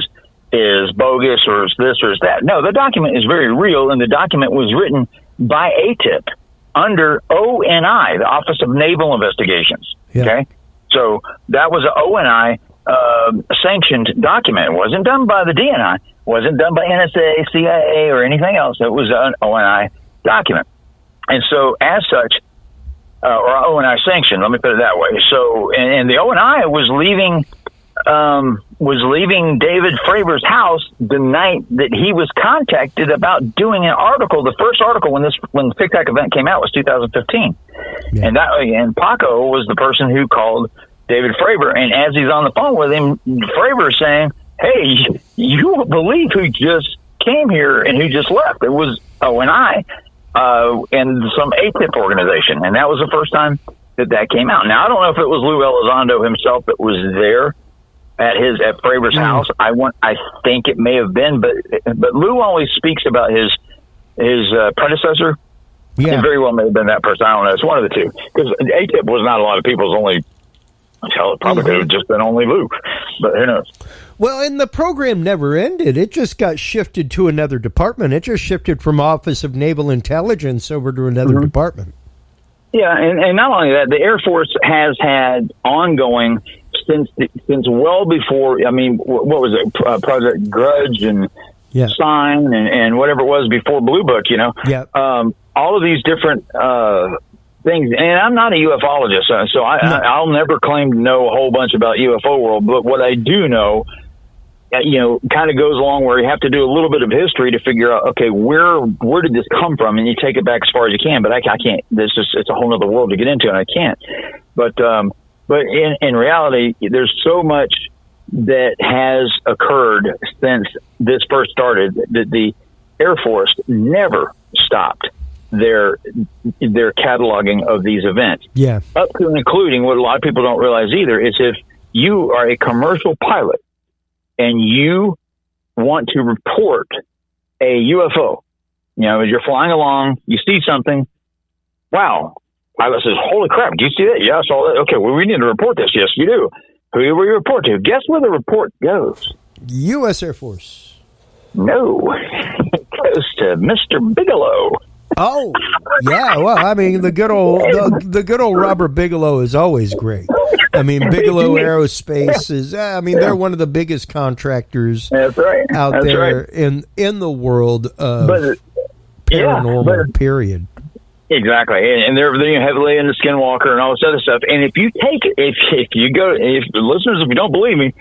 is bogus or is this or is that. No, the document is very real, and the document was written by ATIP under ONI, the Office of Naval Investigations. Yeah. Okay, so that was an ONI sanctioned document. It wasn't done by the DNI. It wasn't done by NSA, CIA, or anything else. It was an ONI document. And so as such, or ONI sanction, let me put it that way. So, and the ONI was leaving David Fravor's house the night that he was contacted about doing an article. The first article when the Tic Tac event came out was 2015. Yeah. And Paco was the person who called David Fravor. And as he's on the phone with him, Fravor is saying, hey, you won't believe who just came here and who just left. It was ONI. And some ATIP organization. And that was the first time that came out. Now, I don't know if it was Lou Elizondo himself that was there at Fravor's house. I think it may have been, but Lou always speaks about his predecessor. Yeah. It very well may have been that person. I don't know. It's one of the two. Because ATIP was not a lot of people's only. Hell, it probably could have just been only Lou, but who knows? Well, and the program never ended. It just got shifted to another department. It just shifted from Office of Naval Intelligence over to another department. Yeah, and not only that, the Air Force has had ongoing since well before. I mean, what was it? Project Grudge and Sign and whatever it was before Blue Book. All of these different things. And I'm not a ufologist, so I'll never claim to know a whole bunch about UFO world. But what I do know, kind of goes along where you have to do a little bit of history to figure out, okay, where did this come from? And you take it back as far as you can, but I can't, it's a whole other world to get into, and I can't. But in reality, there's so much that has occurred since this first started that the Air Force never stopped their cataloging of these events. Yeah. Up to and including what a lot of people don't realize either is if you are a commercial pilot and you want to report a UFO, as you're flying along, you see something, wow. Pilot says, holy crap, do you see that? Yeah, I saw that. Okay, well, we need to report this. Yes, you do. Who will we report to? Guess where the report goes? U.S. Air Force. No. It goes to Mr. Bigelow. Oh, yeah. Well, I mean, the good old Robert Bigelow is always great. I mean, Bigelow Aerospace is. They're one of the biggest contractors out there in the world of paranormal. Period. Exactly, and they're heavily into Skinwalker and all this other stuff. And if you take it, if listeners, if you don't believe me,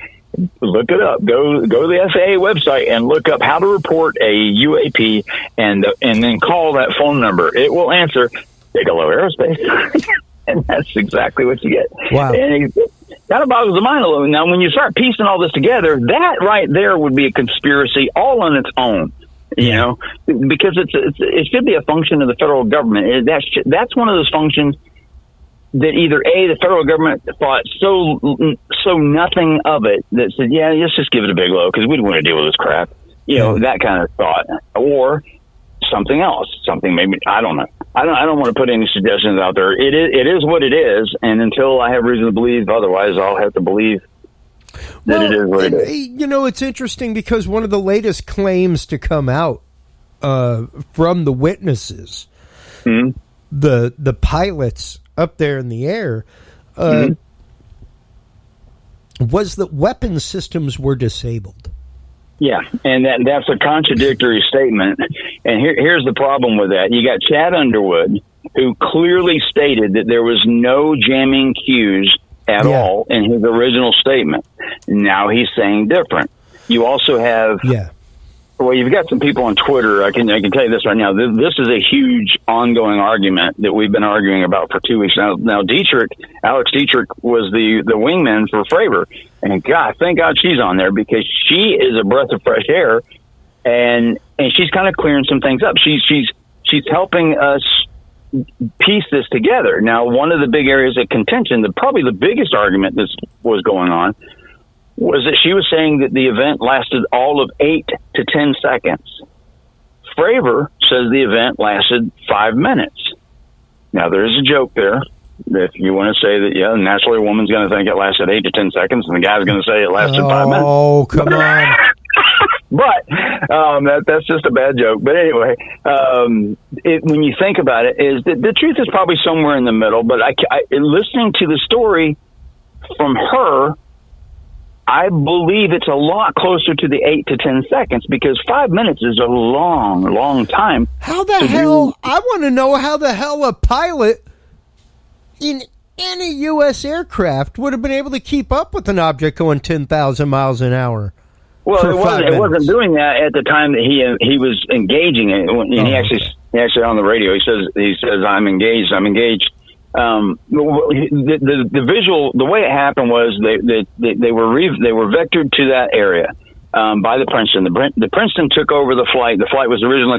look it up. Go to the FAA website and look up how to report a UAP, and then call that phone number. It will answer Bigelow Aerospace, and that's exactly what you get. Wow. And it kind of boggles the mind a little. Now, when you start piecing all this together, that right there would be a conspiracy all on its own. Because it should be a function of the federal government. That's one of those functions that either the federal government thought so nothing of it that said, yeah, let's just give it a Bigelow because we don't want to deal with this crap. That kind of thought, or something else, maybe, I don't know. I don't want to put any suggestions out there. It is what it is, and until I have reason to believe otherwise, I'll have to believe. It's interesting because one of the latest claims to come out from the witnesses, the pilots up there in the air, was that weapon systems were disabled. Yeah, and that's a contradictory statement. And here's the problem with that. You got Chad Underwood, who clearly stated that there was no jamming cues at all in his original statement. Now he's saying different. You also have, well, you've got some people on Twitter. I can tell you this right now. This is a huge ongoing argument that we've been arguing about for 2 weeks now. Now, Alex Dietrich was the wingman for Fravor, and God, thank God she's on there because she is a breath of fresh air, and she's kind of clearing some things up. She's helping us piece this together. Now, one of the big areas of contention, probably the biggest argument that was going on, was that she was saying that the event lasted all of 8 to 10 seconds. Fravor says the event lasted 5 minutes. Now, there's a joke there. If you want to say that, naturally a woman's going to think it lasted 8 to 10 seconds, and the guy's going to say it lasted 5 minutes. Oh, come on. But that's just a bad joke. But anyway, when you think about it, is the truth is probably somewhere in the middle. But listening to the story from her, I believe it's a lot closer to the 8 to 10 seconds because 5 minutes is a long, long time. How the hell? I want to know how the hell a pilot in any U.S. aircraft would have been able to keep up with an object going 10,000 miles an hour. Well, it wasn't doing that at the time that he was engaging it. He actually on the radio he says I'm engaged. The visual, the way it happened was they were vectored to that area by the Princeton. The Princeton took over the flight. The flight was originally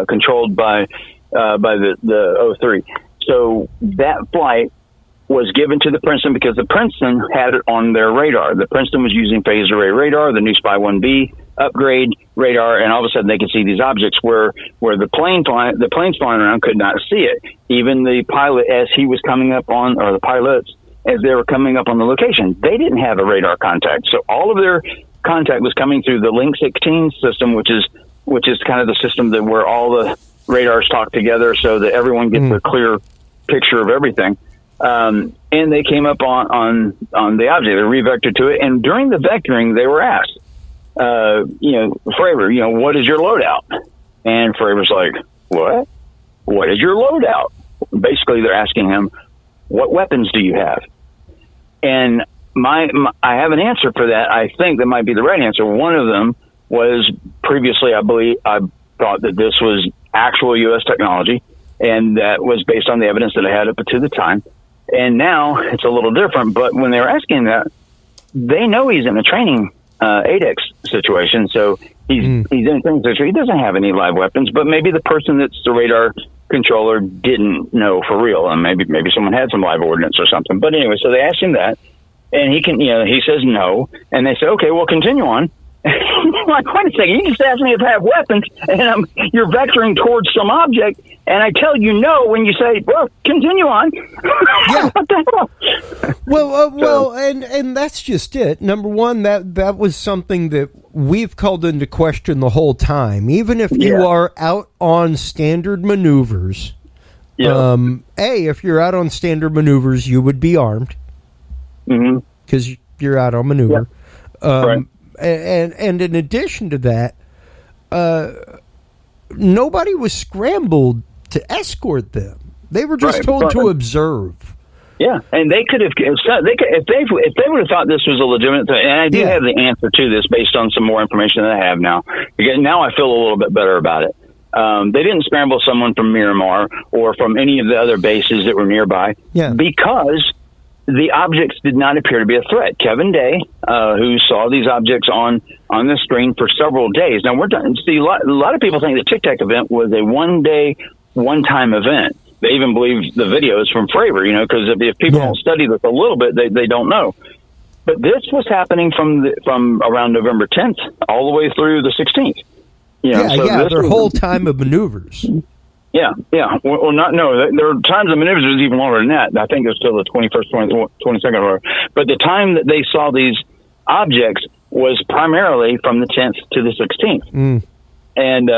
controlled by the 03. So that flight was given to the Princeton because the Princeton had it on their radar. The Princeton was using phased array radar, the new Spy 1B upgrade radar, and all of a sudden they could see these objects where the planes flying around could not see it. Even the pilot, as he was coming up on, or the pilots, as they were coming up on the location, they didn't have a radar contact. So all of their contact was coming through the Link 16 system, which is kind of the system where all the radars talk together so that everyone gets a clear picture of everything. And they came up on the object. They revectored to it. And during the vectoring, they were asked, Fravor, what is your loadout? And Fravor's like, what? What is your loadout? Basically, they're asking him, what weapons do you have? And I have an answer for that. I think that might be the right answer. One of them was previously, I thought that this was actual U.S. technology, and that was based on the evidence that I had up to the time. And now it's a little different. But when they were asking that, they know he's in a training ADEX situation. So he's in a training situation. He doesn't have any live weapons, but maybe the person that's the radar controller didn't know for real, and maybe someone had some live ordnance or something. But anyway, so they asked him that, and he says no, and they say, okay, well, continue on. I'm like, wait a second, you just asked me if I have weapons, and you're vectoring towards some object, and I tell you no when you say, well, continue on. Yeah. What the hell? Well, and that's just it. Number one, that was something that we've called into question the whole time. Even if you are out on standard maneuvers, if you're out on standard maneuvers, you would be armed because you're out on maneuver. Right. And in addition to that, nobody was scrambled to escort them. They were just told to observe. Yeah, and they could have. If they would have thought this was a legitimate thing, and I do have the answer to this based on some more information that I have now. Because now I feel a little bit better about it. They didn't scramble someone from Miramar or from any of the other bases that were nearby because the objects did not appear to be a threat. Kevin Day, who saw these objects on the screen for several days. Now, see, a lot of people think the Tic Tac event was a one-time event. They even believe the videos from Fravor, because if people don't study this a little bit, they don't know. But this was happening from around November 10th all the way through the 16th. Their whole time of maneuvers. Yeah. Well, there are times the maneuvers was even longer than that. I think it was till the 21st, 22nd, or whatever. But the time that they saw these objects was primarily from the 10th to the 16th. And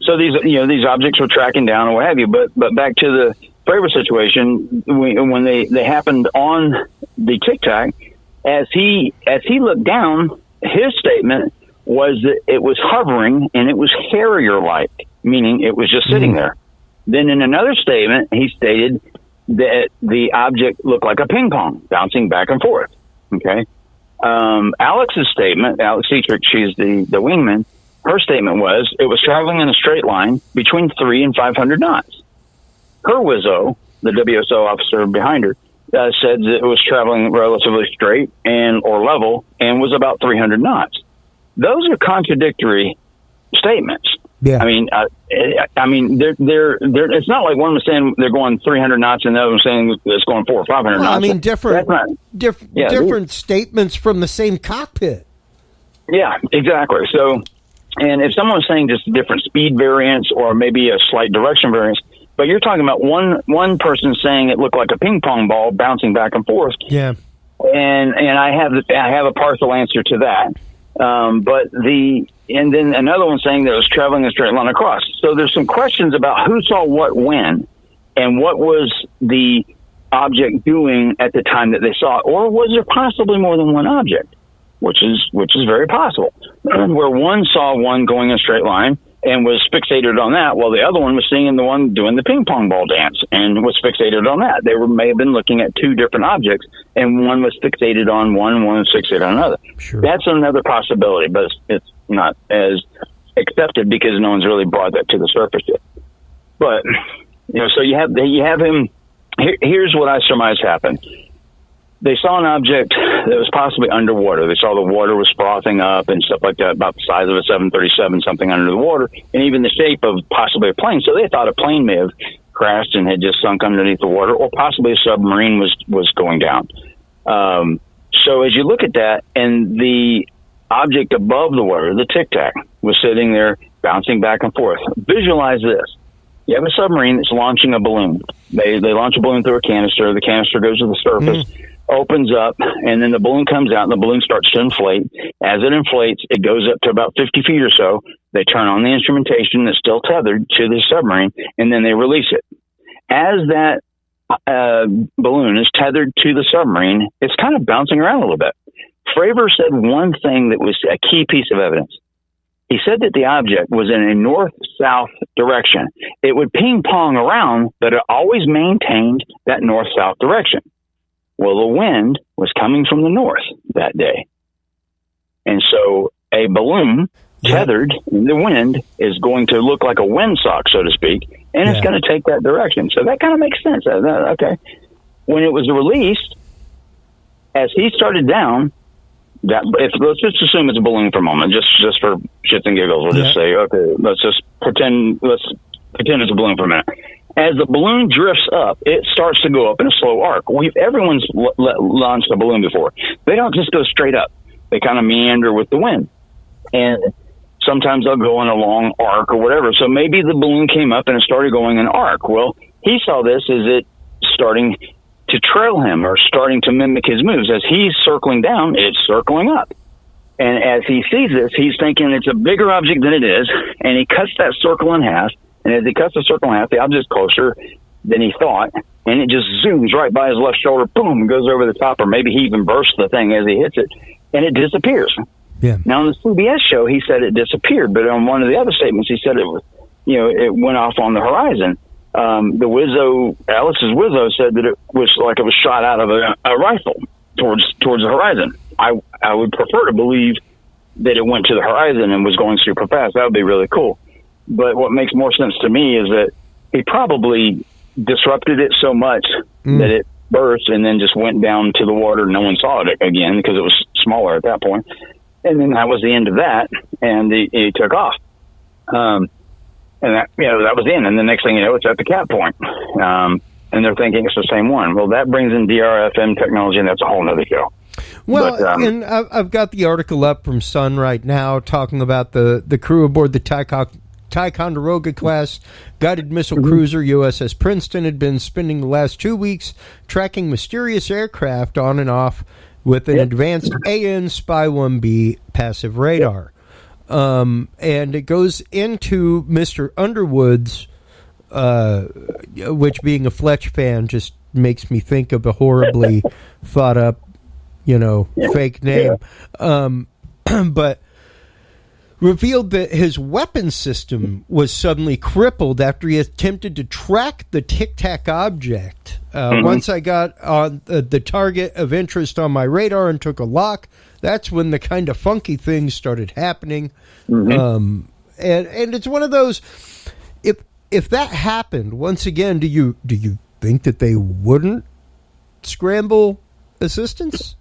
so these objects were tracking down and what have you. But back to the Fravor situation, when they happened on the Tic Tac, as he looked down, his statement was that it was hovering and it was Harrier-like, meaning it was just sitting there. Then in another statement, he stated that the object looked like a ping pong, bouncing back and forth. Okay. Alex's statement, Alex Dietrich, she's the wingman, her statement was it was traveling in a straight line between 300 and 500 knots. Her WISO, the WSO officer behind her, said that it was traveling relatively straight or level and was about 300 knots. Those are contradictory statements. Yeah. I mean, they're it's not like one was saying they're going 300 knots and the other one saying it's going 400 or 500 knots. I mean, different statements from the same cockpit. Yeah, exactly. So, and if someone was saying just different speed variance or maybe a slight direction variance, but you're talking about one person saying it looked like a ping pong ball bouncing back and forth. Yeah. And I have a partial answer to that. And then another one saying that it was traveling a straight line across. So there's some questions about who saw what when and what was the object doing at the time that they saw it, or was there possibly more than one object, which is very possible, where one saw one going in a straight line and was fixated on that, while the other one was seeing the one doing the ping pong ball dance and was fixated on that. They may have been looking at two different objects, and one was fixated on one and one was fixated on another. Sure. That's another possibility, but it's not as accepted because no one's really brought that to the surface yet. But, so you have him. Here's what I surmise happened. They saw an object that was possibly underwater. They saw the water was frothing up and stuff like that, about the size of a 737, something under the water, and even the shape of possibly a plane. So they thought a plane may have crashed and had just sunk underneath the water, or possibly a submarine was going down. So as you look at that, and the object above the water, the Tic Tac, was sitting there bouncing back and forth. Visualize this. You have a submarine that's launching a balloon. They launch a balloon through a canister. The canister goes to the surface, opens up, and then the balloon comes out, and the balloon starts to inflate. As it inflates, it goes up to about 50 feet or so. They turn on the instrumentation that's still tethered to the submarine, and then they release it. As that balloon is tethered to the submarine. It's kind of bouncing around a little bit. Fravor said one thing that was a key piece of evidence. He said that the object was in a north-south direction. It would ping-pong around, but it always maintained that north-south direction. Well, the wind was coming from the north that day. And so a balloon tethered in the wind is going to look like a windsock, so to speak, and it's going to take that direction. So that kind of makes sense. Okay. When it was released, as he started down, let's just assume it's a balloon for a moment, just for shits and giggles. We'll just say, okay, let's pretend it's a balloon for a minute. As the balloon drifts up, it starts to go up in a slow arc. Everyone's launched a balloon before. They don't just go straight up. They kind of meander with the wind. And sometimes they'll go in a long arc or whatever. So maybe the balloon came up and it started going in arc. Well, he saw this as it starting to trail him or starting to mimic his moves. As he's circling down, it's circling up. And as he sees this, he's thinking it's a bigger object than it is, and he cuts that circle in half. And as he cuts the circle in half, the object's closer than he thought, and it just zooms right by his left shoulder, boom, goes over the top, or maybe he even bursts the thing as he hits it, and it disappears. Yeah. Now, on the CBS show, he said it disappeared, but on one of the other statements, he said it was, it went off on the horizon. Alice's Wizzo said that it was like it was shot out of a rifle towards the horizon. I would prefer to believe that it went to the horizon and was going super fast. That would be really cool. But what makes more sense to me is that he probably disrupted it so much that it burst and then just went down to the water. No one saw it again because it was smaller at that point. And then that was the end of that, and he took off. And that was the end. And the next thing you know, it's at the cap point. And they're thinking it's the same one. Well, that brings in DRFM technology, and that's a whole nother show. Well, and I've got the article up from Sun right now talking about the crew aboard the Ticonderoga class guided missile cruiser USS Princeton had been spending the last 2 weeks tracking mysterious aircraft on and off with an advanced AN Spy 1B passive radar. And it goes into Mr. Underwood's, which being a Fletch fan just makes me think of a horribly thought up, fake name. But revealed that his weapon system was suddenly crippled after he attempted to track the Tic Tac object. Once I got on the target of interest on my radar and took a lock, that's when the kind of funky things started happening. And it's one of those, if that happened, once again, do you think that they wouldn't scramble assistance?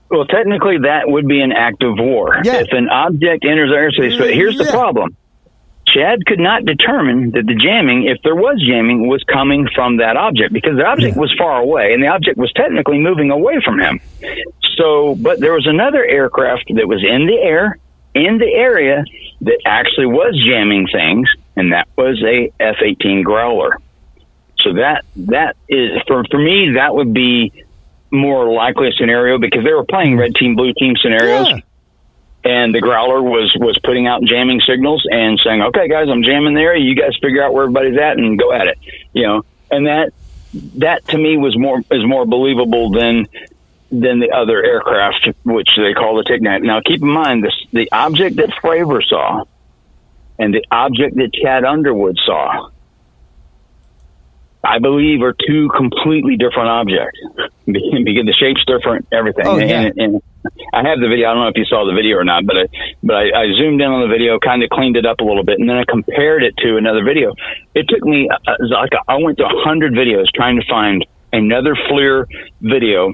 Well, technically, that would be an act of war. Yeah. If an object enters airspace, but here's the problem. Chad could not determine that the jamming, if there was jamming, was coming from that object because the object was far away and the object was technically moving away from him. So, but there was another aircraft that was in the air, in the area, that actually was jamming things, and that was a F-18 Growler. So that is, for me, that would be more likely a scenario because they were playing red team, blue team scenarios. Yeah. And the Growler was putting out jamming signals and saying, okay, guys, I'm jamming there. You guys figure out where everybody's at and go at it. And that to me is more believable than the other aircraft, which they call the Tic Tac. Now, keep in mind, the object that Fravor saw and the object that Chad Underwood saw, I believe, are two completely different objects because the shape's different, everything. Oh, yeah. And I have the video. I don't know if you saw the video or not, but I zoomed in on the video, kind of cleaned it up a little bit, and then I compared it to another video. It took me I went to 100 videos trying to find another FLIR video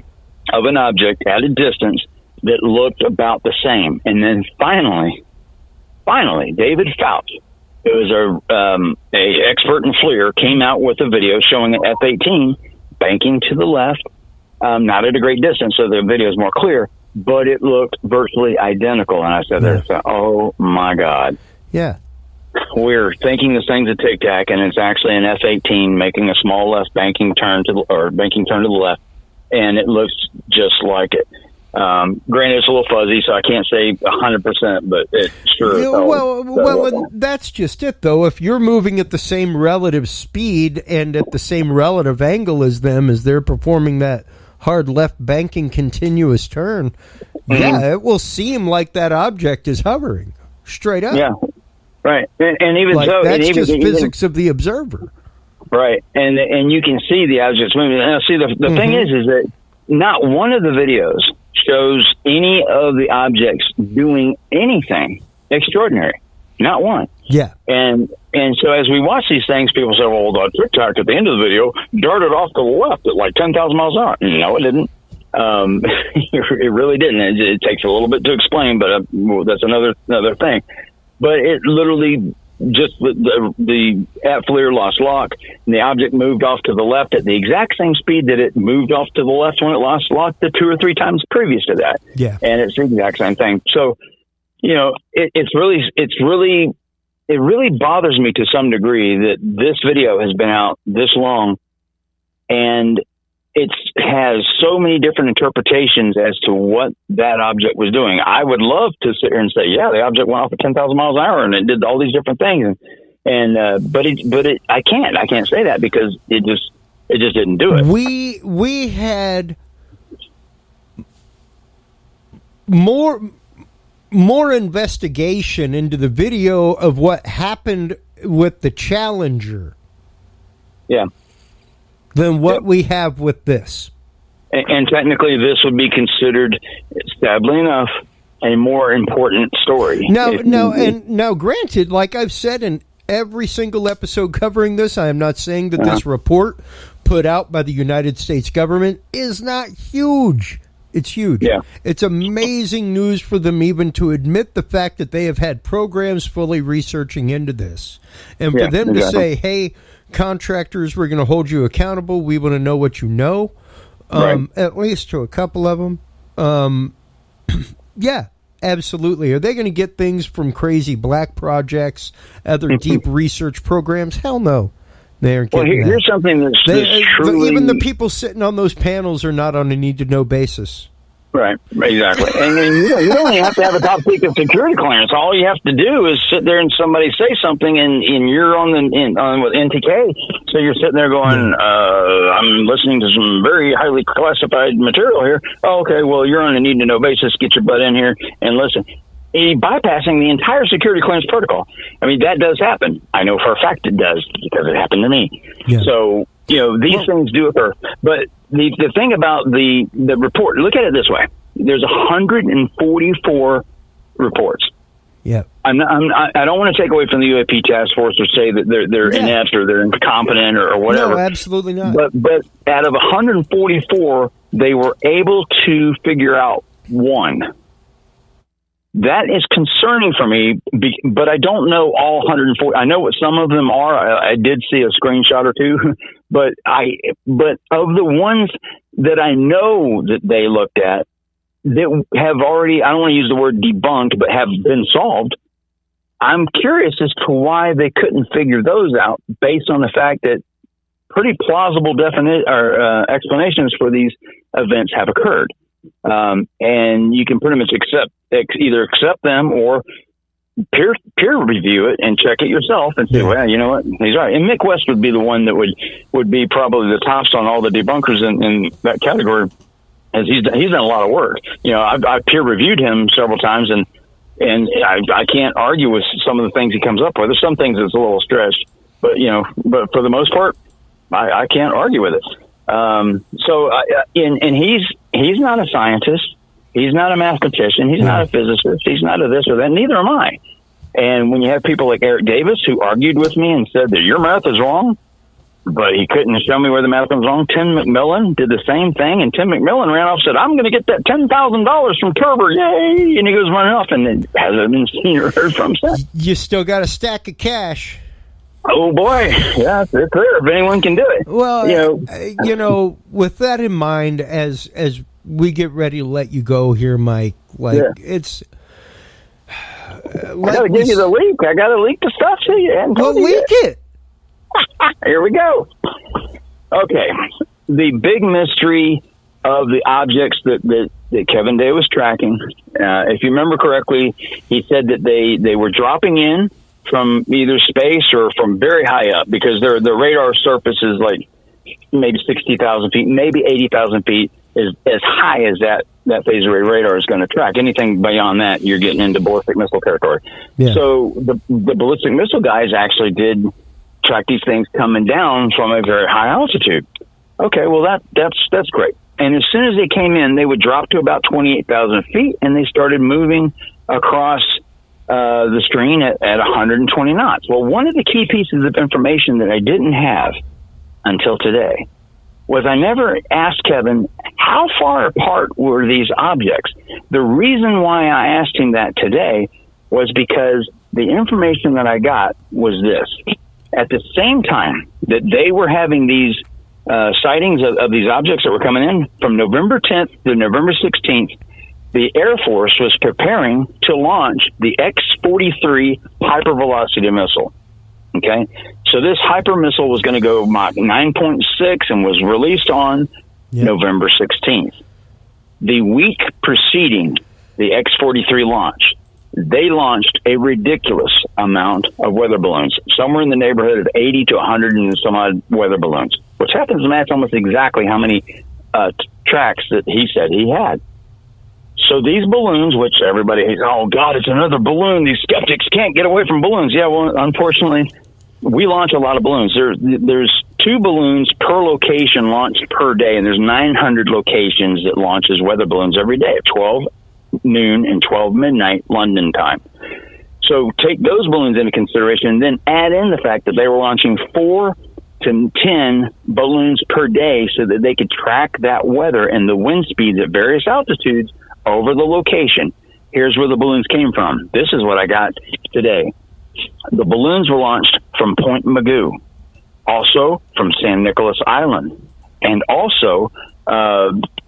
of an object at a distance that looked about the same. And then finally, David Fouts, who is a expert in FLIR, came out with a video showing an F-18 banking to the left, not at a great distance, so the video is more clear, but it looked virtually identical. And I said, oh my God. Yeah. We're thinking this thing's a Tic Tac, and it's actually an F-18 making a small left banking turn to the left, and it looks just like it. Granted, it's a little fuzzy, so I can't say 100%, but it sure. Yeah, and that's just it, though. If you're moving at the same relative speed and at the same relative angle as them, as they're performing that hard left banking continuous turn, yeah, it will seem like that object is hovering straight up. Yeah, right. And even like so, that's and just physics of the observer. Right, and you can see the objects moving. Now, see, the thing is that not one of the videos shows any of the objects doing anything extraordinary. Not one. Yeah. And so as we watch these things, people say, well, the TikTok at the end of the video darted off to the left at like 10,000 miles an hour. No, it didn't. It really didn't. It takes a little bit to explain, but that's another thing. But it literally just the at FLIR lost lock, and the object moved off to the left at the exact same speed that it moved off to the left when it lost lock the 2 or 3 times previous to that. Yeah. And it's the exact same thing. So, it really bothers me to some degree that this video has been out this long, and it has so many different interpretations as to what that object was doing. I would love to sit here and say, yeah, the object went off at 10,000 miles an hour and it did all these different things. But I can't say that because it just didn't do it. We had more investigation into the video of what happened with the Challenger. Yeah. Than what we have with this. And technically, this would be considered, sadly enough, a more important story. Now, granted, like I've said in every single episode covering this, I am not saying that this report put out by the United States government is not huge. It's huge. Yeah. It's amazing news for them even to admit the fact that they have had programs fully researching into this. And for them to say, hey, contractors, we're going to hold you accountable. We want to know what you know, at least to a couple of them. Yeah, absolutely. Are they going to get things from crazy black projects, other deep research programs? Hell no. They aren't getting here's something that's truly... Even the people sitting on those panels are not on a need-to-know basis. Right, exactly. And you don't even have to have a top secret security clearance. All you have to do is sit there and somebody say something, and you're on with NTK. So you're sitting there going, I'm listening to some very highly classified material here. Oh, okay, well, you're on a need-to-know basis. Get your butt in here and listen. Bypassing the entire security clearance protocol. I mean, that does happen. I know for a fact it does because it happened to me. Yeah. So, these things do occur. But the thing about the report, look at it this way. There's 144 reports. Yeah. I don't want to take away from the UAP task force or say that they're inept or they're incompetent or whatever. No, absolutely not. But out of 144, they were able to figure out one. That is concerning for me, but I don't know all 140. I know what some of them are. I did see a screenshot or two, but of the ones that I know that they looked at that have already, I don't want to use the word debunked, but have been solved, I'm curious as to why they couldn't figure those out based on the fact that pretty plausible explanations for these events have occurred. And you can pretty much either accept them or peer review it and check it yourself and say, well, you know what, he's right. And Mick West would be the one that would be probably the tops on all the debunkers in that category, as he's done a lot of work. I've peer reviewed him several times, and I can't argue with some of the things he comes up with. There's some things that's a little stretched, but for the most part, I can't argue with it. And he's not a scientist. He's not a mathematician. He's not a physicist. He's not a this or that. Neither am I. And when you have people like Eric Davis who argued with me and said that your math is wrong, but he couldn't show me where the math was wrong. Tim McMillan did the same thing, and Tim McMillan ran off and said, I'm going to get that $10,000 from Turber. Yay! And he goes running off, and it hasn't been seen or heard from since. You still got a stack of cash. Oh, boy. Yeah, it's clear if anyone can do it. Well, with that in mind, as we get ready to let you go here, Mike, it's... I got to give you the leak. I got to leak the stuff to you. Well, leak it. Here we go. Okay. The big mystery of the objects that that Kevin Day was tracking. If you remember correctly, he said that they were dropping in from either space or from very high up, because their radar surface is like maybe 60,000 feet, maybe 80,000 feet is as high as that phased array radar is going to track. Anything beyond that, you're getting into ballistic missile territory. Yeah. So the ballistic missile guys actually did track these things coming down from a very high altitude. Okay, well, that's great. And as soon as they came in, they would drop to about 28,000 feet, and they started moving across the screen at 120 knots. Well, one of the key pieces of information that I didn't have until today was I never asked Kevin, how far apart were these objects? The reason why I asked him that today was because the information that I got was this. At the same time that they were having these sightings of these objects that were coming in, from November 10th to November 16th, the Air Force was preparing to launch the X-43 hypervelocity missile. Okay, so this hyper missile was going to go Mach 9.6 and was released on November 16th. The week preceding the X-43 launch, they launched a ridiculous amount of weather balloons, somewhere in the neighborhood of 80 to 100 and some odd weather balloons, which happens to match almost exactly how many tracks that he said he had. So these balloons, which everybody hates, oh, God, it's another balloon. These skeptics can't get away from balloons. Yeah, well, unfortunately, we launch a lot of balloons. There's 2 balloons per location launched per day, and there's 900 locations that launches weather balloons every day at 12 noon and 12 midnight London time. So take those balloons into consideration, and then add in the fact that they were launching 4 to 10 balloons per day so that they could track that weather and the wind speeds at various altitudes over the location. Here's where the balloons came from. This is what I got today. The balloons were launched from Point Magoo, also from San Nicolas Island, and also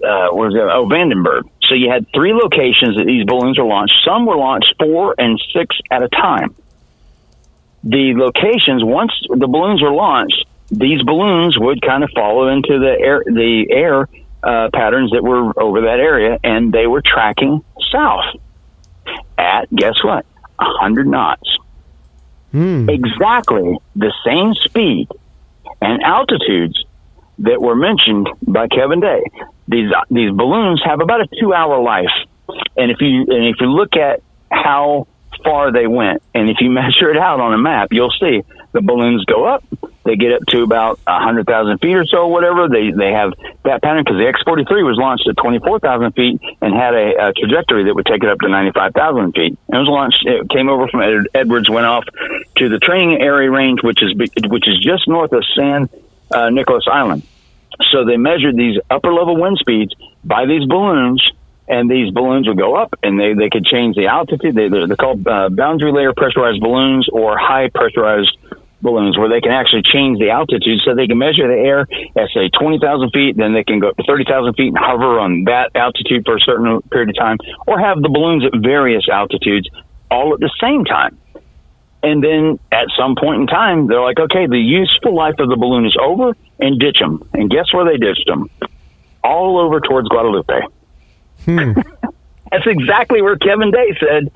Vandenberg. So you had 3 locations that these balloons were launched. Some were launched 4 and 6 at a time. The locations, once the balloons were launched, these balloons would kind of follow into the air patterns that were over that area, and they were tracking south at, guess what, 100 knots. Exactly the same speed and altitudes that were mentioned by Kevin Day. These balloons have about a 2-hour life, and if you look at how far they went, and if you measure it out on a map, you'll see the balloons go up. They get up to about 100,000 feet or so, whatever. They have that pattern, because the X-43 was launched at 24,000 feet and had a trajectory that would take it up to 95,000 feet. It was launched. It came over from Edwards, went off to the training area range, which is just north of San Nicolas Island. So they measured these upper level wind speeds by these balloons, and these balloons would go up, and they could change the altitude. They're called boundary layer pressurized balloons, or high pressurized balloons, where they can actually change the altitude, so they can measure the air at, say, 20,000 feet, then they can go up to 30,000 feet and hover on that altitude for a certain period of time, or have the balloons at various altitudes all at the same time. And then at some point in time, they're like, okay, the useful life of the balloon is over, and ditch them. And guess where they ditched them? All over towards Guadalupe. That's exactly where Kevin Day said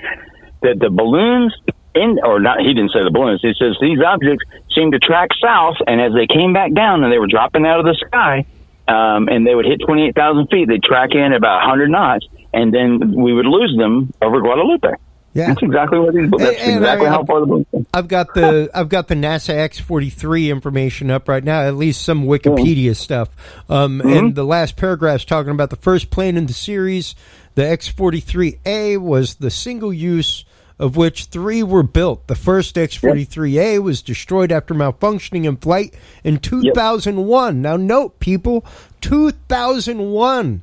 that the balloons, he didn't say the balloons, he says these objects seemed to track south, and as they came back down and they were dropping out of the sky, and they would hit 28,000 feet, they'd track in about 100 knots, and then we would lose them over Guadalupe. Yeah, that's exactly what these. That's exactly how far the balloons are. I've got the NASA X-43 information up right now, at least some Wikipedia stuff. And the last paragraph's talking about the first plane in the series, the X-43A, was the single use of which 3 were built. The first X-43A was destroyed after malfunctioning in flight in 2001. Now note, people, 2001.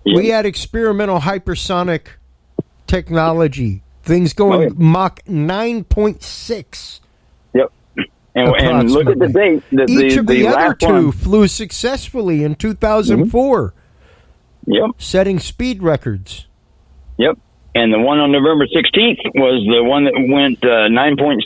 We had experimental hypersonic technology. Things going Mach 9.6. Yep. And look at the date. Each of the other 2 flew successfully in 2004. Yep. Setting speed records. Yep. And the one on November 16th was the one that went 9.6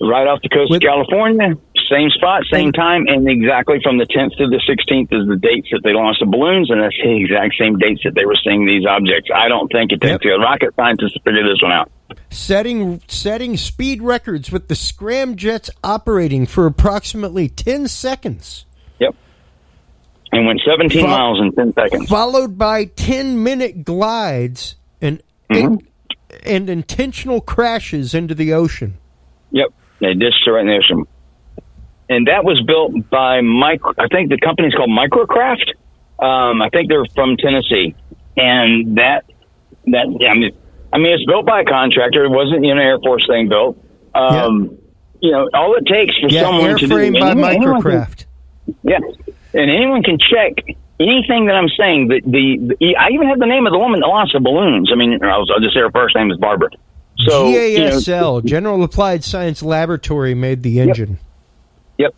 right off the coast of California, same spot, same time, and exactly from the 10th to the 16th is the dates that they launched the balloons, and that's the exact same dates that they were seeing these objects. I don't think it takes a rocket scientist to figure this one out. Setting speed records with the scramjets operating for approximately 10 seconds. Yep. And went 17 miles in 10 seconds. Followed by 10-minute glides and intentional crashes into the ocean. Yep. They dished right in the ocean. And that was built by I think the company's called Microcraft. I think they're from Tennessee. And it's built by a contractor. It wasn't an Air Force thing built. All it takes for someone to do airframe by Microcraft. And anyone can check anything that I'm saying. I even have the name of the woman that launched the balloons. I'll just say her first name is Barbara. So, GASL, General Applied Science Laboratory, made the engine. Yep,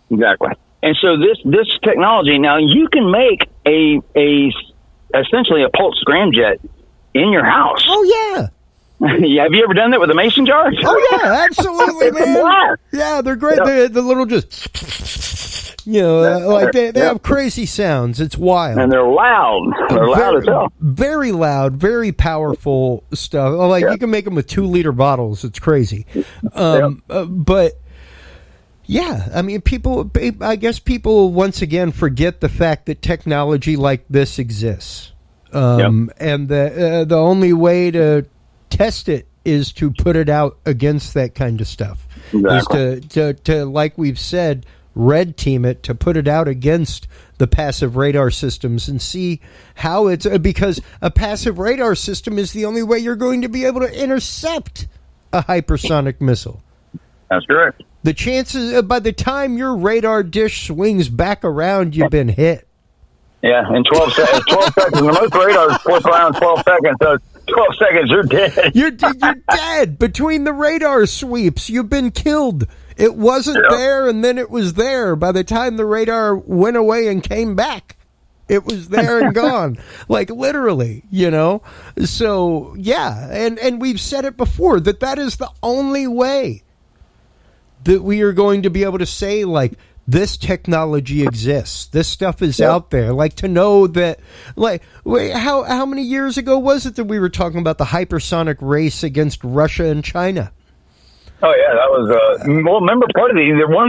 exactly. And so this technology, now you can make essentially a pulse scramjet in your house. Oh, yeah. Have you ever done that with a mason jar? Oh, yeah, absolutely, man. Yeah, they're great. Yep. The little just, they have crazy sounds. It's wild. And they're loud. They're loud as hell. Very loud, very powerful stuff. You can make them with 2-liter bottles. It's crazy. But, yeah, I guess people once again forget the fact that technology like this exists. And the only way to test it is to put it out against that kind of stuff. Exactly. Is to like we've said, red team it, to put it out against the passive radar systems and see how it's, because a passive radar system is the only way you're going to be able to intercept a hypersonic missile. That's correct. The chances, by the time your radar dish swings back around, you've been hit. Yeah, in 12 seconds. 12 seconds. The most radars flip around 12 seconds. So 12 seconds, you're dead. You're dead. Between the radar sweeps, you've been killed. It wasn't there, and then it was there. By the time the radar went away and came back, it was there and gone. Literally, So, yeah, and we've said it before, that is the only way that we are going to be able to say, this technology exists. This stuff is out there. To know that, how many years ago was it that we were talking about the hypersonic race against Russia and China? Oh yeah, that was. Remember, one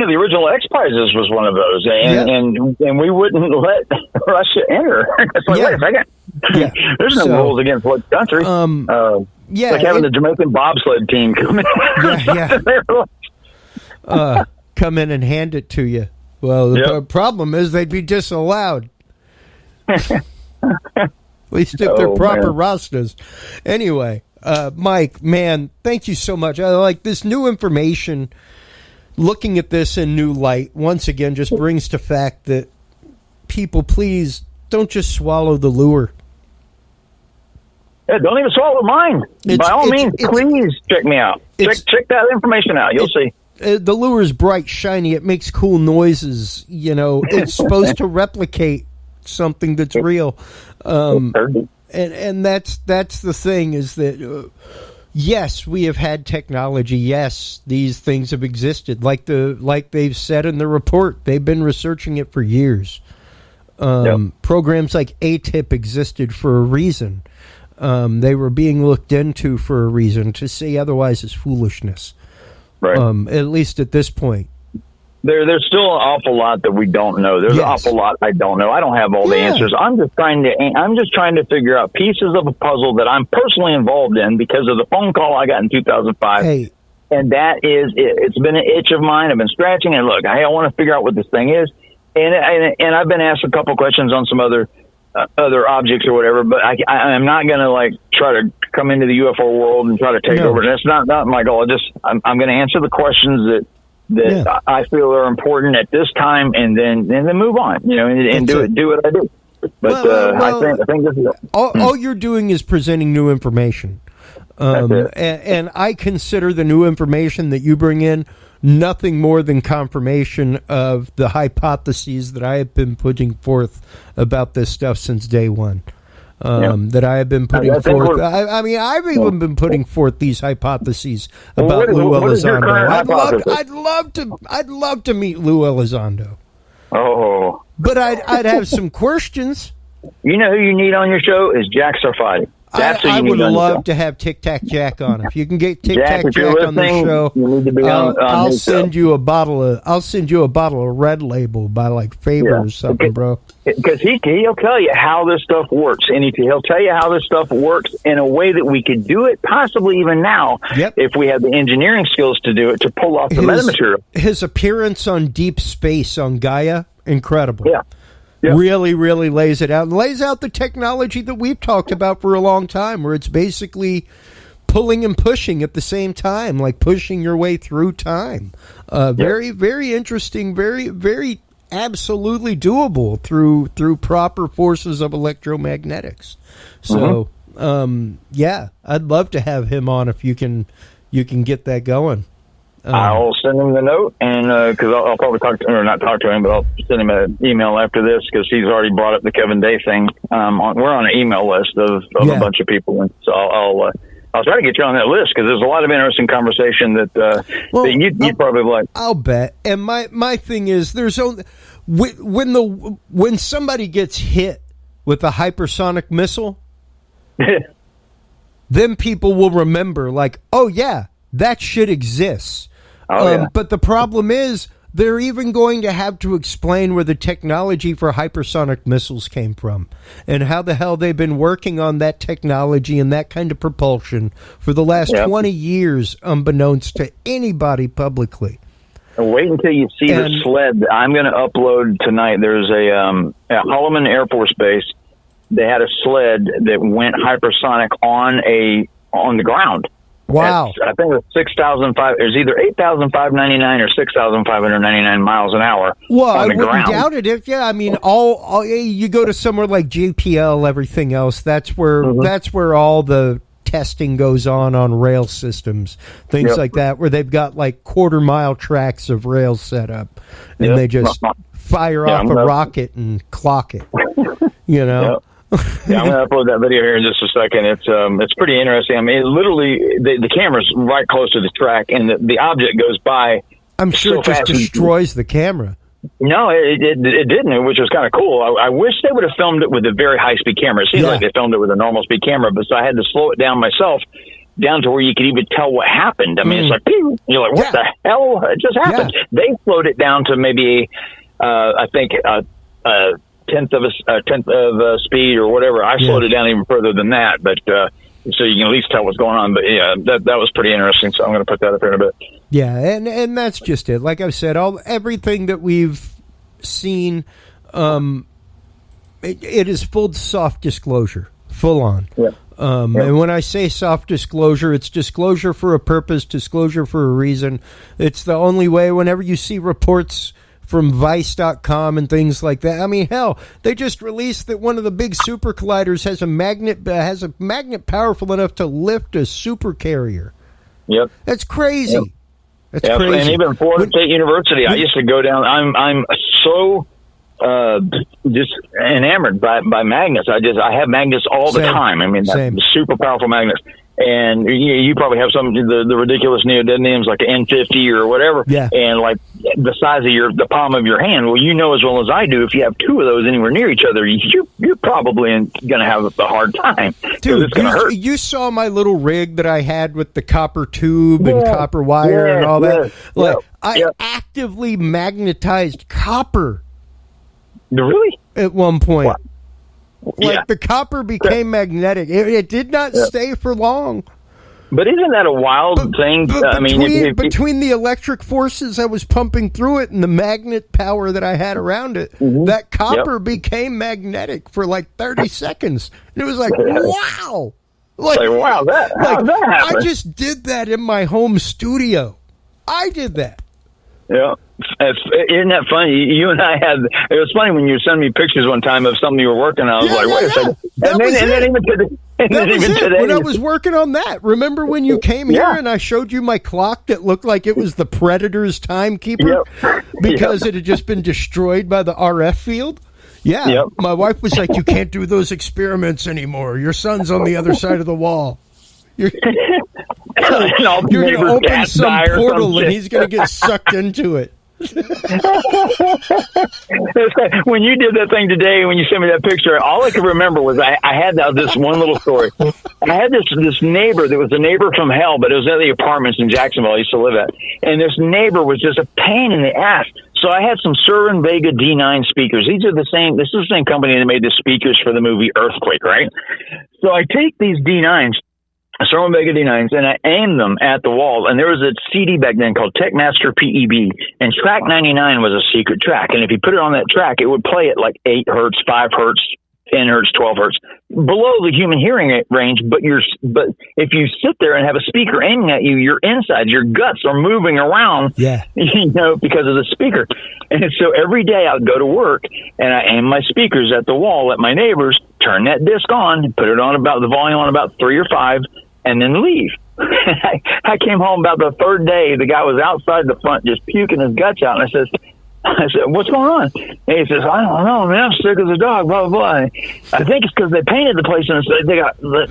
of the original X Prizes was one of those, and we wouldn't let Russia enter. It's wait a second. Yeah. There's no rules against what country. Having the Jamaican bobsled team come in. Come in and hand it to you. Well, the problem is they'd be disallowed. At least if they're proper Rastas. Anyway, Mike, man, thank you so much. I like this new information. Looking at this in new light, once again, just brings to fact that people, please, don't just swallow the lure. Yeah, don't even swallow mine. By all means, please check me out. Check that information out. You'll see. The lure is bright, shiny. It makes cool noises. It's supposed to replicate something that's real. And that's the thing, is that yes, we have had technology. Yes, these things have existed. Like they've said in the report, they've been researching it for years. Programs like ATIP existed for a reason. They were being looked into for a reason. To say otherwise is foolishness. Right. At least at this point. There's still an awful lot that we don't know. There's an awful lot I don't know. I don't have all the answers. I'm just trying to figure out pieces of a puzzle that I'm personally involved in because of the phone call I got in 2005. Hey. And that is it. It's been an itch of mine. I've been scratching and look, I want to figure out what this thing is. And I've been asked a couple questions on some other objects or whatever, but I'm not going to try to come into the UFO world and try to take over. That's not my goal. I'm going to answer the questions that I feel are important at this time, and then move on, and do what I do. But I think this is all you're doing is presenting new information. And I consider the new information that you bring in nothing more than confirmation of the hypotheses that I have been putting forth about this stuff since day one. that I have been putting forth. I mean, I've even been putting forth these hypotheses about Lou Elizondo. I'd love to meet Lou Elizondo. Oh, but I'd have some questions. You know who you need on your show is Jack Sarfati. I would love to have Tic Tac Jack on. If you can get Tic Tac Jack on the show, you need to be on I'll send you a bottle of Red Label by like Faber or something, bro. Because he'll tell you how this stuff works, and he'll tell you how this stuff works in a way that we could do it, possibly even now, if we have the engineering skills to do it, to pull off the metamaterial. His appearance on Deep Space on Gaia, incredible. Yeah. Really, really lays it out. And lays out the technology that we've talked about for a long time, where it's basically pulling and pushing at the same time, like pushing your way through time. Very, very interesting, very, very absolutely doable through proper forces of electromagnetics. So, I'd love to have him on if you can get that going. I'll send him the note, and because I'll probably not talk to him, but I'll send him an email after this, because he's already brought up the Kevin Day thing. We're on an email list of a bunch of people, and so I'll try to get you on that list, because there's a lot of interesting conversation that you'd probably like. I'll bet. And my thing is, there's only when somebody gets hit with a hypersonic missile, then people will remember, like, oh yeah, that shit exists. But the problem is, they're even going to have to explain where the technology for hypersonic missiles came from, and how the hell they've been working on that technology and that kind of propulsion for the last 20 years, unbeknownst to anybody publicly. Wait until you see the sled I'm going to upload tonight. There's at Holloman Air Force Base. They had a sled that went hypersonic on the ground. Wow! I think it was 6,005. It was either 8,599 or 6,599 miles an hour. Well, on the I wouldn't ground. doubt it. I mean, all you go to somewhere like JPL, everything else. That's where all the testing goes on rail systems, things like that, where they've got like quarter-mile tracks of rails set up, and they just fire off a rocket and clock it. You know. I'm going to upload that video here in just a second. It's pretty interesting. I mean, it literally, the camera's right close to the track, and the object goes by. I'm sure it just destroys the camera. No, it didn't, which was kind of cool. I wish they would have filmed it with a very high-speed camera. It seems like they filmed it with a normal-speed camera, but so I had to slow it down myself, down to where you could even tell what happened. I mean, it's like, pew! You're like, what the hell just happened? They slowed it down to maybe, I think, tenth of speed or whatever. I slowed it down even further than that, but so you can at least tell what's going on. But that was pretty interesting. So I'm going to put that up here in a bit. Yeah, and that's just it. Like I've said, everything that we've seen, it is full soft disclosure, full on. And when I say soft disclosure, it's disclosure for a purpose, disclosure for a reason. It's the only way. Whenever you see reports from Vice.com and things like that. I mean, hell, they just released that one of the big super colliders has a magnet powerful enough to lift a super carrier. Yep, that's crazy. That's crazy. And even Florida State University, I used to go down. I'm so just enamored by magnets. I have magnets all the time. I mean, super powerful magnets. And you probably have some the ridiculous neodymiums like an N50 or whatever, and like the size of the palm of your hand. Well, you know as well as I do, if you have two of those anywhere near each other, you're probably going to have a hard time. Dude, it's going to hurt. You saw my little rig that I had with the copper tube and copper wire and all that. I actively magnetized copper. Really? At one point. Wow. The copper became magnetic. It did not stay for long. But isn't that a wild thing? I mean, between the electric forces I was pumping through it and the magnet power that I had around it, that copper became magnetic for like 30 seconds. And it was like, wow. Wow, how'd that happen? I just did that in my home studio. I did that. Yeah. Isn't that funny? You and I it was funny when you sent me pictures one time of something you were working on. I was like, wait a second. And then even today. When I was working on that, remember when you came here and I showed you my clock that looked like it was the Predator's timekeeper because it had just been destroyed by the RF field? Yeah. Yep. My wife was like, you can't do those experiments anymore. Your son's on the other side of the wall. You're going to open some portal and he's going to get sucked into it. When you did that thing today, when you sent me that picture, all I could remember was I had this one little story. I had this neighbor that was a neighbor from hell, but it was at the apartments in Jacksonville I used to live at. And this neighbor was just a pain in the ass. So I had some Cerwin Vega D9 speakers. This is the same company that made the speakers for the movie Earthquake, right? So I take these D9s, Cerwin Vega D9s, and I aim them at the wall. And there was a CD back then called Techmaster PEB, and track 99 was a secret track. And if you put it on that track, it would play at like 8 hertz, 5 hertz, 10 hertz, 12 hertz, below the human hearing range. But if you sit there and have a speaker aiming at you, your insides, your guts are moving around, because of the speaker. And so every day I would go to work and I aim my speakers at the wall at my neighbors, turn that disc on, put it on the volume on about 3 or 5, and then leave. I came home about the third day. The guy was outside the front just puking his guts out. And I said, what's going on? And he says, I don't know, man. I'm sick as a dog, blah, blah, blah. I think it's because they painted the place and they got this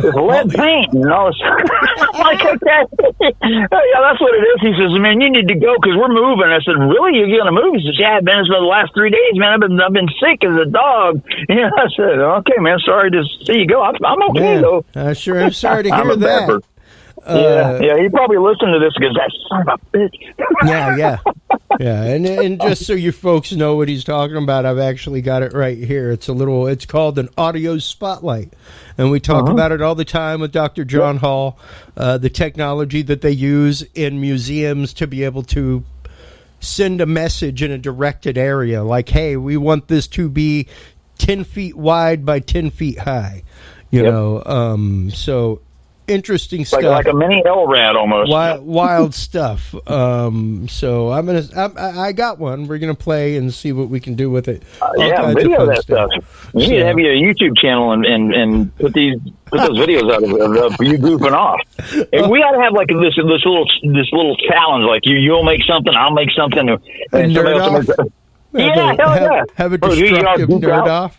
lead paint and all this. I'm like, okay. Yeah, that's what it is. He says, man, you need to go because we're moving. I said, really? You're going to move? He says, yeah, I've been for the last 3 days, man. I've been sick as a dog. Yeah, I said, okay, man, sorry to see you go. I'm okay, though. Sure, I'm sorry to hear that. Yeah, he probably listened to this because that son of a bitch. Yeah, and just so you folks know what he's talking about, I've actually got it right here. It's called an audio spotlight, and we talk about it all the time with Dr. John Hall, the technology that they use in museums to be able to send a message in a directed area, like, hey, we want this to be 10 feet wide by 10 feet high, so interesting stuff, like a mini LRAD almost. Wild stuff. So I got one. We're gonna play and see what we can do with it. Video that stuff. You need to have your YouTube channel and put those videos out of you goofing off. And we ought to have like this little challenge. Like you'll make something, I'll make something, and somebody else will make that. Have a destructive nerd off.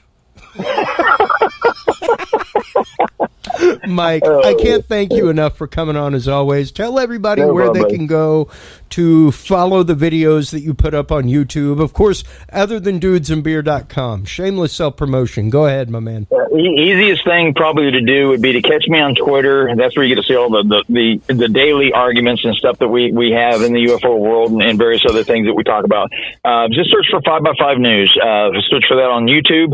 Mike, I can't thank you enough for coming on as always. Tell everybody where they can go to follow the videos that you put up on YouTube. Of course, other than dudesandbeer.com. Shameless self-promotion. Go ahead, my man. Easiest thing probably to do would be to catch me on Twitter. That's where you get to see all the daily arguments and stuff that we have in the UFO world and various other things that we talk about. Just search for 5x5 News. Search for that on YouTube.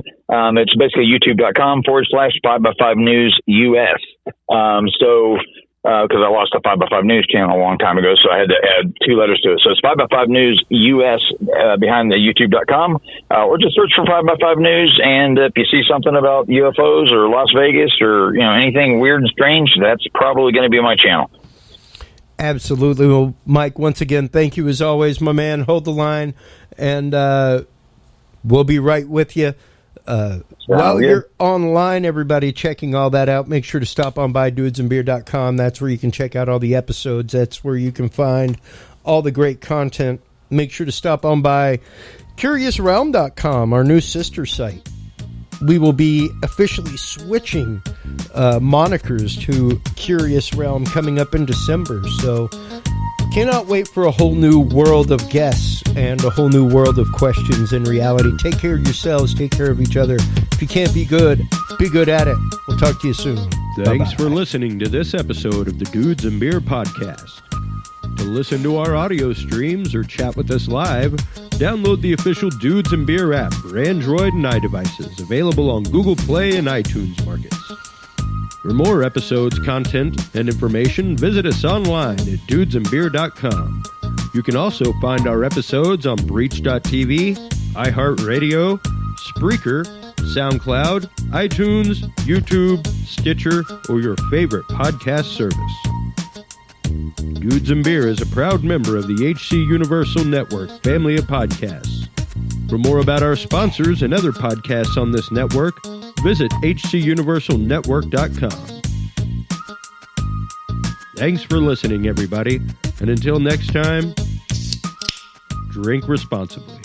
It's basically youtube.com/5x5 News US. Because I lost the 5x5 News channel a long time ago, so I had to add 2 letters to it. So it's 5x5 News US behind the youtube.com, or just search for 5x5 News. And if you see something about UFOs or Las Vegas or anything weird and strange, that's probably going to be my channel. Absolutely. Well, Mike, once again, thank you as always, my man. Hold the line, and we'll be right with you. While you're online, everybody checking all that out, make sure to stop on by dudesandbeer.com. That's where you can check out all the episodes. That's where you can find all the great content. Make sure to stop on by curiousrealm.com, our new sister site. We will be officially switching monikers to Curious Realm coming up in December. So cannot wait for a whole new world of guests and a whole new world of questions in reality. Take care of yourselves. Take care of each other. If you can't be good at it. We'll talk to you soon. Thanks for listening to this episode of the Dudes and Beer Podcast. To listen to our audio streams or chat with us live, download the official Dudes and Beer app for Android and iDevices, available on Google Play and iTunes markets. For more episodes, content, and information, visit us online at dudesandbeer.com. You can also find our episodes on Breach.tv, iHeartRadio, Spreaker, SoundCloud, iTunes, YouTube, Stitcher, or your favorite podcast service. Dudes and Beer is a proud member of the HC Universal Network family of podcasts. For more about our sponsors and other podcasts on this network, visit hcuniversalnetwork.com. Thanks for listening, everybody, and until next time, drink responsibly.